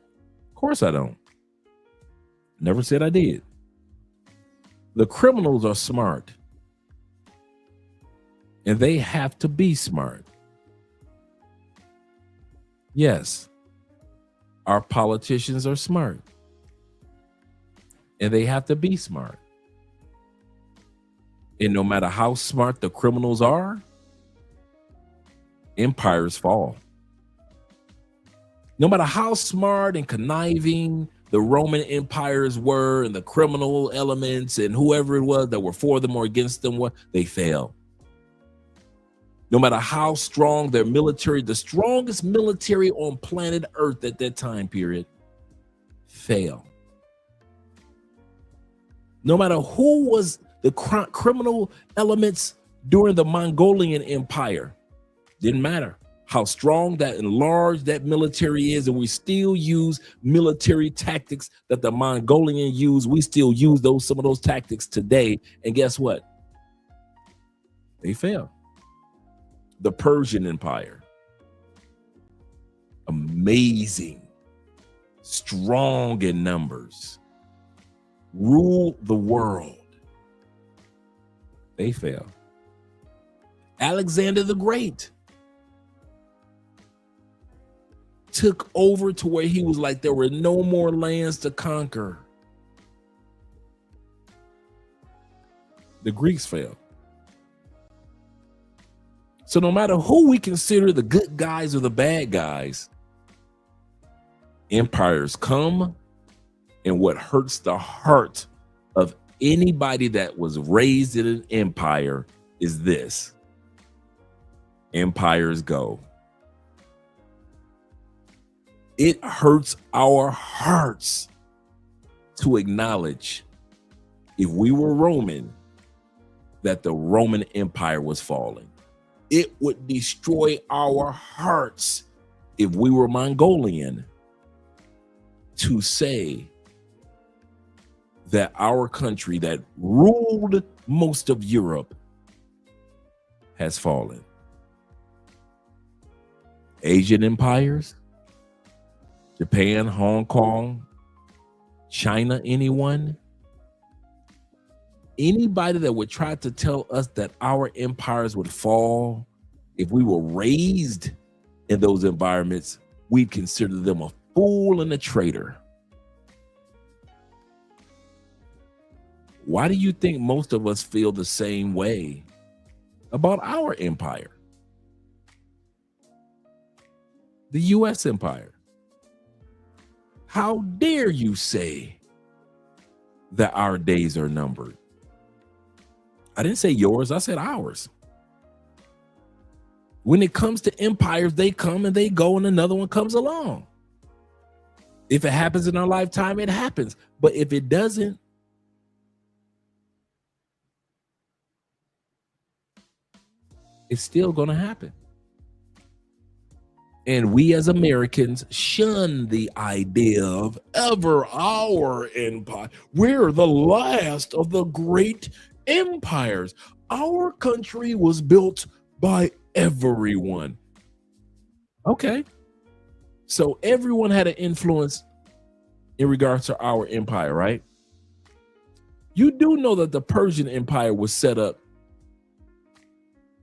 F: Of course I don't. Never said I did. The criminals are smart. And they have to be smart. Yes, our politicians are smart. And they have to be smart. And no matter how smart the criminals are, empires fall. No matter how smart and conniving the Roman empires were and the criminal elements and whoever it was that were for them or against them, they fail. No matter how strong their military, the strongest military on planet Earth at that time period, fail. No matter who was the criminal elements during the Mongolian Empire, didn't matter how strong that and large that military is, and we still use military tactics that the Mongolian used. We still use some of those tactics today. And guess what? They fail. The Persian Empire, amazing, strong in numbers, ruled the world. They fail. Alexander the Great took over to where he was like there were no more lands to conquer. The Greeks failed. So no matter who we consider the good guys or the bad guys, empires come, and what hurts the heart of anybody that was raised in an empire is this: empires go. It hurts our hearts to acknowledge, if we were Roman, that the Roman Empire was falling. It would destroy our hearts if we were Mongolian to say that our country that ruled most of Europe has fallen. Asian empires, Japan, Hong Kong, China, anyone? Anybody that would try to tell us that our empires would fall if we were raised in those environments, we'd consider them a fool and a traitor. Why do you think most of us feel the same way about our empire? The U.S. empire. How dare you say that our days are numbered? I didn't say yours, I said ours. When it comes to empires, they come and they go and another one comes along. If it happens in our lifetime, it happens. But if it doesn't, it's still going to happen. And we as Americans shun the idea of ever our empire. We're the last of the great empires. Our country was built by everyone. Okay. So everyone had an influence in regards to our empire, right? You do know that the Persian Empire was set up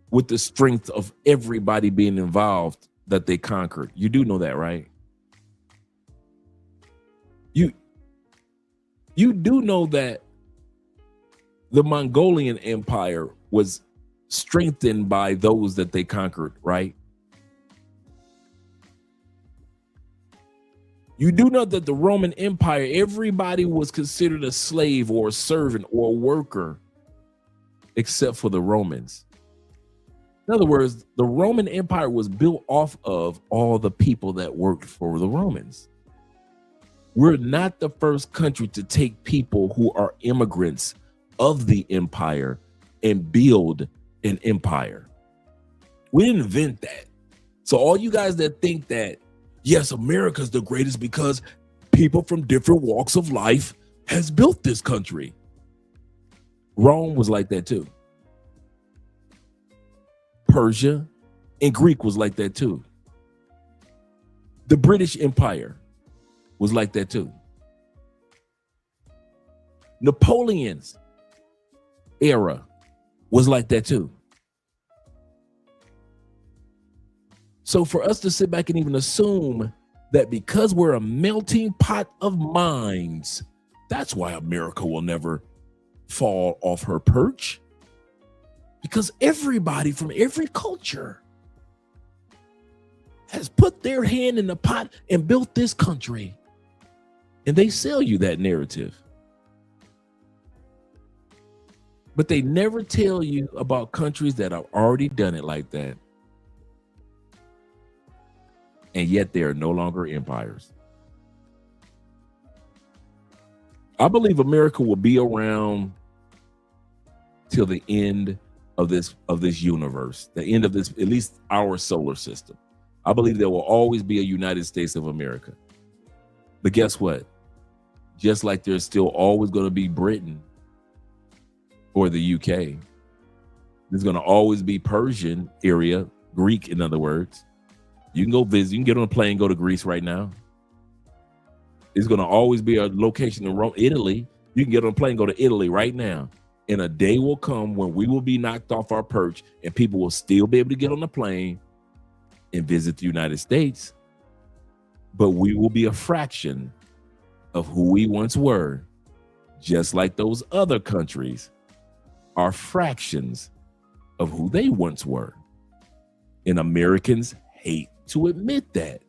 F: with the strength of everybody being involved that they conquered. You do know that, right? You do know that the Mongolian Empire was strengthened by those that they conquered, right? You do know that the Roman Empire, everybody was considered a slave or a servant or a worker, except for the Romans. In other words, the Roman Empire was built off of all the people that worked for the Romans. We're not the first country to take people who are immigrants of the empire and build an empire. We didn't invent that. So all you guys that think that, yes, America's the greatest because people from different walks of life has built this country. Rome was like that too. Persia and Greek was like that too. The British Empire was like that too. Napoleon's era was like that too. So for us to sit back and even assume that because we're a melting pot of minds, that's why America will never fall off her perch. Because everybody from every culture has put their hand in the pot and built this country. And they sell you that narrative. But they never tell you about countries that have already done it like that. And yet they are no longer empires. I believe America will be around till the end of this universe, the end of this, at least our solar system. I believe there will always be a United States of America. But guess what? Just like there's still always going to be Britain or the UK, there's going to always be Persian area, Greek, in other words. You can go visit, you can get on a plane, go to Greece right now. There's going to always be a location in Rome, Italy. You can get on a plane, go to Italy right now. And a day will come when we will be knocked off our perch and people will still be able to get on the plane and visit the United States. But we will be a fraction of who we once were, just like those other countries are fractions of who they once were. And Americans hate to admit that.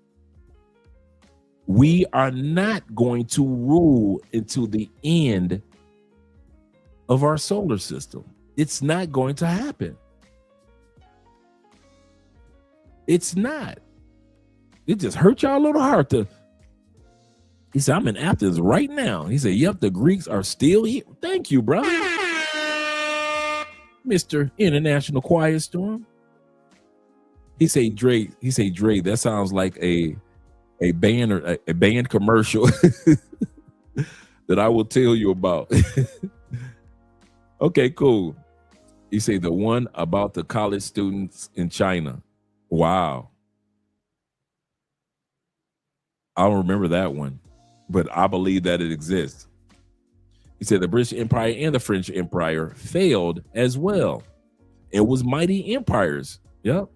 F: We are not going to rule until the end of our solar system. It's not going to happen. It's not. It just hurt y'all a little heart to He said, I'm in Athens right now. He said, yep, the Greeks are still here. Thank you, brother. Mr. International Quiet Storm. He say, Dre, that sounds like a band or a band commercial that I will tell you about. Okay, cool. He say the one about the college students in China. Wow. I don't remember that one, but I believe that it exists. He said the British Empire and the French Empire failed as well. It was mighty empires. Yep.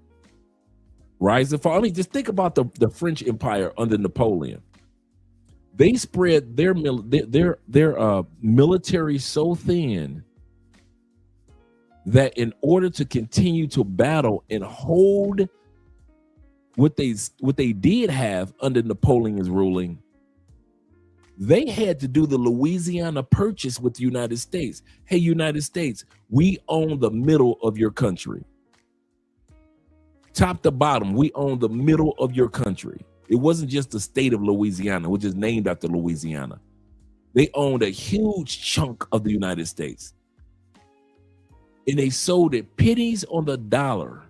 F: Rise and fall. I mean, just think about the French Empire under Napoleon. They spread their military so thin that in order to continue to battle and hold what they did have under Napoleon's ruling, they had to do the Louisiana Purchase with the United States. Hey, United States, we own the middle of your country. Top to bottom, we own the middle of your country. It wasn't just the state of Louisiana, which is named after Louisiana. They owned a huge chunk of the United States. And they sold it pennies on the dollar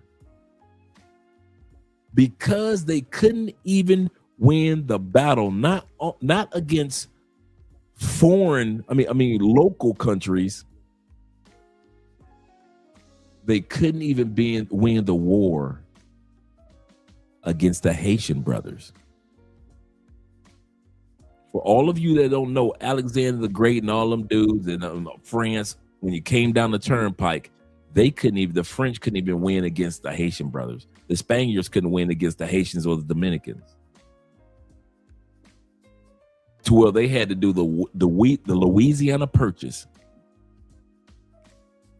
F: because they couldn't even win the battle, not against foreign, local countries. They couldn't even win the war against the Haitian brothers. For all of you that don't know, Alexander the Great and all them dudes in France, when you came down the turnpike, the French couldn't even win against the Haitian brothers. The Spaniards couldn't win against the Haitians or the Dominicans. To where they had to do the Louisiana Purchase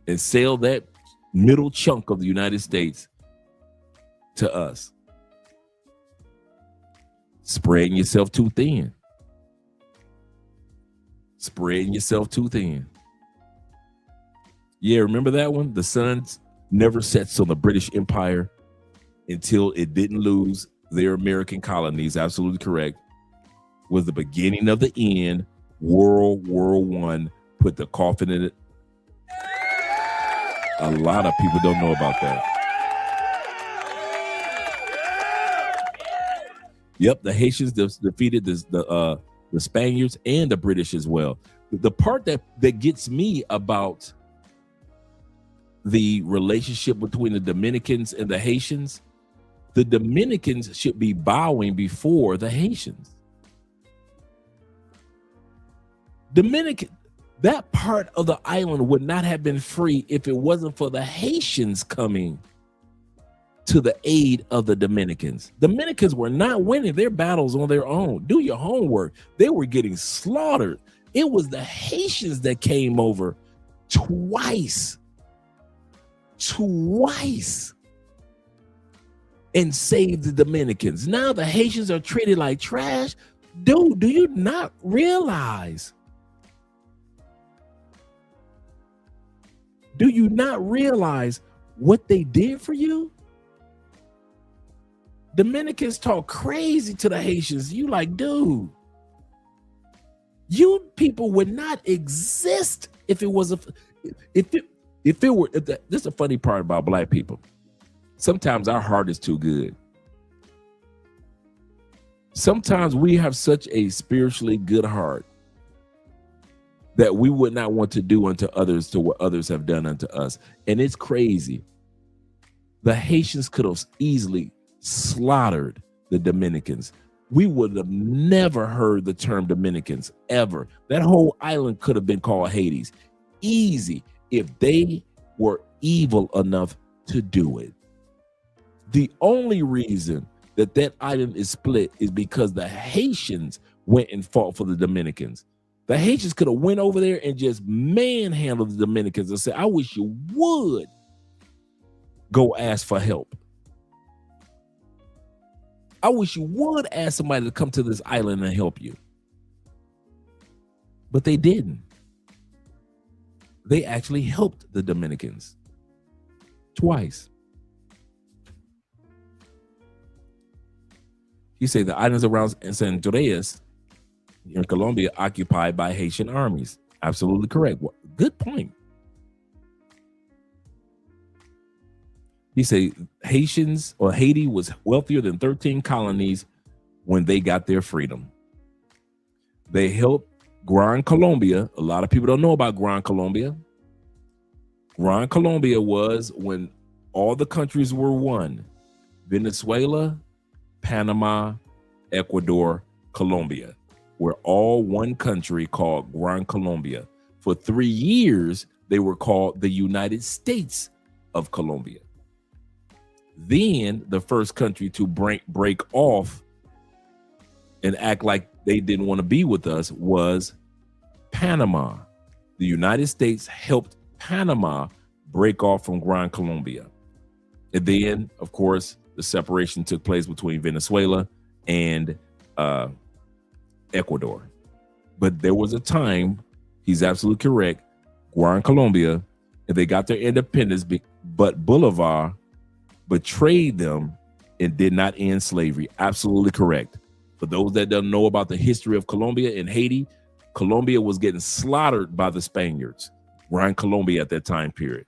F: and sell that middle chunk of the United States to us. Spreading yourself too thin. Spreading yourself too thin. Yeah, remember that one? The sun never sets on the British Empire until it didn't lose their American colonies. Absolutely correct. Was the beginning of the end. World War I put the coffin in it. A lot of people don't know about that. Yep, the Haitians defeated the Spaniards and the British as well. The part that gets me about the relationship between the Dominicans and the Haitians, the Dominicans should be bowing before the Haitians. That part of the island would not have been free if it wasn't for the Haitians coming to the aid of the Dominicans. Dominicans were not winning their battles on their own. Do your homework. They were getting slaughtered. It was the Haitians that came over twice and saved the Dominicans. Now the Haitians are treated like trash. Dude, do you not realize? Do you not realize what they did for you? Dominicans talk crazy to the Haitians. You like, dude, you people would not exist if it was this is a funny part about black people. Sometimes our heart is too good. Sometimes we have such a spiritually good heart that we would not want to do unto others to what others have done unto us. And it's crazy. The Haitians could have easily slaughtered the Dominicans. We would have never heard the term Dominicans ever. That whole island could have been called Hades. Easy if they were evil enough to do it. The only reason that island is split is because the Haitians went and fought for the Dominicans. The Haitians could have went over there and just manhandled the Dominicans and said, I wish you would go ask for help. I wish you would ask somebody to come to this island and help you. But they didn't. They actually helped the Dominicans twice. You say the islands around San Andreas in Colombia occupied by Haitian armies. Absolutely correct. Good point. He said Haitians or Haiti was wealthier than 13 colonies when they got their freedom. They helped Gran Colombia. A lot of people don't know about Gran Colombia. Gran Colombia was when all the countries were one: Venezuela, Panama, Ecuador, Colombia. We're all one country called Gran Colombia. For 3 years, they were called the United States of Colombia. Then the first country to break off and act like they didn't want to be with us was Panama. The United States helped Panama break off from Gran Colombia. And then, of course, the separation took place between Venezuela and Ecuador. But there was a time, he's absolutely correct, Gran Colombia, and they got their independence, but Bolivar betrayed them and did not end slavery. Absolutely correct. For those that don't know about the history of Colombia and Haiti, Colombia was getting slaughtered by the Spaniards. Gran Colombia at that time period.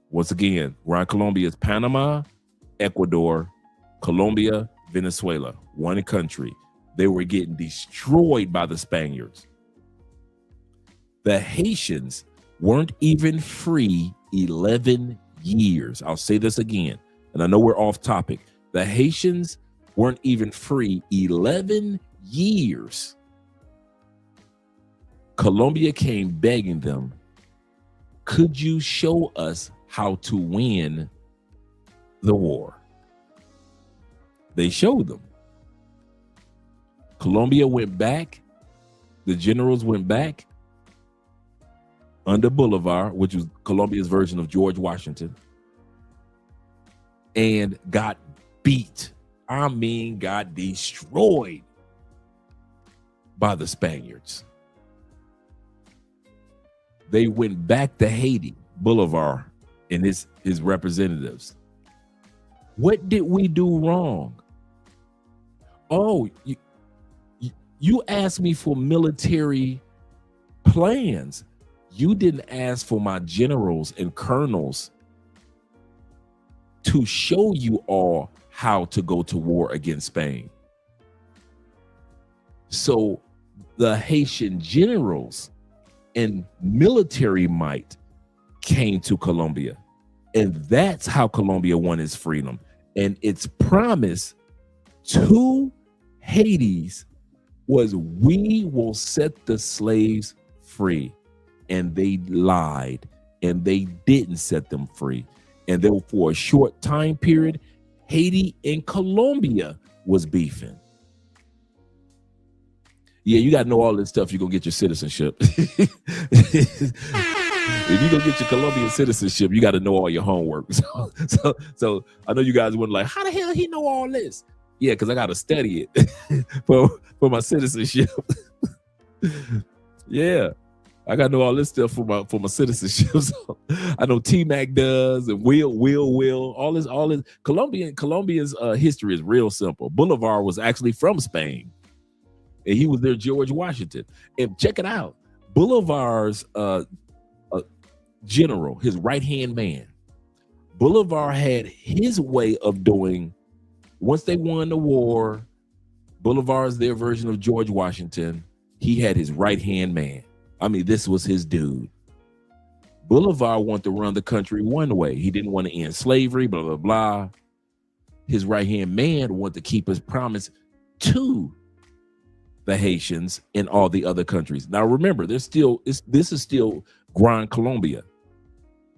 F: Once again, Gran Colombia is Panama, Ecuador, Colombia, Venezuela, one country. They were getting destroyed by the Spaniards. The Haitians weren't even free 11 years. I'll say this again, and I know we're off topic. The Haitians weren't even free 11 years. Colombia came begging them, could you show us how to win the war? They showed them. Colombia went back. The generals went back under Bolivar, which was Colombia's version of George Washington, and got beat. I mean, got destroyed by the Spaniards. They went back to Haiti, Bolivar and his representatives. What did we do wrong? Oh, you asked me for military plans. You didn't ask for my generals and colonels to show you all how to go to war against Spain. So the Haitian generals and military might came to Colombia. And that's how Colombia won its freedom. And its promise to Hades was, we will set the slaves free. And they lied, and they didn't set them free. And then for a short time period, Haiti and Colombia was beefing. Yeah, you got to know all this stuff. You're going to get your citizenship. If you're going to get your Colombian citizenship, you got to know all your homework. So I know you guys were like, how the hell he know all this? Yeah, because I got to study it for my citizenship. Yeah. I got to know all this stuff for my citizenship. So I know T-Mac does, and Will, all this. Colombia's history is real simple. Bolivar was actually from Spain, and he was their George Washington. And check it out, Bolivar's general, his right-hand man, Bolivar had his way of doing. Once they won the war, Bolivar's their version of George Washington. He had his right-hand man. I mean, this was his dude. Bolivar wanted to run the country one way. He didn't want to end slavery, blah, blah, blah. His right-hand man wanted to keep his promise to the Haitians and all the other countries. Now, remember, this is still Gran Colombia.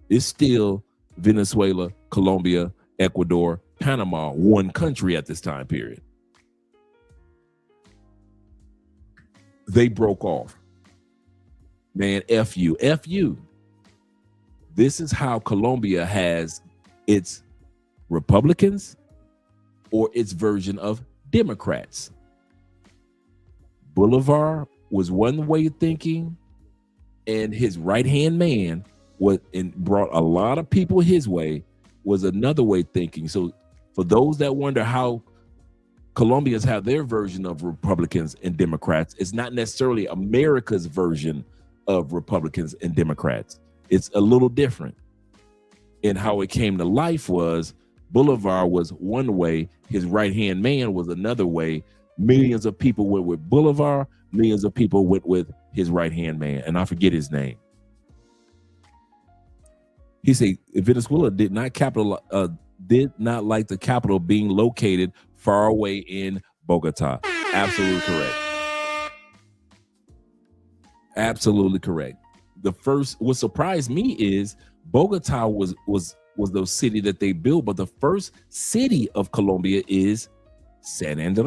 F: It's still Venezuela, Colombia, Ecuador, Panama, one country at this time period. They broke off. Man, F you. This is how Colombia has its Republicans or its version of Democrats. Bolivar was one way of thinking, and his right-hand man brought a lot of people his way, was another way of thinking. So for those that wonder how Colombians have their version of Republicans and Democrats. It's not necessarily America's version of Republicans and Democrats. It's a little different. And how it came to life was Bolivar was one way, his right-hand man was another way. Millions of people went with Bolivar, millions of people went with his right-hand man, and I forget his name. He said Venezuela did not like the capital being located far away in Bogota. Absolutely correct. Absolutely correct. What surprised me is Bogota was the city that they built, but the first city of Colombia is Santa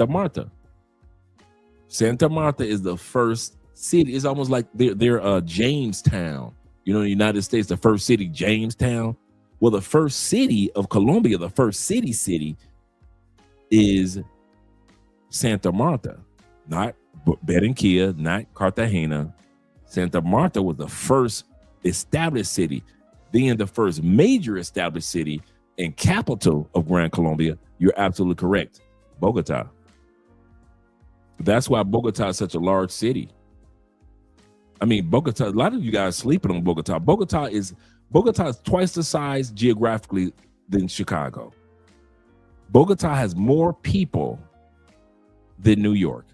F: Marta. Santa Marta is the first city. It's almost like they're Jamestown. You know, in the United States, the first city, Jamestown. Well, the first city of Colombia, the first city is Santa Marta, not Barranquilla, not Cartagena. Santa Marta was the first established city, then the first major established city and capital of Gran Colombia. You're absolutely correct, Bogota. That's why Bogota is such a large city. I mean, Bogota, a lot of you guys sleeping on Bogota. Bogota is twice the size geographically than Chicago. Bogota has more people than New York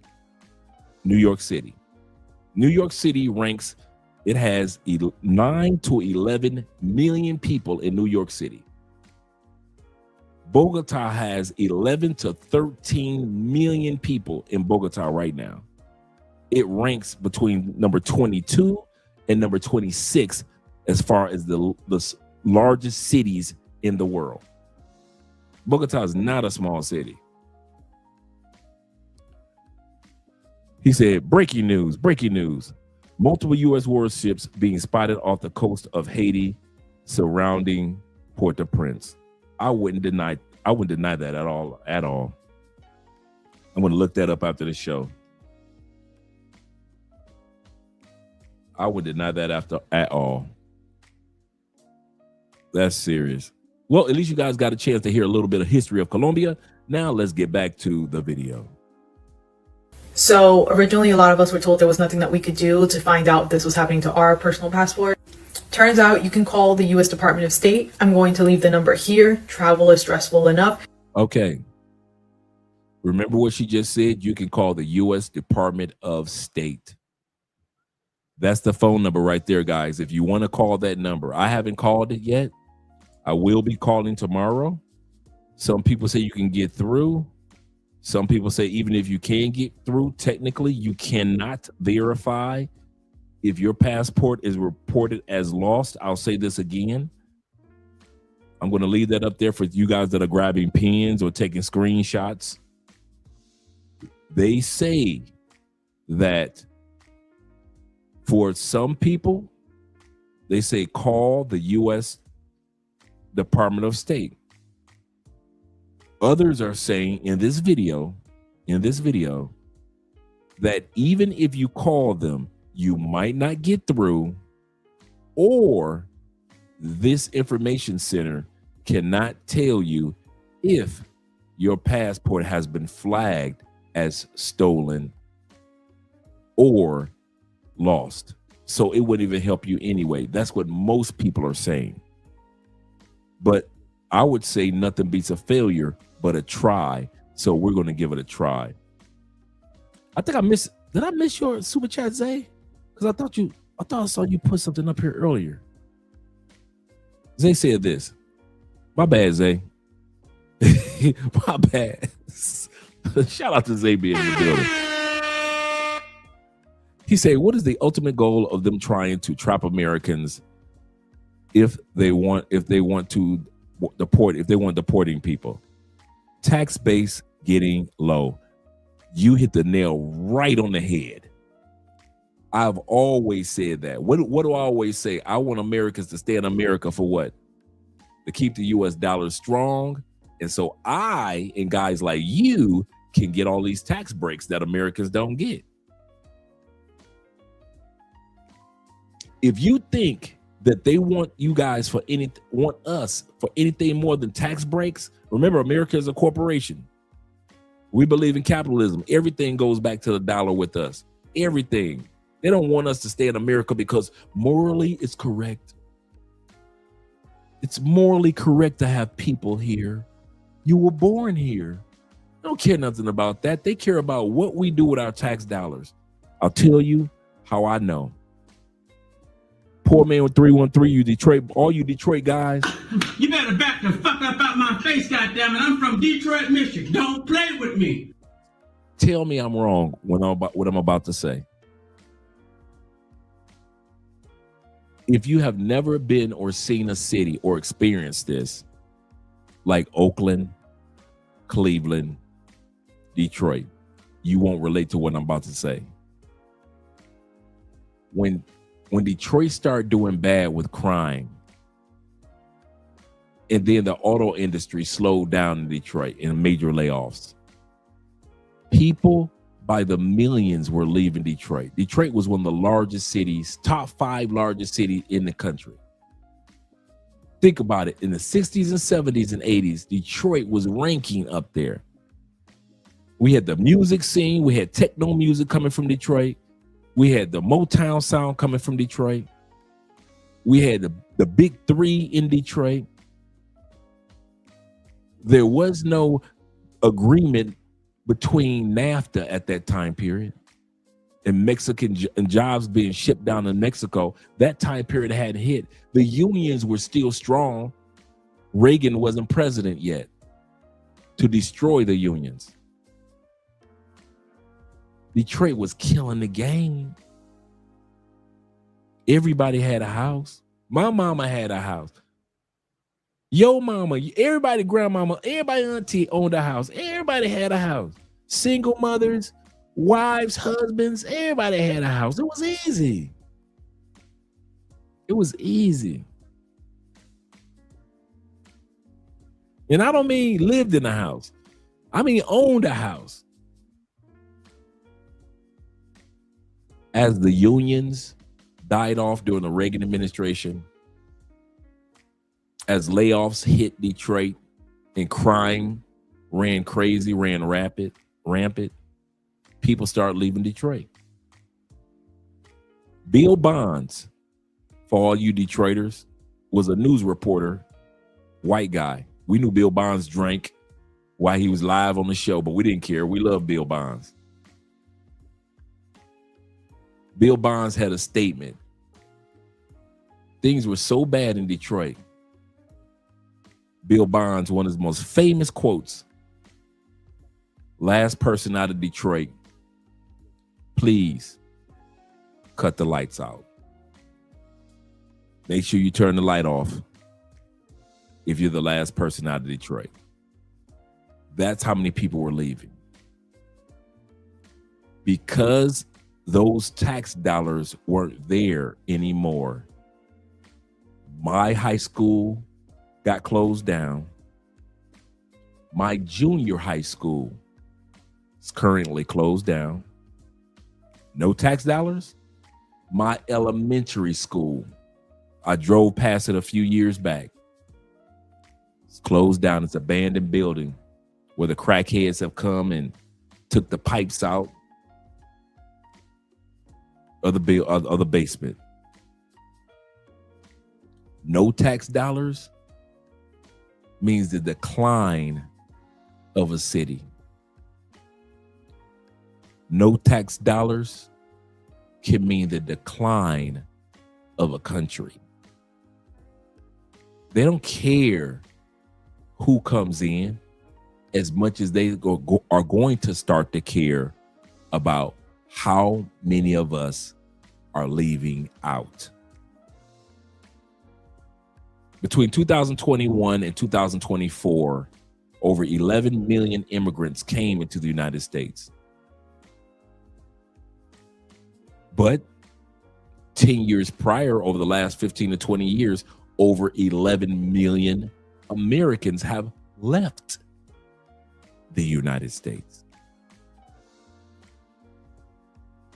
F: City. New York City ranks, it has 9 to 11 million people in New York City. Bogota has 11 to 13 million people in Bogota right now. It ranks between number 22 and number 26 as far as the largest cities in the world. Bogota is not a small city. He said, breaking news. Multiple U.S. warships being spotted off the coast of Haiti surrounding Port-au-Prince. I wouldn't deny that at all. I'm going to look that up after the show. I would deny that at all. That's serious. Well, at least you guys got a chance to hear a little bit of history of Colombia. Now let's get back to the video.
E: So originally, a lot of us were told there was nothing that we could do to find out if this was happening to our personal passport. Turns out you can call the U.S. Department of State. I'm going to leave the number here. Travel is stressful enough.
F: Okay. Remember what she just said? You can call the U.S. Department of State. That's the phone number right there, guys. If you want to call that number, I haven't called it yet. I will be calling tomorrow. Some people say you can get through. Some people say even if you can get through, technically you cannot verify if your passport is reported as lost. I'll say this again. I'm going to leave that up there for you guys that are grabbing pens or taking screenshots. They say that for some people, they say call the U.S. Department of State. Others are saying in this video, that even if you call them, you might not get through, or this information center cannot tell you if your passport has been flagged as stolen or lost. So it wouldn't even help you anyway. That's what most people are saying. But I would say nothing beats a failure but a try. So we're going to give it a try. I think did I miss your super chat, Zay? Because I thought I saw you put something up here earlier. Zay said this. My bad, Zay. My bad. Shout out to Zay being in the building. He said, what is the ultimate goal of them trying to trap Americans if they want deporting people? Tax base getting low. You hit the nail right on the head. I've always said that. What do I always say? I want Americans to stay in America for what? To keep the U.S. dollar strong. And so I and guys like you can get all these tax breaks that Americans don't get. If you think that they want you guys for us for anything more than tax breaks. Remember, America is a corporation. We believe in capitalism. Everything goes back to the dollar with us. Everything. They don't want us to stay in America because morally it's correct. It's morally correct to have people here. You were born here. They don't care nothing about that. They care about what we do with our tax dollars. I'll tell you how I know. Poor man with 313, you Detroit, all you Detroit guys.
I: You better back the fuck up out my face, goddammit. I'm from Detroit, Michigan. Don't play with me.
F: Tell me I'm wrong when what I'm about to say. If you have never been or seen a city or experienced this, like Oakland, Cleveland, Detroit, you won't relate to what I'm about to say. When Detroit started doing bad with crime, and then the auto industry slowed down in Detroit in major layoffs, people by the millions were leaving Detroit. Detroit was one of the largest cities, top 5 largest cities in the country. Think about it. In the 60s and 70s and 80s, Detroit was ranking up there. We had the music scene. We had techno music coming from Detroit. We had the Motown sound coming from Detroit. We had the big 3 in Detroit. There was no agreement between NAFTA at that time period and Mexican and jobs being shipped down to Mexico. That time period hadn't hit. The unions were still strong. Reagan wasn't president yet to destroy the unions. Detroit was killing the game. Everybody had a house. My mama had a house. Yo mama, everybody grandmama, everybody auntie owned a house. Everybody had a house. Single mothers, wives, husbands, everybody had a house. It was easy. It was easy. And I don't mean lived in a house. I mean owned a house. As the unions died off during the Reagan administration, as layoffs hit Detroit and crime ran crazy, ran rampant, people started leaving Detroit. Bill Bonds, for all you Detroiters, was a news reporter, white guy. We knew Bill Bonds drank while he was live on the show, but we didn't care. We loved Bill Bonds. Bill Bonds had a statement. Things were so bad in Detroit. Bill Bonds, one of his most famous quotes, last person out of Detroit, please cut the lights out. Make sure you turn the light off if you're the last person out of Detroit. That's how many people were leaving. Because those tax dollars weren't there anymore. My high school got closed down. My junior high school is currently closed down. No tax dollars. My elementary school, I drove past it a few years back. It's closed down. It's an abandoned building where the crackheads have come and took the pipes out of the basement. No tax dollars means the decline of a city. No tax dollars can mean the decline of a country. They don't care who comes in as much as they are going to start to care about how many of us are leaving out. Between 2021 and 2024, over 11 million immigrants came into the United States. But 10 years prior, over the last 15 to 20 years, over 11 million Americans have left the United States.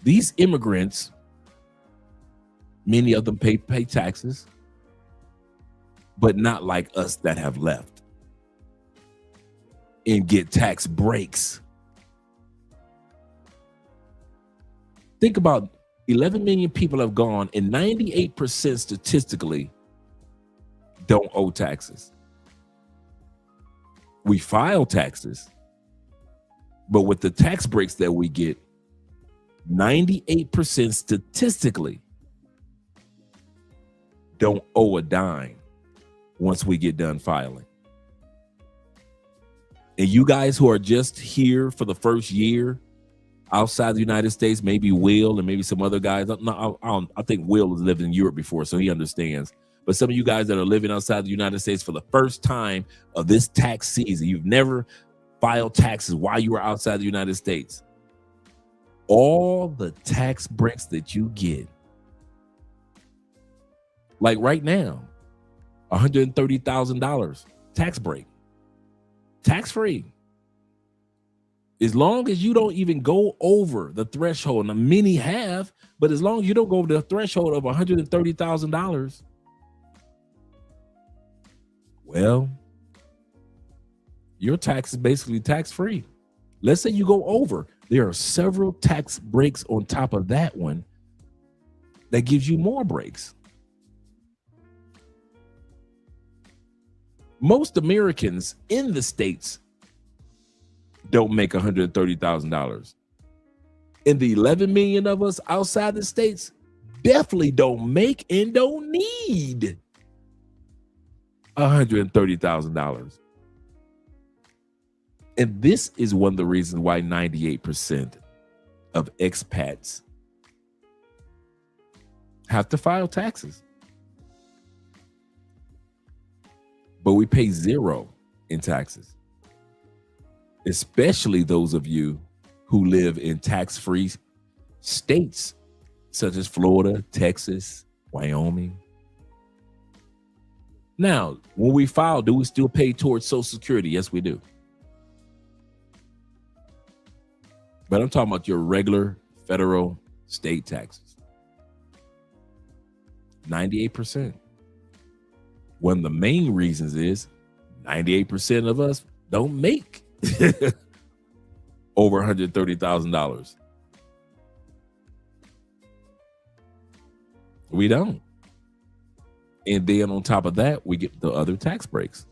F: These immigrants, many of them pay taxes. but not like us that have left and get tax breaks. Think about 11 million people have gone, and 98% statistically don't owe taxes. We file taxes, but with the tax breaks that we get, 98% statistically don't owe a dime once we get done filing. And you guys who are just here for the first year outside the United States, maybe Will and maybe some other guys. I think Will has lived in Europe before, so he understands. But some of you guys that are living outside the United States for the first time of this tax season, you've never filed taxes while you were outside the United States. All the tax breaks that you get, like right now, $130,000 tax break, tax-free. As long as you don't even go over the threshold, and many have, but as long as you don't go over the threshold of $130,000, well, your tax is basically tax-free. Let's say you go over. There are several tax breaks on top of that one that gives you more breaks. Most Americans in the States don't make $130,000. And the 11 million of us outside the States definitely don't make and don't need $130,000. And this is one of the reasons why 98% of expats have to file taxes. But we pay zero in taxes, especially those of you who live in tax-free states such as Florida, Texas, Wyoming. Now, when we file, do we still pay towards Social Security? Yes, we do. But I'm talking about your regular federal state taxes. 98%. One of the main reasons is 98% of us don't make over $130,000. We don't. And then on top of that, we get the other tax breaks.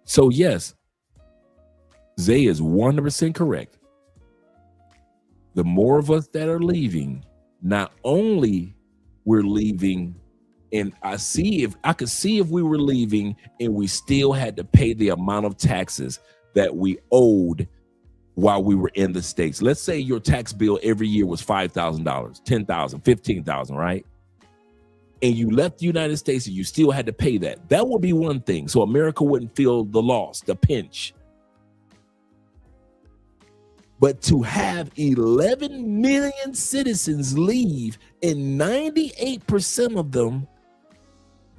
F: So yes, Zay is 100% correct. The more of us that are leaving, not only we're leaving, and I could see if we were leaving and we still had to pay the amount of taxes that we owed while we were in the States. Let's say your tax bill every year was $5,000, $10,000, $15,000, right? And you left the United States and you still had to pay that. That would be one thing. So America wouldn't feel the loss, the pinch. But to have 11 million citizens leave and 98% of them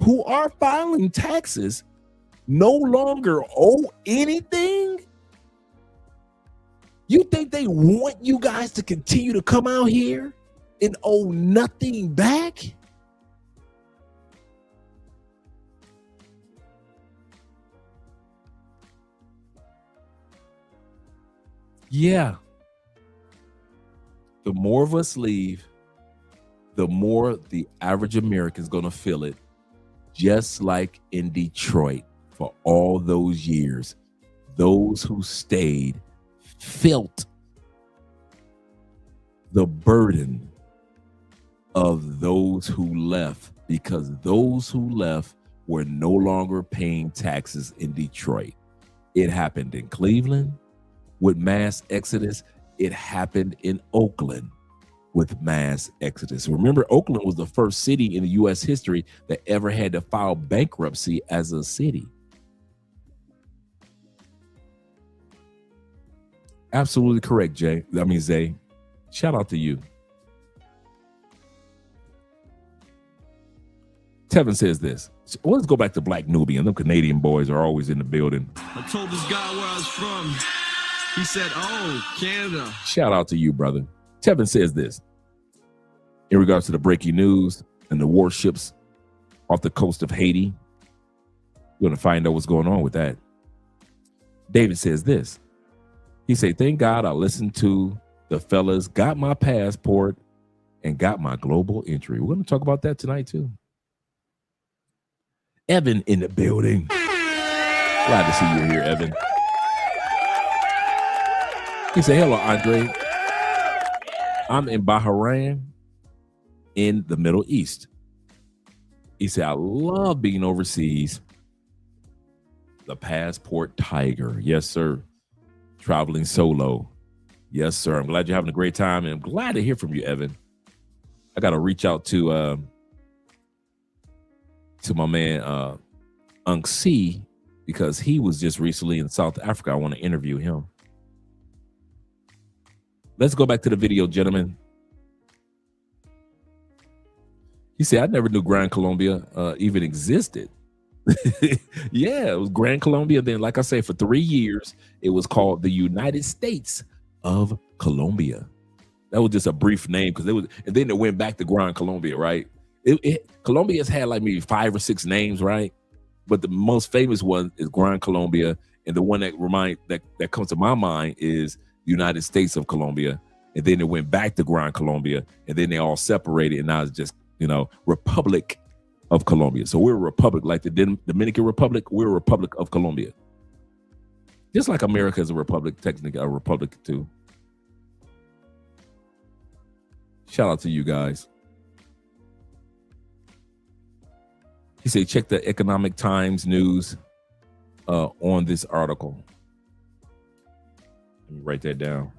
F: who are filing taxes no longer owe anything? You think they want you guys to continue to come out here and owe nothing back? Yeah. The more of us leave, the more the average American is going to feel it. Just like in Detroit for all those years, those who stayed felt the burden of those who left, because those who left were no longer paying taxes in Detroit. It happened in Cleveland with mass exodus. It happened in Oakland with mass exodus. Remember, Oakland was the first city in the U.S. history that ever had to file bankruptcy as a city. Absolutely correct, Zay. Shout out to you. Tevin says this. Well, let's go back to Black Nubian. Them Canadian boys are always in the building.
B: I told this guy where I was from. He said, oh, Canada.
F: Shout out to you, brother. Tevin says this in regards to the breaking news and the warships off the coast of Haiti. We're going to find out what's going on with that. David says this. He said, thank God I listened to the fellas, got my passport, and got my global entry. We're going to talk about that tonight, too. Evan in the building. Glad to see you here, Evan. He said, hello, Andre. I'm in Bahrain in the Middle East. He said, I love being overseas. The passport tiger. Yes, sir. Traveling solo. Yes, sir. I'm glad you're having a great time, and I'm glad to hear from you, Evan. I got to reach out to my man, Unc C, because he was just recently in South Africa. I want to interview him. Let's go back to the video, gentlemen. He said, I never knew Gran Colombia even existed. Yeah, it was Gran Colombia. Then, like I say, for 3 years, it was called the United States of Colombia. That was just a brief name because and then it went back to Gran Colombia, right? Colombia's had like maybe 5 or 6 names, right? But the most famous one is Gran Colombia, and the one that comes to my mind is United States of Colombia, and then it went back to Gran Colombia, and then they all separated, and now it's just Republic of Colombia. So we're a republic, like the Dominican Republic. We're a Republic of Colombia, just like America is a republic, technically a republic too. Shout out to you guys. He said, check the Economic Times news on this article. Let me write that down.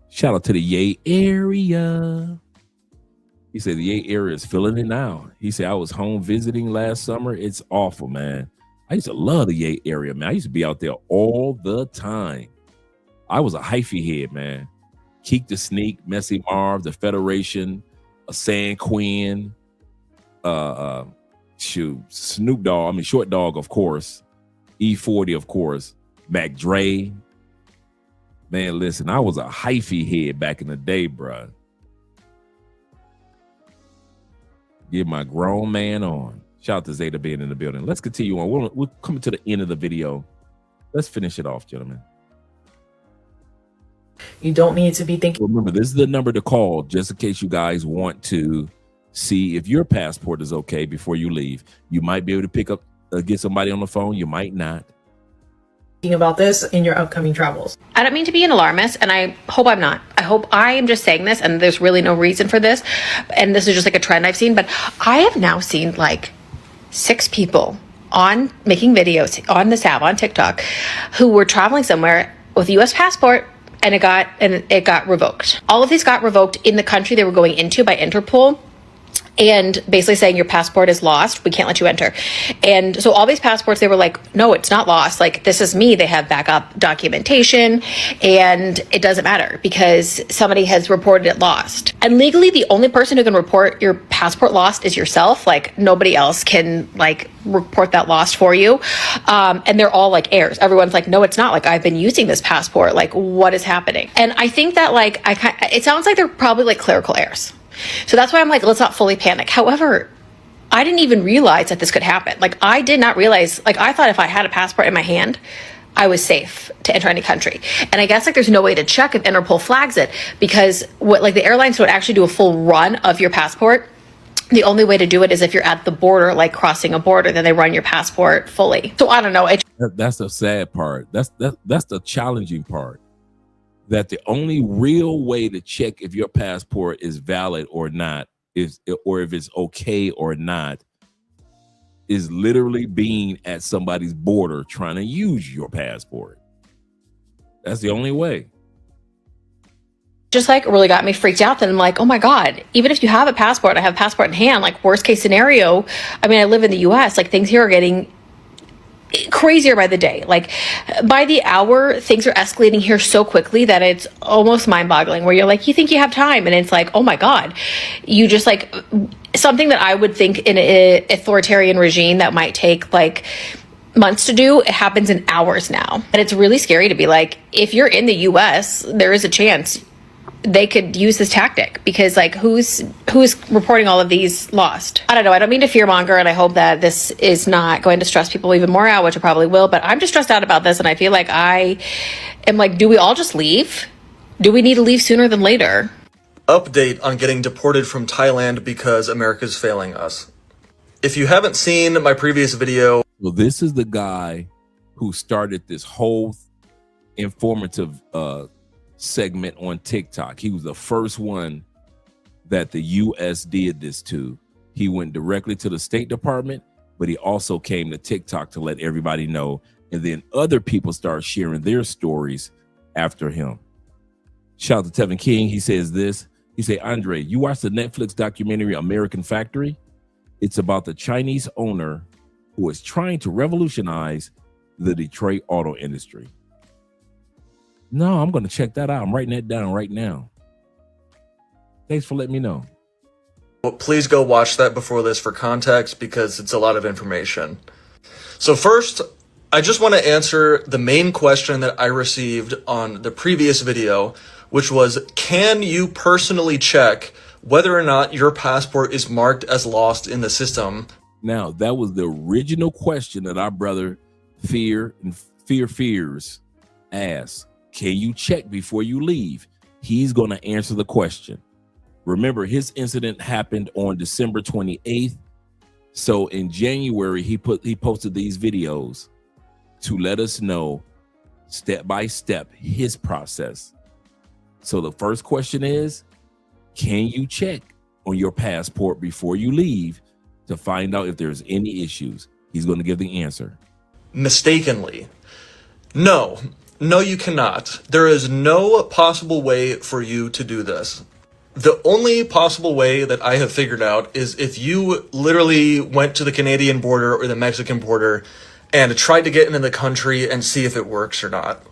F: Shout out to the Yay area. He said the Yay area is feeling it now. He said, I was home visiting last summer. It's awful, man. I used to love the Yay area, man. I used to be out there all the time. I was a hyphy head, man. Keek the Sneak, Messy Marv, the Federation, a San Quinn, Snoop Dogg, Short Dog, of course, E40, of course, Mac Dre. Man, listen, I was a hyphy head back in the day, bruh. Get my grown man on. Shout out to Zeta being in the building. Let's continue on. We're coming to the end of the video. Let's finish it off, gentlemen.
E: You don't need to be thinking.
F: Remember, this is the number to call just in case you guys want to see if your passport is okay before you leave. You might be able to pick up, get somebody on the phone. You might not.
E: About this in your upcoming travels.
A: I don't mean to be an alarmist, and I hope I'm not. I hope I am just saying this, and there's really no reason for this, and this is just like a trend I've seen, but I have now seen like 6 people on making videos on this app on TikTok who were traveling somewhere with a U.S. passport, and it got revoked. All of these got revoked in the country they were going into by Interpol, and basically saying your passport is lost, we can't let you enter. And so all these passports, they were like, no, it's not lost. Like, this is me. They have backup documentation, and it doesn't matter because somebody has reported it lost. And legally, the only person who can report your passport lost is yourself. Like, nobody else can like report that lost for you. And they're all like heirs. Everyone's like, no, it's not. Like, I've been using this passport. Like, what is happening? And I think that like, it sounds like they're probably like clerical errors. So that's why I'm like, let's not fully panic. However, I didn't even realize that this could happen. Like, I did not realize, like, I thought if I had a passport in my hand, I was safe to enter any country. And I guess like there's no way to check if Interpol flags it because the airlines don't actually do a full run of your passport. The only way to do it is if you're at the border, like crossing a border, then they run your passport fully. So I don't know.
F: That's the sad part. That's the challenging part. That the only real way to check if your passport is valid or not or if it's okay or not is literally being at somebody's border trying to use your passport. That's the only way.
A: Just like really got me freaked out. Then I'm like, oh my God, even if you have a passport, I have a passport in hand, like worst case scenario. I mean, I live in the US, like things here are getting crazier by the day. Like by the hour, things are escalating here so quickly that it's almost mind-boggling where you're like, you think you have time, and it's like, oh my God, you just like something that I would think in an authoritarian regime that might take like months to do, it happens in hours now. And it's really scary to be like, if you're in the US, there is a chance they could use this tactic, because like who's reporting all of these lost? I don't know. I don't mean to fearmonger, and I hope that this is not going to stress people even more out, which it probably will, but I'm just stressed out about this, and I feel like I am like, do we all just leave? Do we need to leave sooner than later?
K: Update on getting deported from Thailand because America's failing us. If you haven't seen my previous video...
F: Well, this is the guy who started this whole informative segment on TikTok. He was the first one that the U.S. did this to. He went directly to the State Department, but he also came to TikTok to let everybody know. And then other people start sharing their stories after him. Shout out to Tevin King. He says this. He said, Andre, you watched the Netflix documentary American Factory? It's about the Chinese owner who is trying to revolutionize the Detroit auto industry. No, I'm going to check that out. I'm writing that down right now. Thanks for letting me know.
K: Well, please go watch that before this for context, because it's a lot of information. So first, I just want to answer the main question that I received on the previous video, which was, can you personally check whether or not your passport is marked as lost in the system?
F: Now, that was the original question that our brother Fears asked. Can you check before you leave? He's going to answer the question. Remember, his incident happened on December 28th. So in January, he posted these videos to let us know step by step his process. So the first question is, can you check on your passport before you leave to find out if there's any issues? He's going to give the answer.
K: Mistakenly. No, you cannot. There is no possible way for you to do this. The only possible way that I have figured out is if you literally went to the Canadian border or the Mexican border and tried to get into the country and see if it works or not.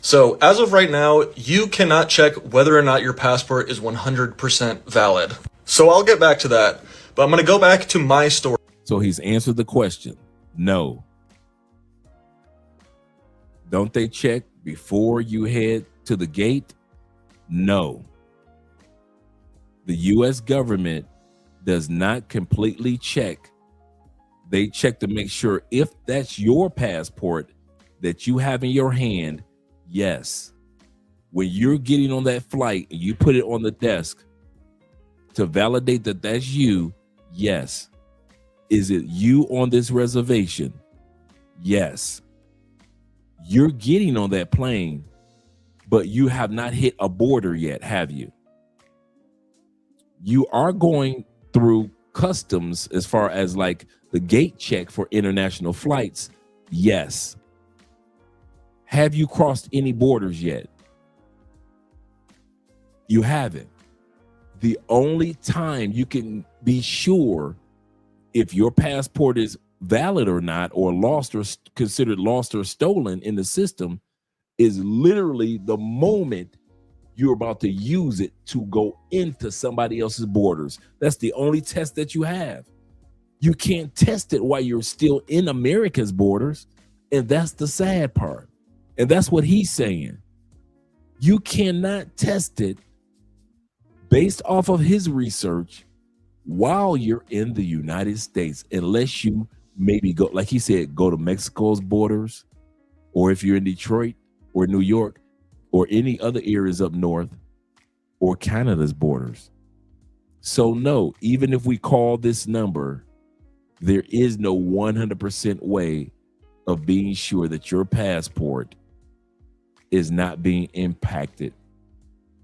K: So as of right now, you cannot check whether or not your passport is 100% valid. So I'll get back to that, but I'm going to go back to my story.
F: So he's answered the question. No. Don't they check before you head to the gate? No. The U.S. government does not completely check. They check to make sure if that's your passport that you have in your hand, yes. When you're getting on that flight and you put it on the desk to validate that that's you, yes. Is it you on this reservation? Yes. You're getting on that plane, but you have not hit a border yet, have you? You are going through customs as far as like the gate check for international flights. Yes. Have you crossed any borders yet? You haven't. The only time you can be sure if your passport is valid or not, or lost or considered lost or stolen in the system, is literally the moment you're about to use it to go into somebody else's borders. That's the only test that you have. You can't test it while you're still in America's borders. And that's the sad part. And that's what he's saying. You cannot test it based off of his research while you're in the United States, unless you maybe go, like he said, go to Mexico's borders, or if you're in Detroit or New York or any other areas up north, or Canada's borders. So no, even if we call this number, there is no 100% way of being sure that your passport is not being impacted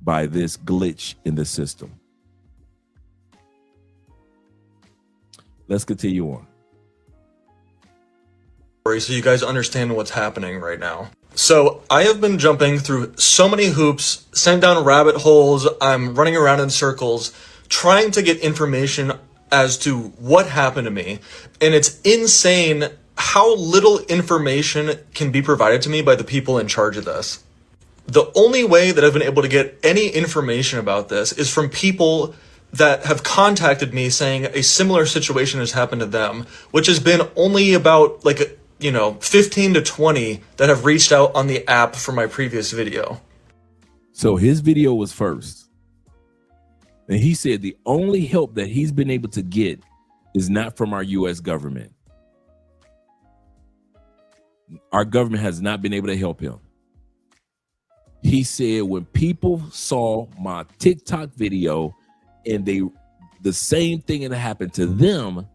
F: by this glitch in the system. Let's continue on.
K: So you guys understand what's happening right now. So I have been jumping through so many hoops, sent down rabbit holes. I'm running around in circles, trying to get information as to what happened to me. And it's insane how little information can be provided to me by the people in charge of this. The only way that I've been able to get any information about this is from people that have contacted me saying a similar situation has happened to them, which has been only about like 15 to 20 that have reached out on the app for my previous video.
F: So his video was first. And he said the only help that he's been able to get is not from our U.S. government. Our government has not been able to help him. He said when people saw my TikTok video and the same thing that happened to them,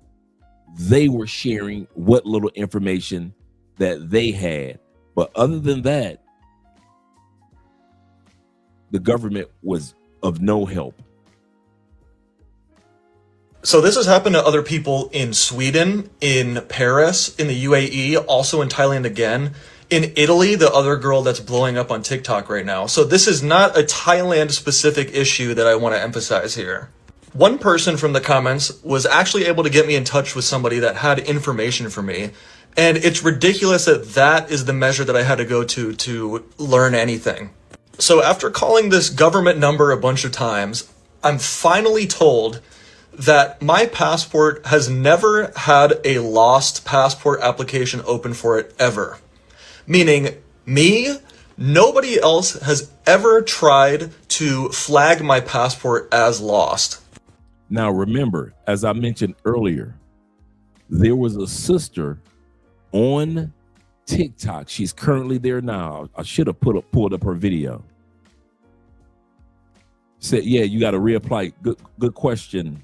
F: they were sharing what little information that they had. But other than that, the government was of no help.
K: So this has happened to other people in Sweden, in Paris, in the UAE, also in Thailand again. In Italy, the other girl that's blowing up on TikTok right now. So this is not a Thailand-specific issue that I want to emphasize here. One person from the comments was actually able to get me in touch with somebody that had information for me. And it's ridiculous that that is the measure that I had to go to learn anything. So after calling this government number a bunch of times, I'm finally told that my passport has never had a lost passport application open for it ever. Meaning me, nobody else has ever tried to flag my passport as lost.
F: Now remember, as I mentioned earlier, there was a sister on TikTok. She's currently there now. I should have pulled up her video. Said, yeah, you got to reapply. Good question,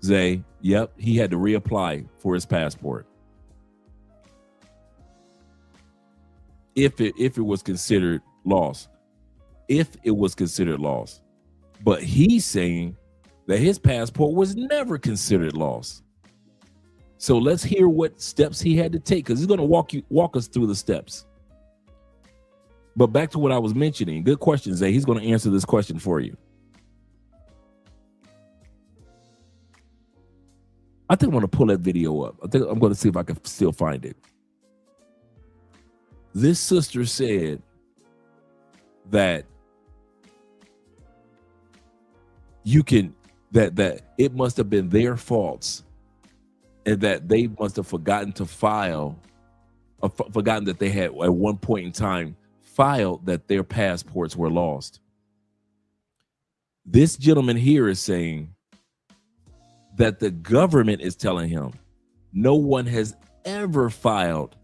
F: Zay. Yep, he had to reapply for his passport. If it was considered lost. If it was considered lost. But he's saying that his passport was never considered lost. So let's hear what steps he had to take, because he's going to walk us through the steps. But back to what I was mentioning. Good question, Zay. He's going to answer this question for you. I think I'm going to pull that video up. I think I'm going to see if I can still find it. This sister said that that it must have been their faults and that they must have forgotten to file, forgotten that they had at one point in time filed that their passports were lost. This gentleman here is saying that the government is telling him no one has ever filed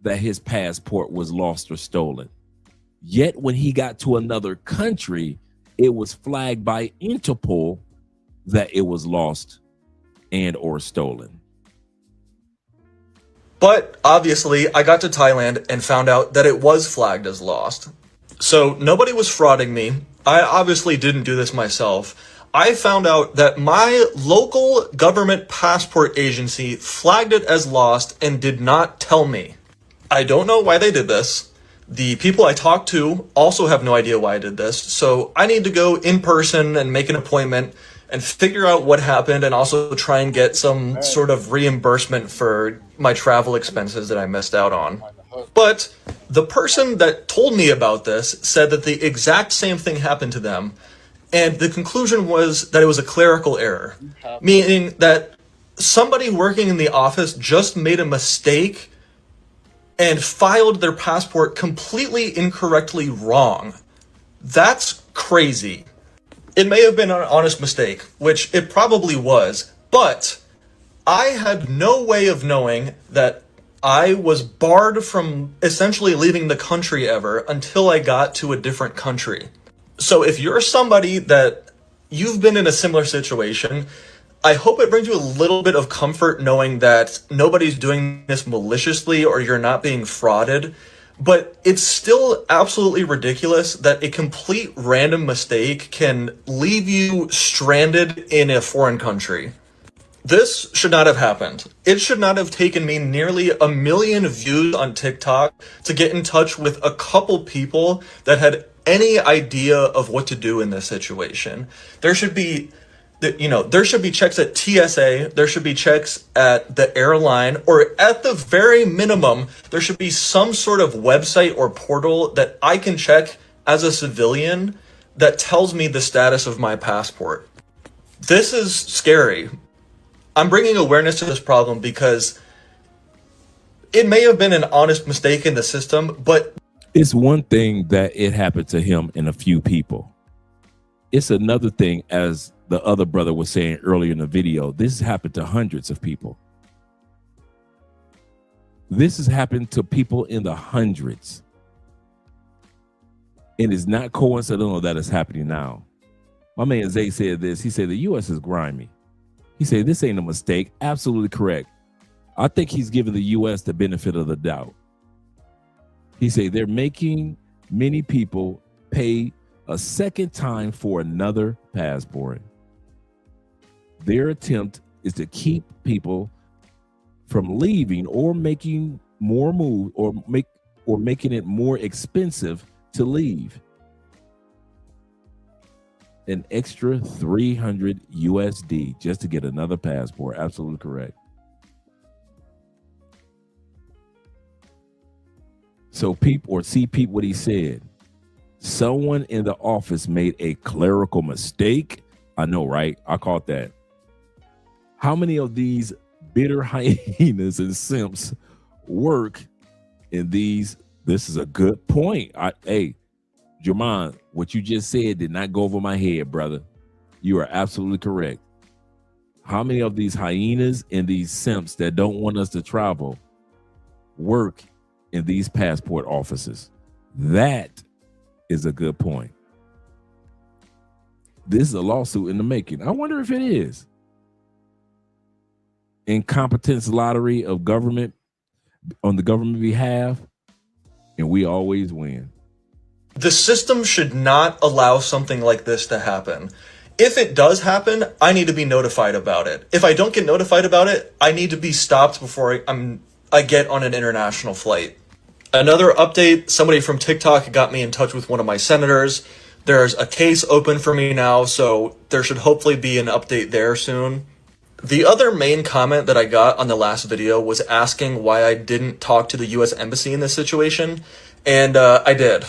F: that his passport was lost or stolen. Yet when he got to another country, it was flagged by Interpol that it was lost and or stolen.
K: But obviously, I got to Thailand and found out that it was flagged as lost. So nobody was frauding me. I obviously didn't do this myself. I found out that my local government passport agency flagged it as lost and did not tell me. I don't know why they did this. The people I talked to also have no idea why I did this. So I need to go in person and make an appointment and figure out what happened and also try and get some sort of reimbursement for my travel expenses that I missed out on. But the person that told me about this said that the exact same thing happened to them. And the conclusion was that it was a clerical error, meaning that somebody working in the office just made a mistake and filed their passport completely incorrectly wrong. That's crazy. It may have been an honest mistake, which it probably was, but I had no way of knowing that I was barred from essentially leaving the country ever until I got to a different country. So if you're somebody that you've been in a similar situation, I hope it brings you a little bit of comfort knowing that nobody's doing this maliciously or you're not being frauded. But it's still absolutely ridiculous that a complete random mistake can leave you stranded in a foreign country. This should not have happened. It should not have taken me nearly 1 million views on TikTok to get in touch with a couple people that had any idea of what to do in this situation. There should be checks at TSA, there should be checks at the airline, or at the very minimum, there should be some sort of website or portal that I can check as a civilian that tells me the status of my passport. This is scary. I'm bringing awareness to this problem because It may have been an honest mistake in the system, but
F: it's one thing that it happened to him and a few people. It's another thing, as the other brother was saying earlier in the video, this has happened to hundreds of people. This has happened to people in the hundreds. And it's not coincidental that it's happening now. My man Zay said this. He said the U.S. is grimy. He said this ain't a mistake. Absolutely correct. I think he's giving the U.S. the benefit of the doubt. He said they're making many people pay a second time for another passport. Their attempt is to keep people from leaving or making more move or making it more expensive to leave. An extra $300 USD just to get another passport. Absolutely correct. So peep what he said. Someone in the office made a clerical mistake. I know, right? I caught that. How many of these bitter hyenas and simps work in these? This is a good point. Hey, Jermon, what you just said did not go over my head, brother. You are absolutely correct. How many of these hyenas and these simps that don't want us to travel work in these passport offices? That is a good point. This is a lawsuit in the making. I wonder if it is. Incompetence lottery of government on the government behalf, and we always win.
K: the system should not allow something like this to happen. If it does happen, I need to be notified about it. If I don't get notified about it, I need to be stopped before I get on an international flight. Another update, somebody from TikTok got me in touch with one of my senators. There's a case open for me now, so there should hopefully be an update there soon. The other main comment that I got on the last video was asking why I didn't talk to the US Embassy in this situation, and I did.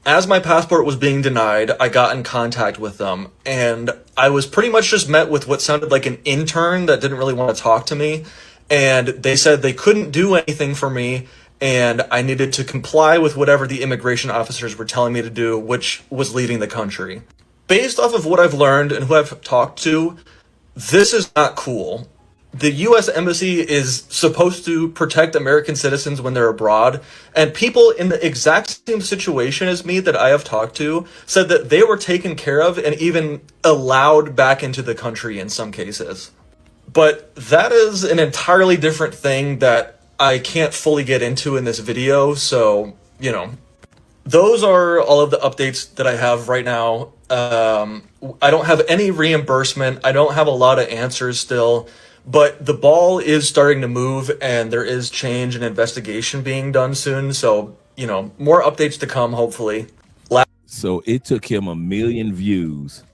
K: As my passport was being denied, I got in contact with them, and I was pretty much just met with what sounded like an intern that didn't really want to talk to me, and they said they couldn't do anything for me, and I needed to comply with whatever the immigration officers were telling me to do, which was leaving the country. Based off of what I've learned and who I've talked to, this is not cool. The US Embassy is supposed to protect American citizens when they're abroad, and people in the exact same situation as me that I have talked to said that they were taken care of and even allowed back into the country in some cases. But that is an entirely different thing that I can't fully get into in this video, so, you know, those are all of the updates that I have right now. I don't have any reimbursement. I don't have a lot of answers still, but the ball is starting to move and there is change and investigation being done soon. So, you know, more updates to come, hopefully.
F: So it took him 1 million views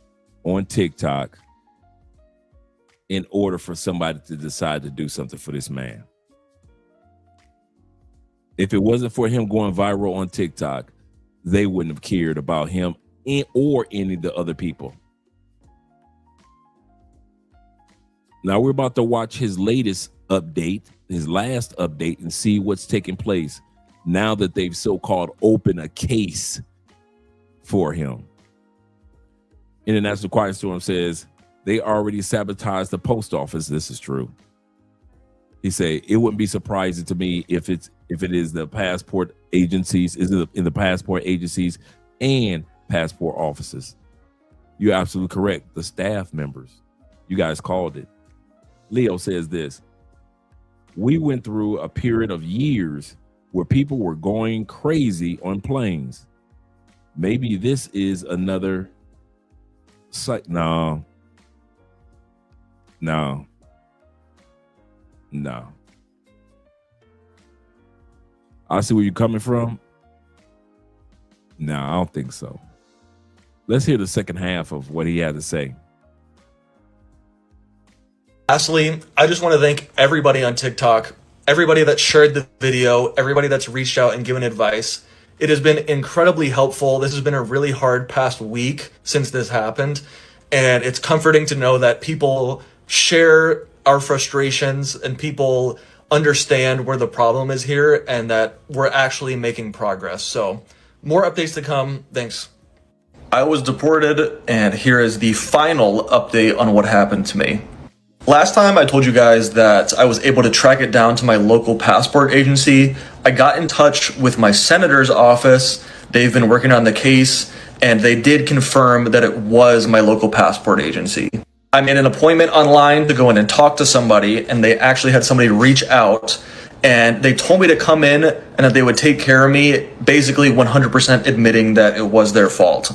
F: on TikTok in order for somebody to decide to do something for this man. If it wasn't for him going viral on TikTok, they wouldn't have cared about him or any of the other people. Now we're about to watch his latest update, his last update, and see what's taking place now that they've so-called opened a case for him. International Quiet Storm says they already sabotaged the post office. This is true. He said it wouldn't be surprising to me if it is the passport agencies, in the passport agencies and passport offices. You're absolutely correct. The staff members, you guys called it. Leo says this: we went through a period of years where people were going crazy on planes. Maybe this is another site. No. I see where you're coming from. No, I don't think so. Let's hear the second half of what he had to say.
K: Lastly, I just want to thank everybody on TikTok, everybody that shared the video, everybody that's reached out and given advice. It has been incredibly helpful. This has been a really hard past week since this happened, and it's comforting to know that people share our frustrations and people understand where the problem is here and that we're actually making progress. So more updates to come. Thanks. I was deported, and here is the final update on what happened to me. Last time I told you guys that I was able to track it down to my local passport agency. I got in touch with my senator's office. They've been working on the case, and they did confirm that it was my local passport agency. I made an appointment online to go in and talk to somebody, and they actually had somebody reach out, and they told me to come in and that they would take care of me, basically 100% admitting that it was their fault.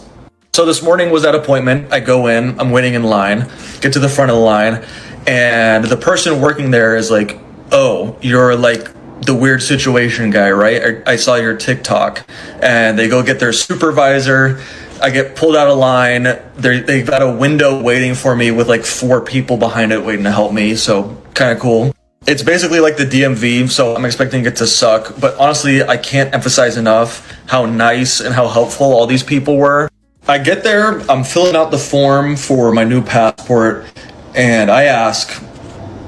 K: So this morning was that appointment. I go in, I'm waiting in line, get to the front of the line, and the person working there is like, "Oh, you're like the weird situation guy, right? I saw your TikTok." And they go get their supervisor. I get pulled out of line. They've got a window waiting for me with like 4 people behind it waiting to help me. So kind of cool. It's basically like the DMV, so I'm expecting it to suck. But honestly, I can't emphasize enough how nice and how helpful all these people were. I get there, I'm filling out the form for my new passport, and I ask,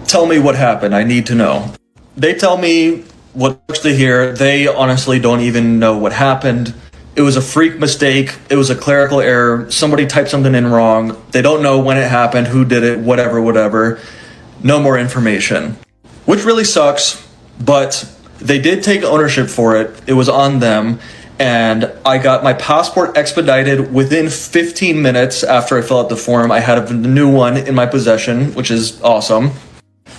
K: "Tell me what happened, I need to know." They tell me what to hear. They honestly don't even know what happened. It was a freak mistake. It was a clerical error. Somebody typed something in wrong. They don't know when it happened, who did it, whatever. No more information. Which really sucks, but they did take ownership for it. It was on them. And I got my passport expedited within 15 minutes after I filled out the form. I had a new one in my possession, which is awesome.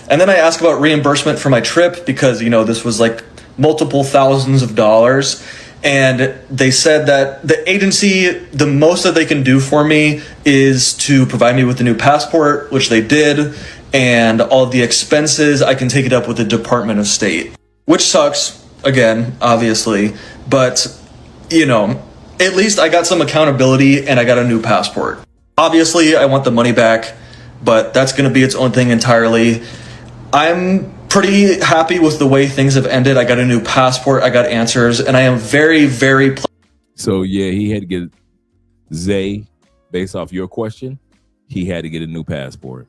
K: And then I asked about reimbursement for my trip because, you know, this was like multiple thousands of dollars. And they said that the agency, the most that they can do for me is to provide me with a new passport, which they did. And all the expenses, I can take it up with the Department of State, which sucks, again, obviously. But, you know, at least I got some accountability and I got a new passport. Obviously, I want the money back, but that's going to be its own thing entirely. I'm pretty happy with the way things have ended. I got a new passport, I got answers, and I am very, very...
F: So, yeah, he had to get... Zay, based off your question, he had to get a new passport.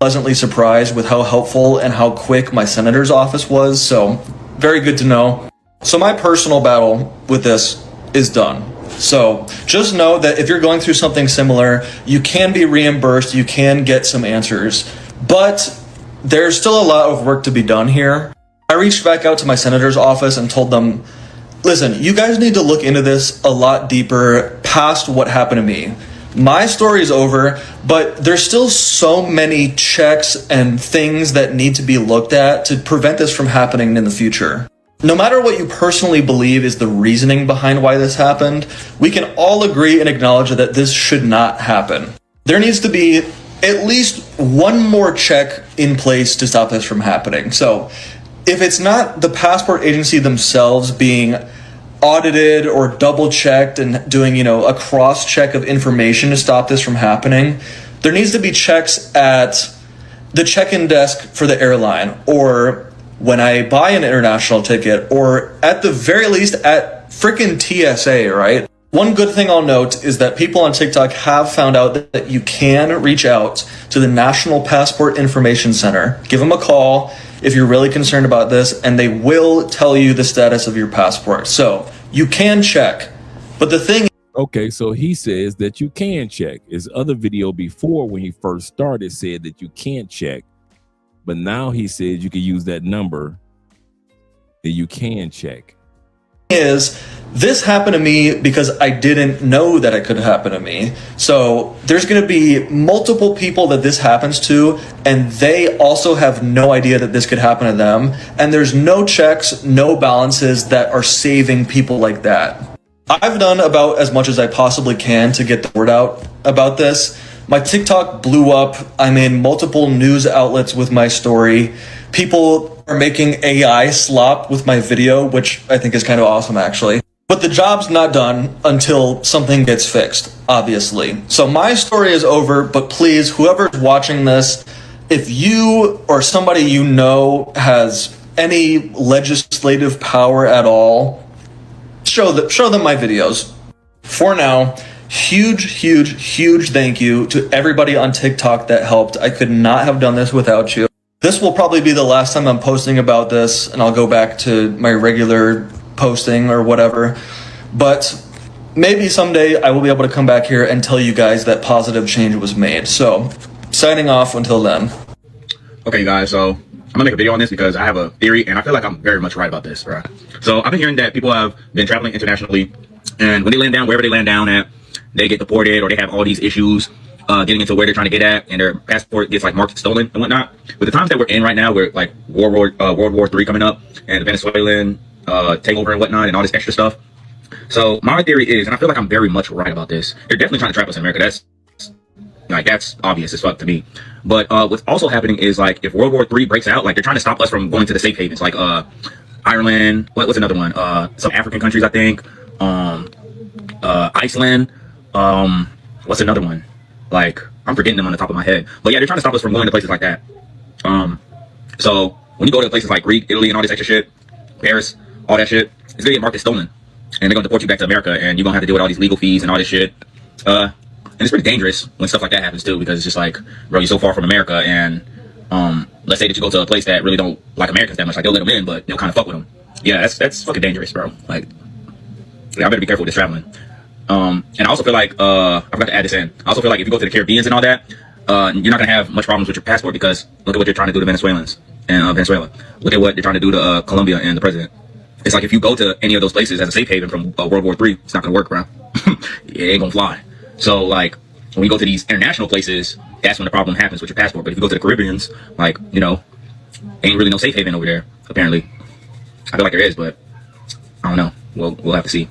K: Pleasantly surprised with how helpful and how quick my senator's office was, so very good to know. So my personal battle with this is done. So just know that if you're going through something similar, you can be reimbursed, you can get some answers, but there's still a lot of work to be done here. I reached back out to my senator's office and told them, listen, you guys need to look into this a lot deeper past what happened to me. My story is over, but there's still so many checks and things that need to be looked at to prevent this from happening in the future. No matter what you personally believe is the reasoning behind why this happened, we can all agree and acknowledge that this should not happen. There needs to be at least one more check in place to stop this from happening. So if it's not the passport agency themselves being audited or double checked and doing, you know, a cross check of information to stop this from happening, there needs to be checks at the check-in desk for the airline, or when I buy an international ticket, or at the very least at frickin' TSA, right? One good thing I'll note is that people on TikTok have found out that you can reach out to the National Passport Information Center. Give them a call if you're really concerned about this, and they will tell you the status of your passport. So you can check, but the thing...
F: Okay, so he says that you can check. His other video before, when he first started, said that you can't check, but now he says you can use that number that you can check.
K: Is this happened to me because I didn't know that it could happen to me. So there's going to be multiple people that this happens to, and they also have no idea that this could happen to them. And there's no checks, no balances that are saving people like that. I've done about as much as I possibly can to get the word out about this. My TikTok blew up. I'm in multiple news outlets with my story. People are making AI slop with my video, which I think is kind of awesome, actually. But the job's not done until something gets fixed, obviously. So my story is over, but please, whoever's watching this, if you or somebody you know has any legislative power at all, show them my videos. For now, huge thank you to everybody on TikTok that helped. I could not have done this without you. This will probably be the last time I'm posting about this, and I'll go back to my regular posting or whatever. But maybe someday I will be able to come back here and tell you guys that positive change was made. So, signing off until then.
G: Okay, guys, so I'm gonna make a video on this because I have a theory, and I feel like I'm very much right about this, right? So I've been hearing that people have been traveling internationally, and when they land down, wherever they land down at, they get deported or they have all these issues getting into where they're trying to get at, and their passport gets like marked stolen and whatnot. With the times that we're in right now, we're like World War III coming up, and the Venezuelan takeover and whatnot, and all this extra stuff. So my theory is, and I feel like I'm very much right about this, they're definitely trying to trap us in America. That's obvious as fuck to me. But what's also happening is, like, if World War III breaks out, like, they're trying to stop us from going to the safe havens, like Ireland. What's another one? Some African countries, I think. Iceland. What's another one? Like, I'm forgetting them on the top of my head. But yeah, they're trying to stop us from going to places like that. So when you go to places like Greece, Italy, and all this extra shit, Paris, all that shit, it's gonna get marked as stolen, and they're gonna deport you back to America, and you're gonna have to deal with all these legal fees and all this shit. And it's pretty dangerous when stuff like that happens too, because it's just like, bro, you're so far from America, and let's say that you go to a place that really don't like Americans that much, like they'll let them in, but they'll kind of fuck with them. Yeah, that's fucking dangerous, bro. Like, yeah, I better be careful with this traveling. And I also feel like I forgot to add this in. I also feel like if you go to the Caribbeans and all that, you're not gonna have much problems with your passport, because look at what they're trying to do to Venezuelans and Venezuela. Look at what they're trying to do to Colombia and the president. It's like, if you go to any of those places as a safe haven from World War III, it's not gonna work, bro. It ain't gonna fly. So like, when you go to these international places, that's when the problem happens with your passport. But if you go to the Caribbeans, like, you know, ain't really no safe haven over there, apparently. I feel like there is, but I don't know. We'll have to see.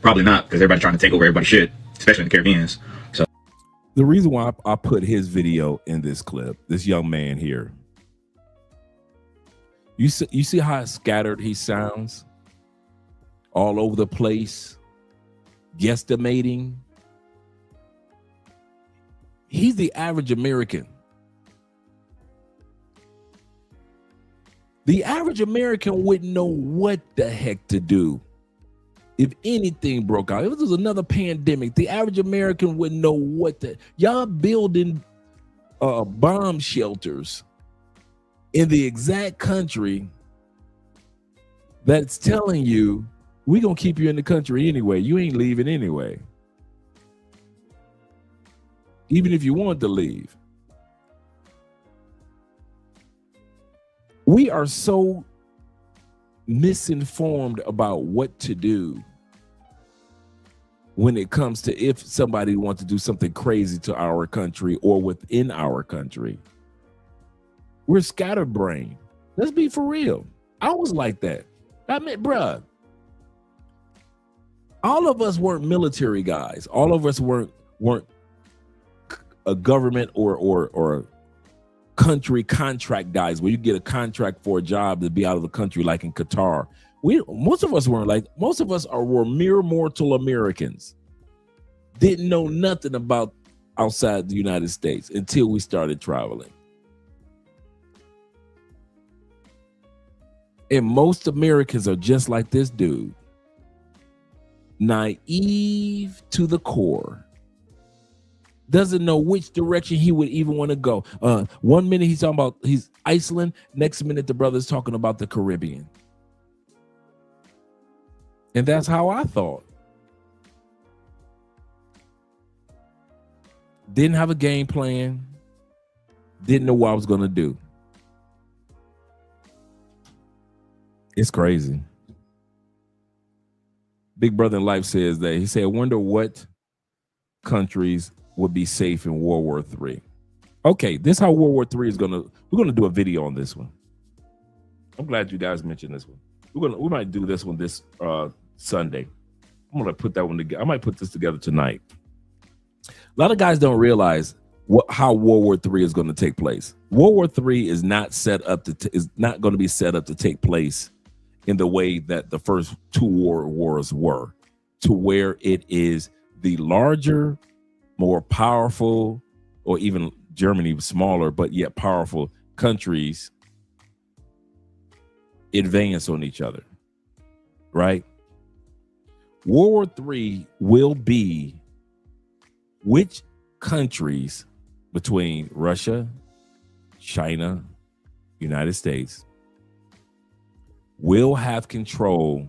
G: Probably not, because everybody's trying to take over everybody's shit, especially in the Caribbeans. So
F: the reason why I put his video in this clip, this young man here, you see how scattered he sounds, all over the place, guesstimating. He's the average American. The average American wouldn't know what the heck to do if anything broke out. If it was another pandemic, the average American wouldn't know what to. Y'all building bomb shelters in the exact country that's telling you, we're gonna keep you in the country anyway. You ain't leaving anyway. Even if you want to leave. We are so misinformed about what to do when it comes to if somebody wants to do something crazy to our country or within our country. We're scatterbrained. Let's be for real. I was like that. I mean, bruh, all of us weren't military guys. All of us weren't a government or country contract guys where you get a contract for a job to be out of the country, like in Qatar. Most of us weren't like, most of us were mere mortal Americans. Didn't know nothing about outside the United States until we started traveling. And most Americans are just like this dude. Naive to the core. Doesn't know which direction he would even want to go. 1 minute he's talking about he's Iceland. Next minute the brother's talking about the Caribbean. And that's how I thought. Didn't have a game plan. Didn't know what I was going to do. It's crazy. Big Brother in Life says that. He said, I wonder what countries would be safe in World War III. Okay, this is how World War III is we're gonna do a video on this one. I'm glad you guys mentioned this one. We might do this one this Sunday. I'm gonna put that one together. I might put this together tonight. A lot of guys don't realize how World War III is going to take place. World War III is not set up is not going to be set up to take place in the way that the first two wars were, to where it is the larger, more powerful, or even Germany was smaller, but yet powerful countries advance on each other, right? World War III will be which countries between Russia, China, United States, will have control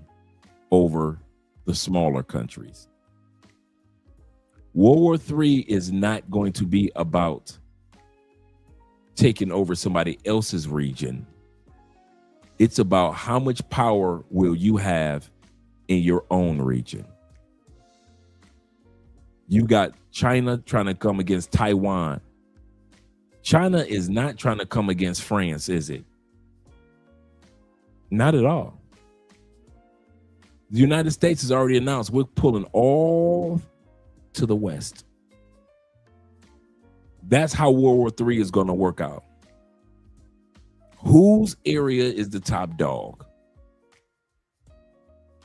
F: over the smaller countries. World War III is not going to be about taking over somebody else's region. It's about how much power will you have in your own region. You got China trying to come against Taiwan. China is not trying to come against France, is it? Not at all. The United States has already announced we're pulling all to the west. That's how World War III is going to work out. Whose area is the top dog?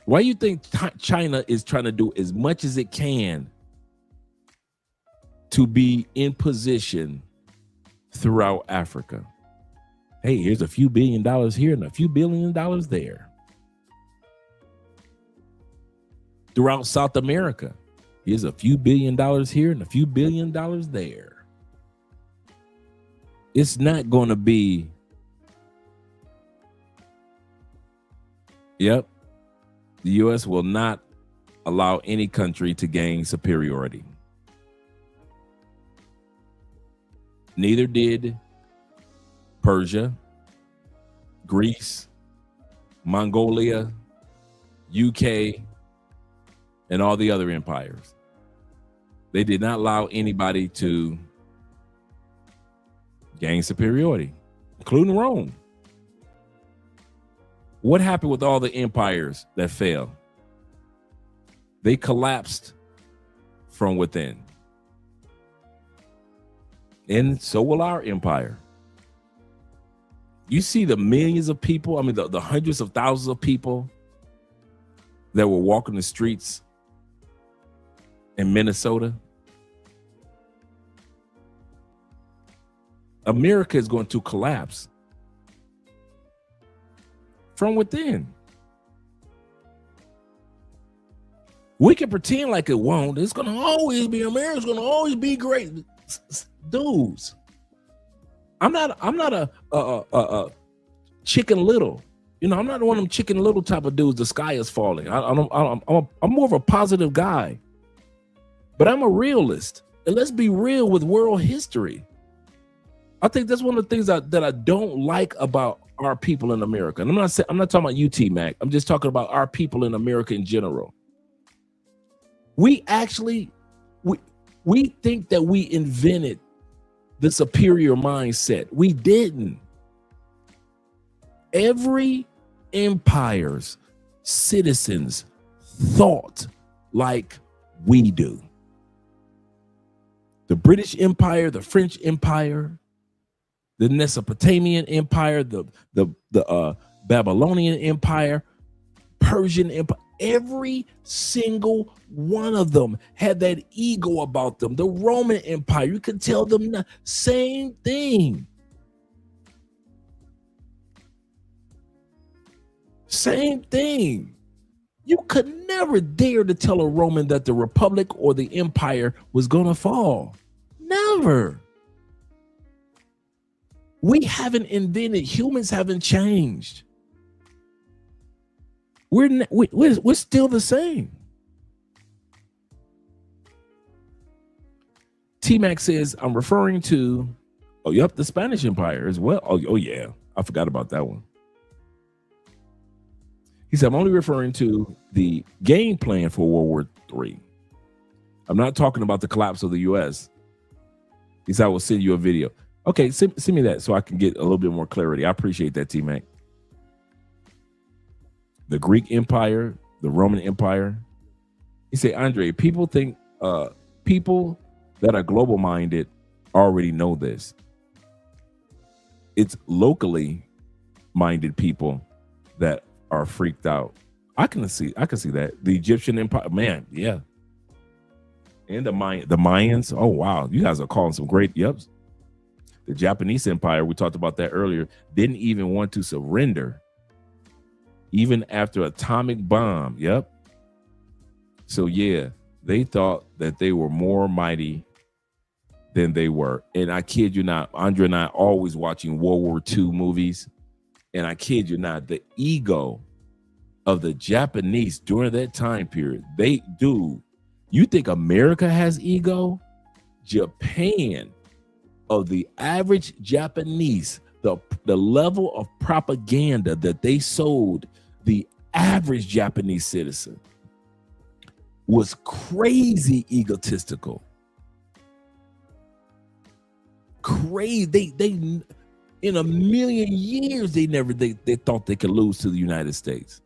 F: Why do you think China is trying to do as much as it can to be in position throughout Africa? Hey, here's a few $1 billion here and a few $1 billion there. Throughout South America, here's a few $1 billion here and a few $1 billion there. It's not going to be, yep, the U.S. will not allow any country to gain superiority. Neither did Persia, Greece, Mongolia, UK, and all the other empires. They did not allow anybody to gain superiority, including Rome. What happened with all the empires that fell? They collapsed from within. And so will our empire. You see the millions of people, I mean, the hundreds of thousands of people that were walking the streets in Minnesota. America is going to collapse from within. We can pretend like it won't. It's going to always be America. It's going to always be great. Dudes, I'm not a Chicken Little. You know, I'm not one of them Chicken Little type of dudes. The sky is falling. I'm more of a positive guy, but I'm a realist. And let's be real with world history. I think that's one of the things that I don't like about our people in America. And I'm not talking about you, T-Mac. I'm just talking about our people in America in general. We actually, we think that we invented the superior mindset. We didn't. Every empire's citizens thought like we do. The British Empire, the French Empire, the Mesopotamian Empire, the Babylonian Empire, Persian Empire, every single one of them had that ego about them. The Roman Empire, you could tell them the same thing. Same thing. You could never dare to tell a Roman that the Republic or the Empire was going to fall. Never. We haven't invented, humans haven't changed. We're still the same. T-Mac says, I'm referring to, oh, yep, the Spanish Empire as well. Oh yeah, I forgot about that one. He said, I'm only referring to the game plan for World War III. I'm not talking about the collapse of the U.S. He said, I will send you a video. Okay, send me that so I can get a little bit more clarity. I appreciate that, T-Mac. The Greek Empire, the Roman Empire. He said, Andre, people think people that are global minded already know this. It's locally minded people that are freaked out. I can see that. The Egyptian Empire, man, yeah. And the Mayans. Oh wow, you guys are calling some great yeps. The Japanese Empire, we talked about that earlier, didn't even want to surrender even after atomic bomb. Yep. So yeah, they thought that they were more mighty than they were. And I kid you not, Andre and I are always watching World War II movies. And I kid you not, the ego of the Japanese during that time period, they do. You think America has ego? Japan, of the average Japanese, the level of propaganda that they sold the average Japanese citizen was crazy egotistical. Crazy. They in a million years, they thought they could lose to the United States.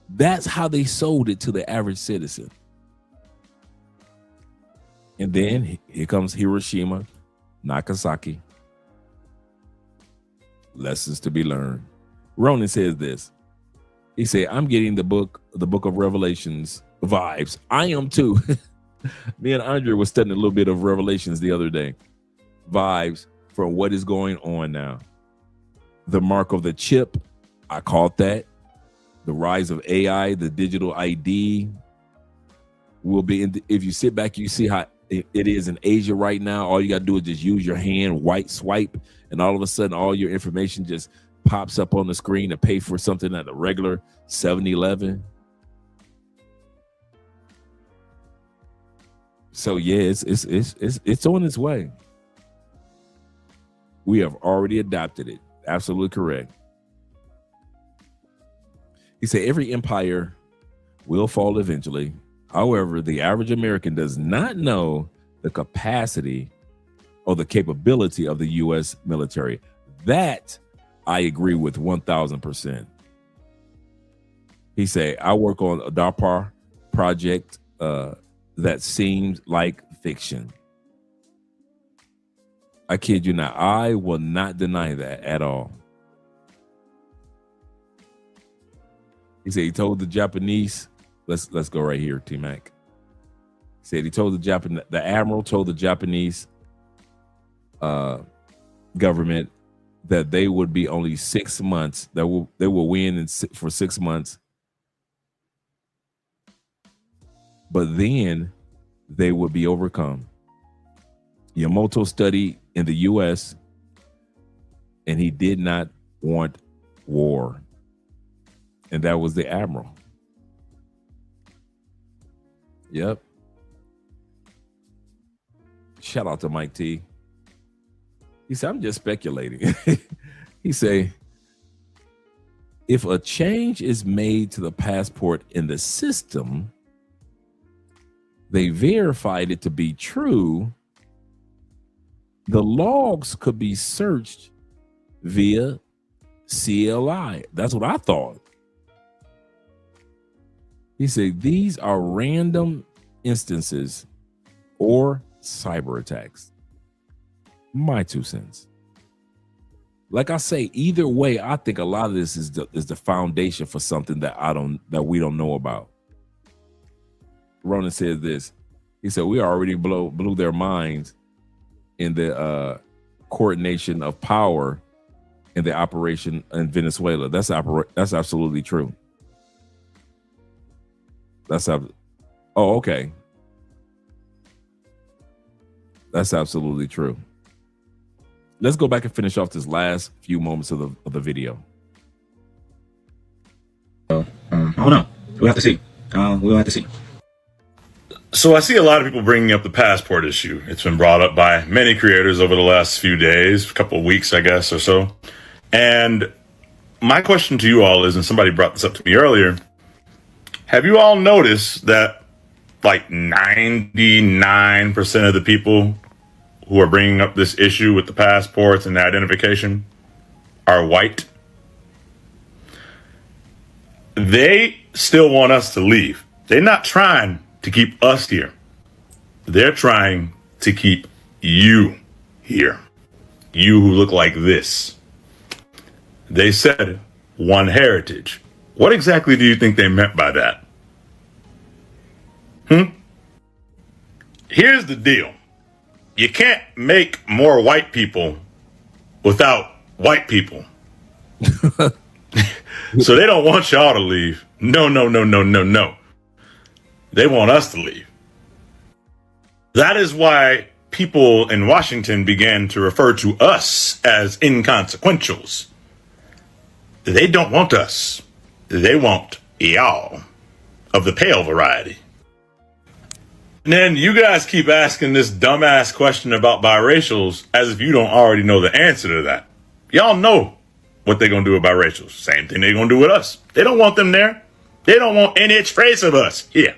F: That's how they sold it to the average citizen. And then here comes Hiroshima, Nagasaki. Lessons to be learned. Ronan says this. He said, I'm getting the book of Revelations vibes. I am too. Me and Andre was studying a little bit of Revelations the other day. Vibes from what is going on now. The mark of the chip, I caught that. The rise of AI, the digital ID will be if you sit back, you see how it is in Asia right now. All you got to do is just use your hand, white swipe, and all of a sudden all your information just pops up on the screen to pay for something at a regular 7-Eleven. So yeah, it's on its way. We have already adopted it. Absolutely correct. He said every empire will fall eventually. However, the average American does not know the capacity or the capability of the U.S. military. That I agree with 1,000%. He said, I work on a DARPA project that seems like fiction. I kid you not. I will not deny that at all. He said he told the Japanese, let's go right here, T-Mac. He said he told the admiral told the Japanese government that they would be only 6 months, they will win for 6 months. But then they would be overcome. Yamamoto studied in the U.S. and he did not want war. And that was the admiral. Yep. Shout out to Mike T. He said, I'm just speculating. He said, if a change is made to the passport in the system, they verified it to be true, the logs could be searched via CLI. That's what I thought. He said, these are random instances or cyber attacks. My 2 cents. Like I say, either way, I think a lot of this is the foundation for something that we don't know about. Ronan said this. He said, we already blew their minds in the coordination of power in the operation in Venezuela. That's absolutely true. Okay. That's absolutely true. Let's go back and finish off this last few moments of the video.
G: I don't know. We'll have to see. We'll have to see.
J: So I see a lot of people bringing up the passport issue. It's been brought up by many creators over the last few days, a couple of weeks, I guess, or so. And my question to you all is, and somebody brought this up to me earlier, have you all noticed that like 99% of the people who are bringing up this issue with the passports and the identification are white? They still want us to leave. They're not trying to keep us here. They're trying to keep you here. You who look like this. They said one heritage. What exactly do you think they meant by that? Here's the deal. You can't make more white people without white people. So they don't want y'all to leave. No. They want us to leave. That is why people in Washington began to refer to us as inconsequentials. They don't want us. They want y'all of the pale variety. And then you guys keep asking this dumbass question about biracials as if you don't already know the answer to that. Y'all know what they're going to do with biracials. Same thing they're going to do with us. They don't want them there. They don't want any trace of us here.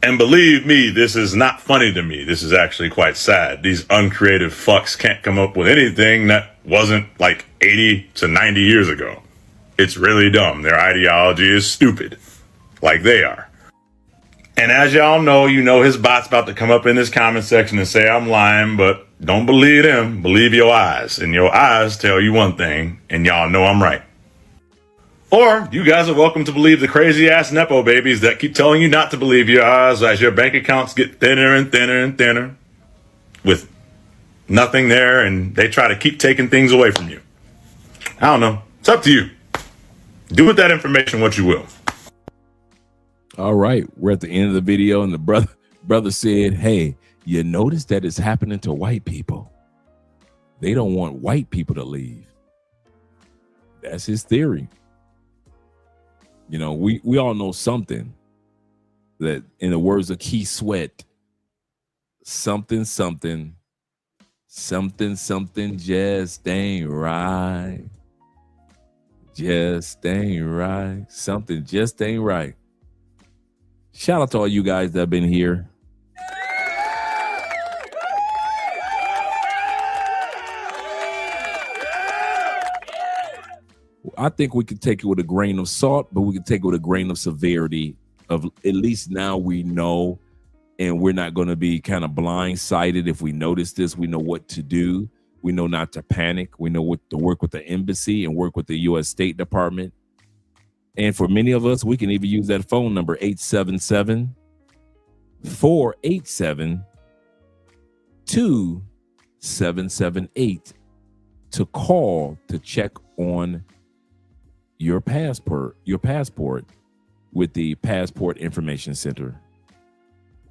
J: And believe me, this is not funny to me. This is actually quite sad. These uncreative fucks can't come up with anything that wasn't like 80 to 90 years ago. It's really dumb. Their ideology is stupid, like they are. And as y'all know, you know his bot's about to come up in this comment section and say I'm lying, but don't believe him. Believe your eyes. And your eyes tell you one thing, and y'all know I'm right. Or you guys are welcome to believe the crazy ass Nepo babies that keep telling you not to believe your eyes as your bank accounts get thinner and thinner and thinner with nothing there, and they try to keep taking things away from you. I don't know. It's up to you. Do with that information what you will.
F: All right, we're at the end of the video, and the brother said, hey, you notice that it's happening to white people. They don't want white people to leave. That's his theory. You know, we all know something that, in the words of Keith Sweat, something just ain't right. Just ain't right. Something just ain't right. Shout out to all you guys that have been here. I think we could take it with a grain of salt, but we could take it with a grain of severity. Of at least now we know, and we're not going to be kind of blindsided. If we notice this, we know what to do. We know not to panic. We know what to work with the embassy and work with the U.S. State Department. And for many of us, we can even use that phone number, 877-487-2778, to call to check on your passport with the Passport Information Center.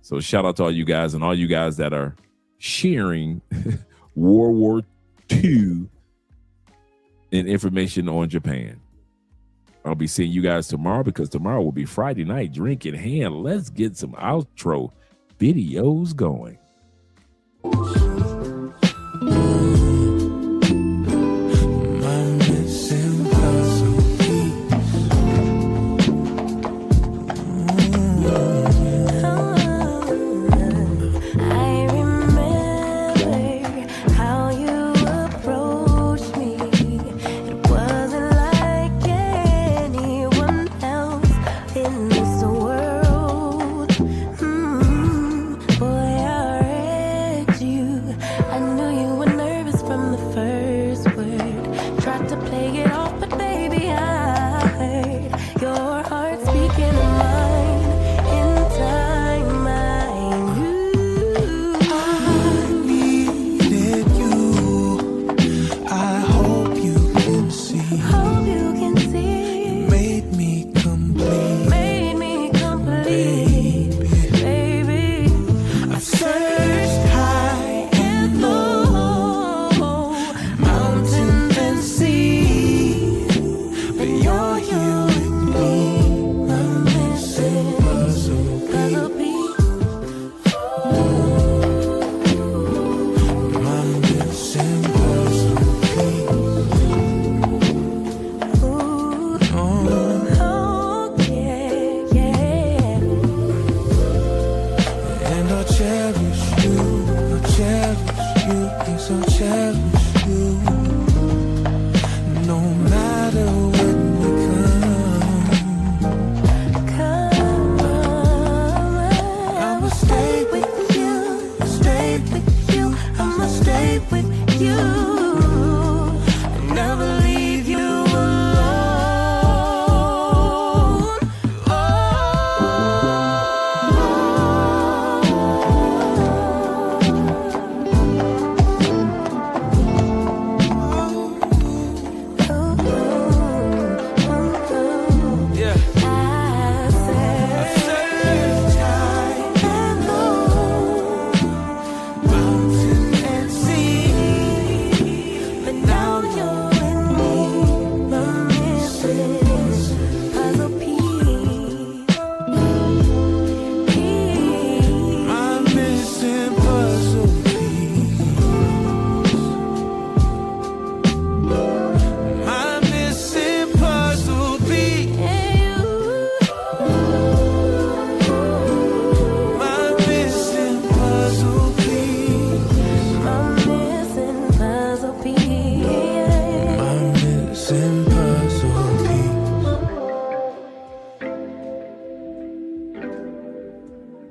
F: So shout out to all you guys and all you guys that are sharing World War II and information on Japan. I'll be seeing you guys tomorrow, because tomorrow will be Friday night, drink in hand. Let's get some outro videos going.
L: I hope you can see.